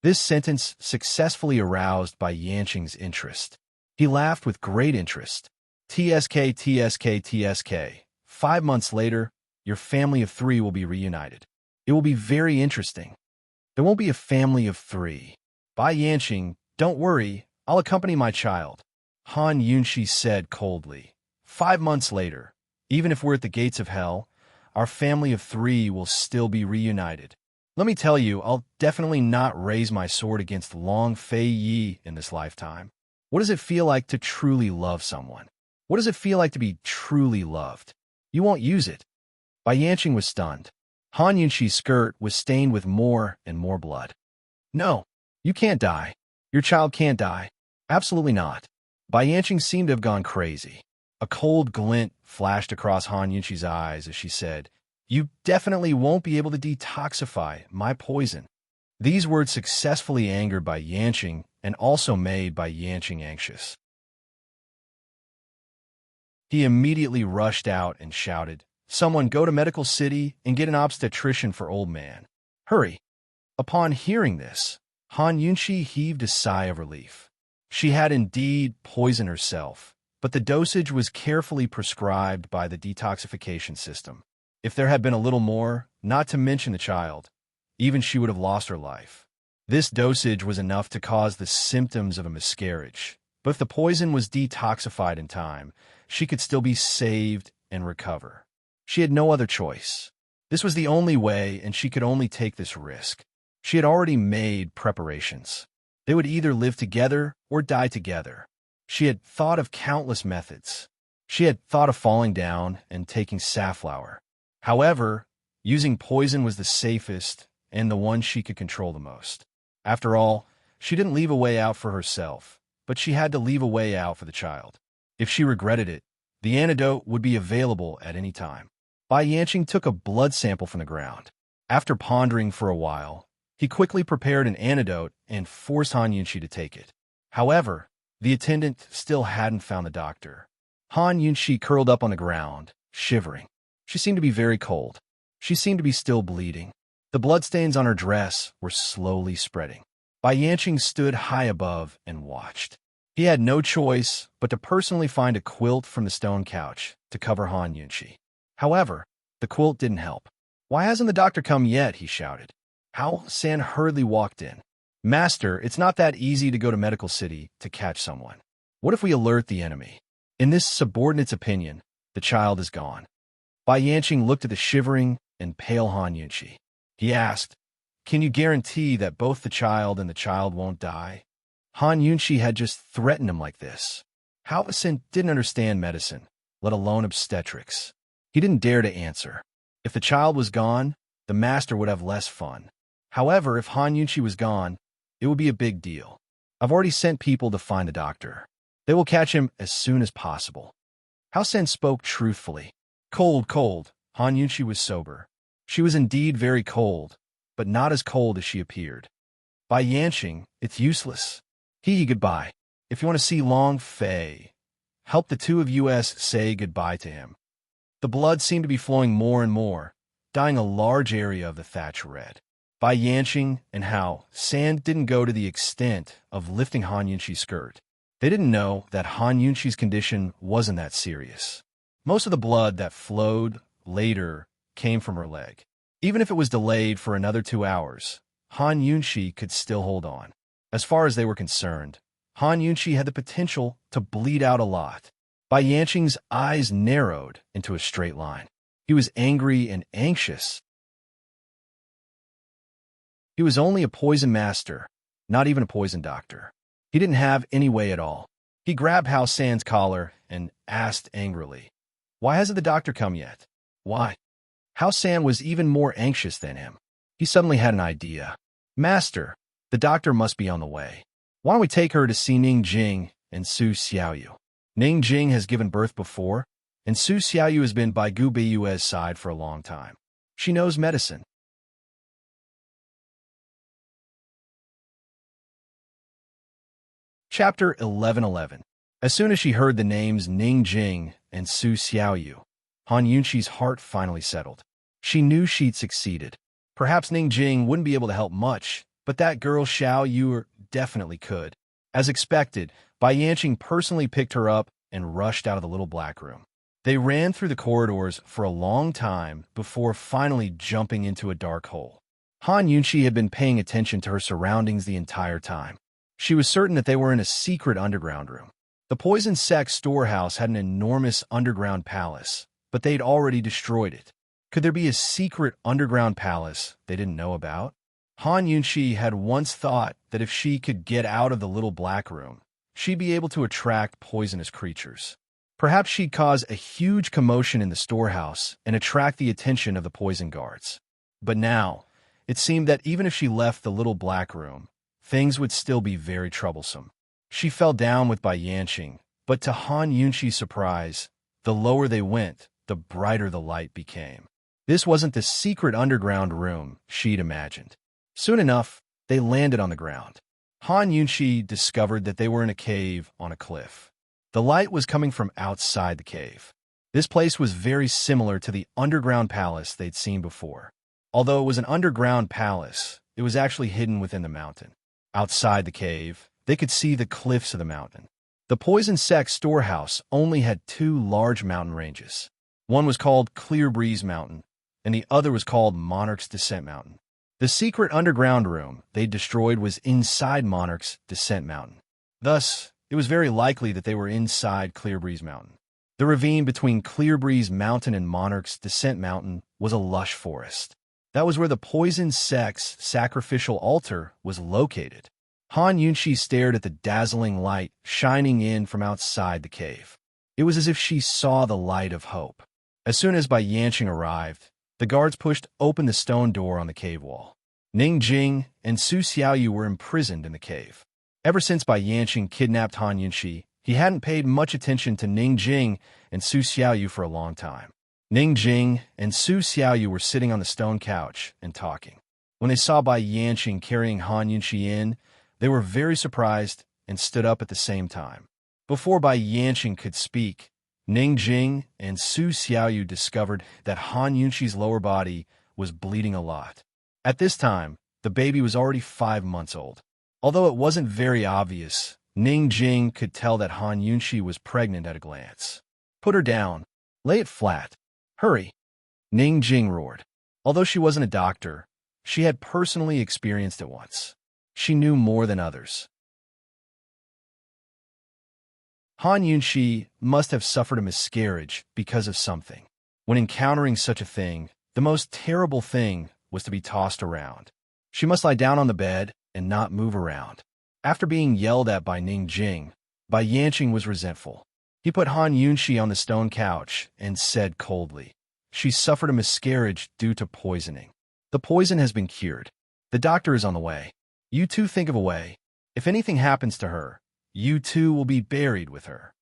B: This sentence successfully aroused Bai Yanqing's interest. He laughed with great interest. "TSK, TSK, TSK. 5 months later, your family of 3 will be reunited. It will be very interesting." "There won't be a family of 3. Bai Yanqing, don't worry, I'll accompany my child," Han Yunqi said coldly. 5 months later, even if we're at the gates of hell, our family of 3 will still be reunited. Let me tell you, I'll definitely not raise my sword against Long Fei Yi in this lifetime. What does it feel like to truly love someone? What does it feel like to be truly loved? You won't use it." Bai Yanqing was stunned. Han Yunqi's skirt was stained with more and more blood. "No, you can't die. Your child can't die. Absolutely not." Bai Yanqing seemed to have gone crazy. A cold glint flashed across Han Yunqi's eyes as she said, "You definitely won't be able to detoxify my poison." These words successfully angered Bai Yanqing and also made Bai Yanqing anxious. He immediately rushed out and shouted, "Someone go to Medical City and get an obstetrician for old man. Hurry." Upon hearing this, Han Yunqi heaved a sigh of relief. She had indeed poisoned herself, but the dosage was carefully prescribed by the detoxification system. If there had been a little more, not to mention the child, even she would have lost her life. This dosage was enough to cause the symptoms of a miscarriage, but if the poison was detoxified in time, she could still be saved and recover. She had no other choice. This was the only way, and she could only take this risk. She had already made preparations. They would either live together or die together. She had thought of countless methods. She had thought of falling down and taking safflower. However, using poison was the safest and the one she could control the most. After all, she didn't leave a way out for herself, but she had to leave a way out for the child. If she regretted it, the antidote would be available at any time. Bai Yanqing took a blood sample from the ground. After pondering for a while, he quickly prepared an antidote and forced Han Yunqi to take it. However, the attendant still hadn't found the doctor. Han Yunqi curled up on the ground, shivering. She seemed to be very cold. She seemed to be still bleeding. The bloodstains on her dress were slowly spreading. Bai Yanqing stood high above and watched. He had no choice but to personally find a quilt from the stone couch to cover Han Yunqi. However, the quilt didn't help. "Why hasn't the doctor come yet?" he shouted. Hao San hurriedly walked in. "Master, it's not that easy to go to Medical City to catch someone. What if we alert the enemy?" In this subordinate's opinion, the child is gone. Bai Yanqing looked at the shivering and pale Han Yunqi. He asked, "Can you guarantee that both the child and the child won't die?" Han Yunqi had just threatened him like this. Hao San didn't understand medicine, let alone obstetrics. He didn't dare to answer. If the child was gone, the master would have less fun. However, if Han Yunqi was gone, it would be a big deal.
A: I've already sent people to find the doctor. They will catch him as soon as possible. Hao San spoke truthfully. Cold, cold. Han Yunqi was sober. She was indeed very cold, but not as cold as she appeared. By Yanqing, it's useless. Goodbye. If you want to see Long Fei, help the two of us say goodbye to him. The blood seemed to be flowing more and more, dyeing a large area of the thatch red. Bai Yanqing and Hao San didn't go to the extent of lifting Han Yunqi's skirt. They didn't know that Han Yunqi's condition wasn't that serious. Most of the blood that flowed later came from her leg. Even if it was delayed for another 2 hours, Han Yunqi could still hold on. As far as they were concerned, Han Yunqi had the potential to bleed out a lot. Bai Yanqing's eyes narrowed into a straight line. He was angry and anxious. He was only a poison master, not even a poison doctor. He didn't have any way at all. He grabbed Hao San's collar and asked angrily, "Why hasn't the doctor come yet? Why?" Hao San was even more anxious than him. He suddenly had an idea. "Master, the doctor must be on the way. Why don't we take her to see Ning Jing and Su Xiaoyu? Ning Jing has given birth before, and Su Xiaoyu has been by Gu Beiyue's side for a long time. She knows medicine." Chapter 11:11. As soon as she heard the names Ning Jing and Su Xiaoyu, Han Yunqi's heart finally settled. She knew she'd succeeded. Perhaps Ning Jing wouldn't be able to help much, but that girl Xiao Yu definitely could. As expected, Bai Yanqing personally picked her up and rushed out of the little black room. They ran through the corridors for a long time before finally jumping into a dark hole. Han Yunqi had been paying attention to her surroundings the entire time. She was certain that they were in a secret underground room. The poison sect storehouse had an enormous underground palace, but they'd already destroyed it. Could there be a secret underground palace they didn't know about? Han Yunqi had once thought that if she could get out of the little black room, she'd be able to attract poisonous creatures. Perhaps she'd cause a huge commotion in the storehouse and attract the attention of the poison guards. But now, it seemed that even if she left the little black room, things would still be very troublesome. She fell down with Bai Yanqing, but to Han Yunqi's surprise, the lower they went, the brighter the light became. This wasn't the secret underground room she'd imagined. Soon enough, they landed on the ground. Han Yunqi discovered that they were in a cave on a cliff. The light was coming from outside the cave. This place was very similar to the underground palace they'd seen before. Although it was an underground palace, it was actually hidden within the mountain. Outside the cave, they could see the cliffs of the mountain. The poison sect storehouse only had 2 large mountain ranges. One was called Clear Breeze Mountain, and the other was called Monarch's Descent Mountain. The secret underground room they destroyed was inside Monarch's Descent Mountain. Thus, it was very likely that they were inside Clear Breeze Mountain. The ravine between Clear Breeze Mountain and Monarch's Descent Mountain was a lush forest. That was where the poison sect's sacrificial altar was located. Han Yunqi stared at the dazzling light shining in from outside the cave. It was as if she saw the light of hope. As soon as Bai Yanqing arrived, the guards pushed open the stone door on the cave wall. Ning Jing and Su Xiaoyu were imprisoned in the cave. Ever since Bai Yanqing kidnapped Han Yunqi, he hadn't paid much attention to Ning Jing and Su Xiaoyu for a long time. Ning Jing and Su Xiaoyu were sitting on the stone couch and talking. When they saw Bai Yanqing carrying Han Yunqi in, they were very surprised and stood up at the same time. Before Bai Yanqing could speak, Ning Jing and Su Xiaoyu discovered that Han Yunqi's lower body was bleeding a lot. At this time, the baby was already 5 months old. Although it wasn't very obvious, Ning Jing could tell that Han Yunqi was pregnant at a glance. "Put her down. Lay it flat. Hurry," Ning Jing roared. Although she wasn't a doctor, she had personally experienced it once. She knew more than others. Han Yunqi must have suffered a miscarriage because of something. When encountering such a thing, the most terrible thing was to be tossed around. She must lie down on the bed and not move around. After being yelled at by Ning Jing, Bai Yanqing was resentful. He put Han Yunqi on the stone couch and said coldly, "She suffered a miscarriage due to poisoning. The poison has been cured. The doctor is on the way. You two think of a way. If anything happens to her, you too will be buried with her.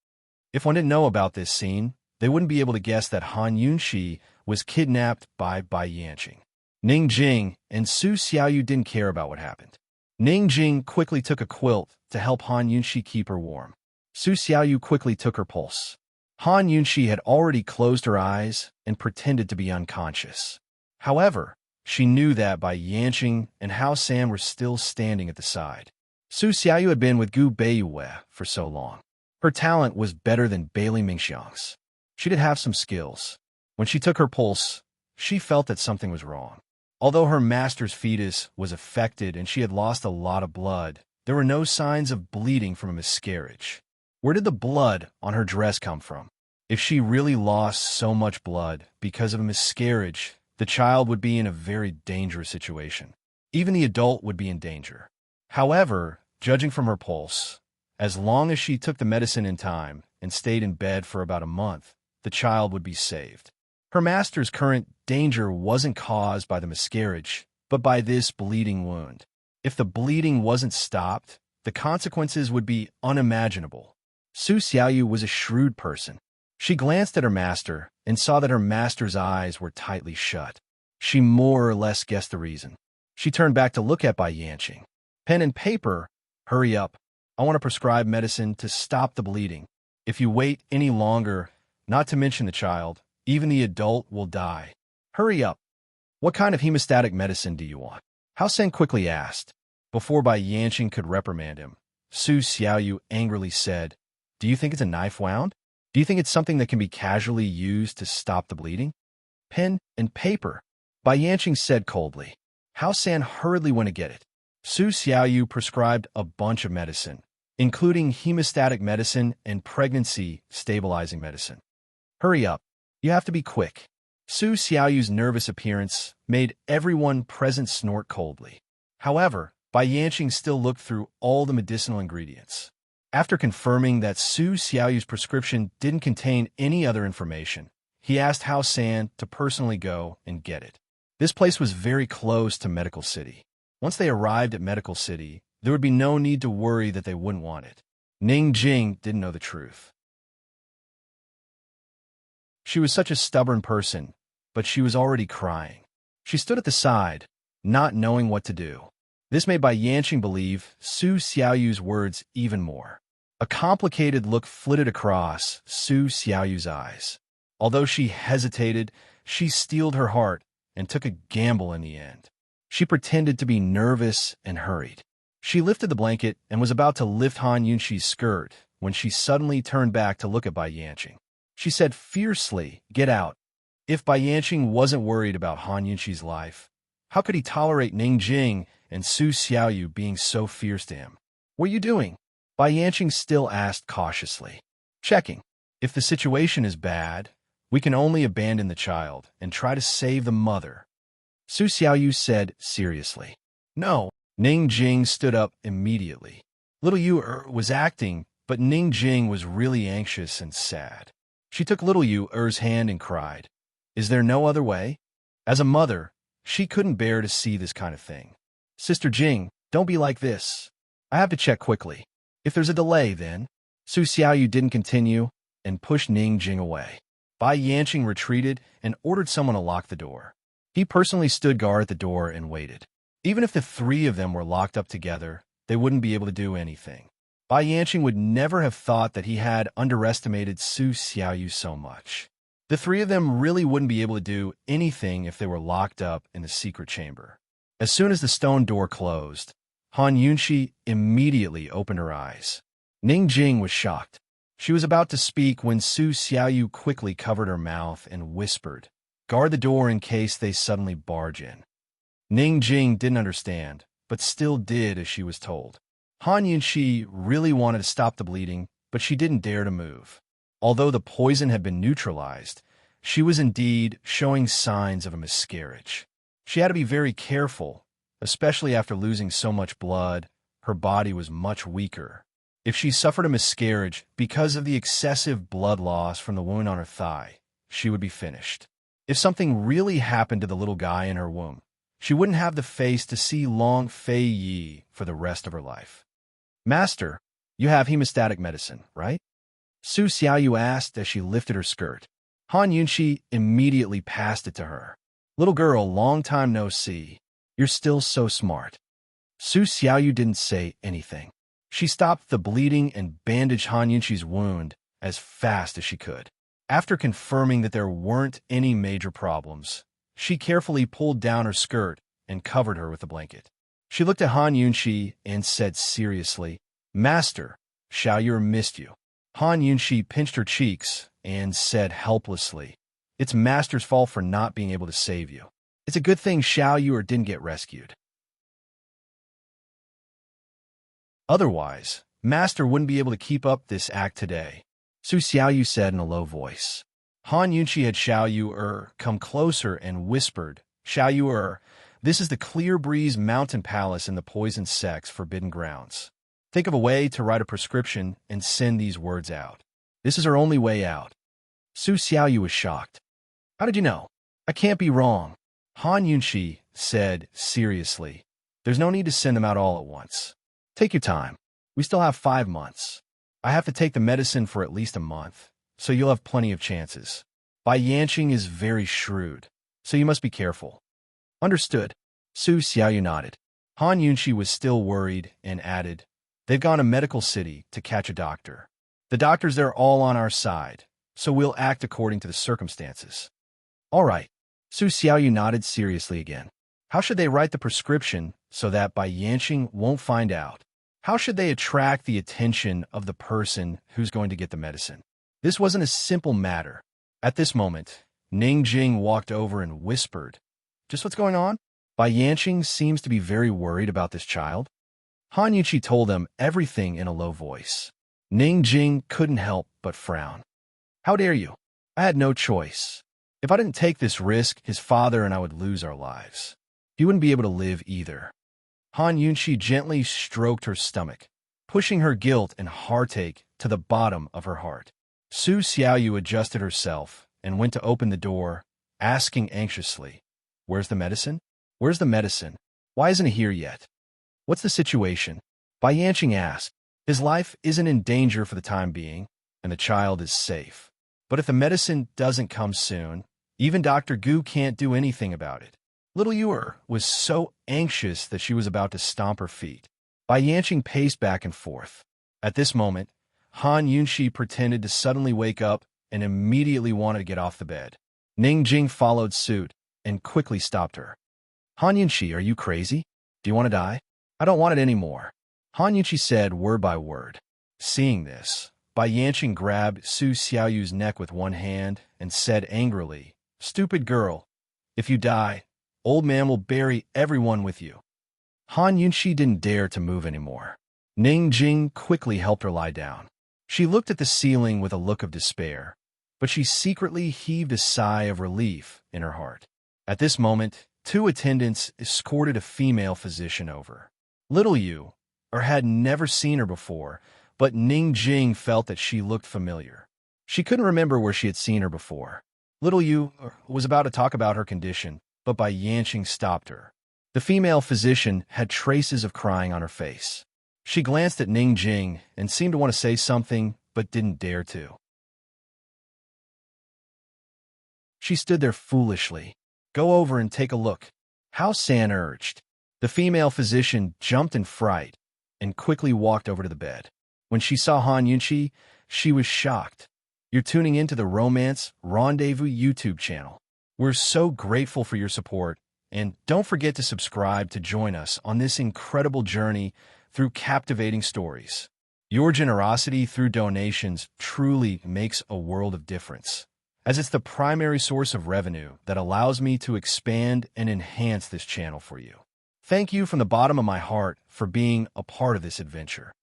A: If one didn't know about this scene, they wouldn't be able to guess that Han Yunxi was kidnapped by Bai Yanqing. Ning Jing and Su Xiaoyu didn't care about what happened. Ning Jing quickly took a quilt to help Han Yunxi keep her warm. Su Xiaoyu quickly took her pulse. Han Yunxi had already closed her eyes and pretended to be unconscious. However, she knew that Bai Yanqing and Hao San were still standing at the side. Su Xiaoyu had been with Gu Beiyue for so long. Her talent was better than Bailey Mingxiang's. She did have some skills. When she took her pulse, she felt that something was wrong. Although her master's fetus was affected and she had lost a lot of blood, there were no signs of bleeding from a miscarriage. Where did the blood on her dress come from? If she really lost so much blood because of a miscarriage, the child would be in a very dangerous situation. Even the adult would be in danger. However, judging from her pulse, as long as she took the medicine in time and stayed in bed for about a month, the child would be saved. Her master's current danger wasn't caused by the miscarriage, but by this bleeding wound. If the bleeding wasn't stopped, the consequences would be unimaginable. Su Xiaoyu was a shrewd person. She glanced at her master and saw that her master's eyes were tightly shut. She more or less guessed the reason. She turned back to look at Bai Yanqing. Pen and paper, hurry up. I want to prescribe medicine to stop the bleeding. If you wait any longer, not to mention the child, even the adult will die. Hurry up. What kind of hemostatic medicine do you want? Hao Sen quickly asked. Before Bai Yanqing could reprimand him, Su Xiaoyu angrily said, "Do you think it's a knife wound? Do you think it's something that can be casually used to stop the bleeding?" Pen and paper, Bai Yanqing said coldly. Hao San hurriedly went to get it. Su Xiaoyu prescribed a bunch of medicine, including hemostatic medicine and pregnancy-stabilizing medicine. Hurry up. You have to be quick. Su Xiaoyu's nervous appearance made everyone present snort coldly. However, Bai Yanqing still looked through all the medicinal ingredients. After confirming that Su Xiaoyu's prescription didn't contain any other information, he asked Hao San to personally go and get it. This place was very close to Medical City. Once they arrived at Medical City, there would be no need to worry that they wouldn't want it. Ning Jing didn't know the truth. She was such a stubborn person, but she was already crying. She stood at the side, not knowing what to do. This made Bai Yanqing believe Su Xiaoyu's words even more. A complicated look flitted across Su Xiaoyu's eyes. Although she hesitated, she steeled her heart and took a gamble in the end. She pretended to be nervous and hurried. She lifted the blanket and was about to lift Han Yunxi's skirt when she suddenly turned back to look at Bai Yanqing. She said fiercely, "Get out." If Bai Yanqing wasn't worried about Han Yunxi's life, how could he tolerate Ning Jing and Su Xiaoyu being so fierce to him? "What are you doing?" Bai Yanqing still asked cautiously. "Checking. If the situation is bad, we can only abandon the child and try to save the mother," Su Xiaoyu said seriously. "No." Ning Jing stood up immediately. Little Yu was acting, but Ning Jing was really anxious and sad. She took Little Yu's hand and cried, "Is there no other way?" As a mother, she couldn't bear to see this kind of thing. "Sister Jing, don't be like this. I have to check quickly. If there's a delay, then..." Su Xiaoyu didn't continue and pushed Ning Jing away. Bai Yanqing retreated and ordered someone to lock the door. He personally stood guard at the door and waited. Even if the three of them were locked up together, they wouldn't be able to do anything. Bai Yanqing would never have thought that he had underestimated Su Xiaoyu so much. The three of them really wouldn't be able to do anything if they were locked up in the secret chamber. As soon as the stone door closed, Han Yunxi immediately opened her eyes. Ning Jing was shocked. She was about to speak when Su Xiaoyu quickly covered her mouth and whispered, "Guard the door in case they suddenly barge in." Ning Jing didn't understand, but still did as she was told. Han Yunxi really wanted to stop the bleeding, but she didn't dare to move. Although the poison had been neutralized, she was indeed showing signs of a miscarriage. She had to be very careful, especially after losing so much blood. Her body was much weaker. If she suffered a miscarriage because of the excessive blood loss from the wound on her thigh, she would be finished. If something really happened to the little guy in her womb, she wouldn't have the face to see Long Fei Yi for the rest of her life.
B: Master, you have hemostatic medicine, right? Su Xiaoyu asked as she lifted her skirt. Han Yunxi immediately passed it to her. Little girl, long time no see. You're still so smart. Su Xiaoyu didn't say anything. She stopped the bleeding and bandaged Han Yunxi's wound as fast as she could. After confirming that there weren't any major problems, she carefully pulled down her skirt and covered her with a blanket. She looked at Han Yunxi and said seriously, Master, Xiaoyu missed you. Han Yunxi pinched her cheeks and said helplessly, It's Master's fault for not being able to save you. It's a good thing Xiaoyu didn't get rescued. Otherwise, Master wouldn't be able to keep up this act today, Su Xiaoyu said in a low voice. Han Yunxi had Xiaoyu come closer and whispered, Xiaoyu, this is the Clear Breeze Mountain Palace in the Poison Sect's Forbidden Grounds. Think of a way to write a prescription and send these words out. This is our only way out. Su Xiaoyu was shocked. How did you know? I can't be wrong. Han Yunxi said seriously, There's no need to send them out all at once. Take your time. We still have 5 months. I have to take the medicine for at least a month, so you'll have plenty of chances. Bai Yanqing is very shrewd, so you must be careful. Understood. Su Xiaoyu nodded. Han Yunxi was still worried and added, They've gone to Medical City to catch a doctor. The doctors there are all on our side, so we'll act according to the circumstances. All right. Su Xiaoyu nodded seriously again. How should they write the prescription so that Bai Yanqing won't find out? How should they attract the attention of the person who's going to get the medicine? This wasn't a simple matter. At this moment, Ning Jing walked over and whispered, Just what's going on? Bai Yanqing seems to be very worried about this child. Han Yunxi told them everything in a low voice. Ning Jing couldn't help but frown. How dare you? I had no choice. If I didn't take this risk, his father and I would lose our lives. He wouldn't be able to live either. Han Yunxi gently stroked her stomach, pushing her guilt and heartache to the bottom of her heart. Su Xiaoyu adjusted herself and went to open the door, asking anxiously, Where's the medicine? Where's the medicine? Why isn't it here yet? What's the situation? Bai Yanqing asked. His life isn't in danger for the time being, and the child is safe. But if the medicine doesn't come soon, even Dr. Gu can't do anything about it. Little Yu was so anxious that she was about to stomp her feet. Bai Yanqing paced back and forth. At this moment, Han Yunxi pretended to suddenly wake up and immediately wanted to get off the bed. Ning Jing followed suit and quickly stopped her. Han Yunxi, are you crazy? Do you want to die? I don't want it anymore. Han Yunxi said word by word. Seeing this, Bai Yanqing grabbed Su Xiaoyu's neck with one hand and said angrily, Stupid girl, if you die, old man will bury everyone with you. Han Yunxi didn't dare to move anymore. Ning Jing quickly helped her lie down. She looked at the ceiling with a look of despair, but she secretly heaved a sigh of relief in her heart. At this moment, 2 attendants escorted a female physician over. Little Yu had never seen her before, but Ning Jing felt that she looked familiar. She couldn't remember where she had seen her before. Little Yu was about to talk about her condition, but Bai Yanqing stopped her. The female physician had traces of crying on her face. She glanced at Ning Jing and seemed to want to say something, but didn't dare to. She stood there foolishly. Go over and take a look. Hao San urged. The female physician jumped in fright and quickly walked over to the bed. When she saw Han Yunxi, she was shocked. You're tuning into the Romance Rendezvous YouTube channel. We're so grateful for your support, and don't forget to subscribe to join us on this incredible journey through captivating stories. Your generosity through donations truly makes a world of difference, as it's the primary source of revenue that allows me to expand and enhance this channel for you. Thank you from the bottom of my heart for being a part of this adventure.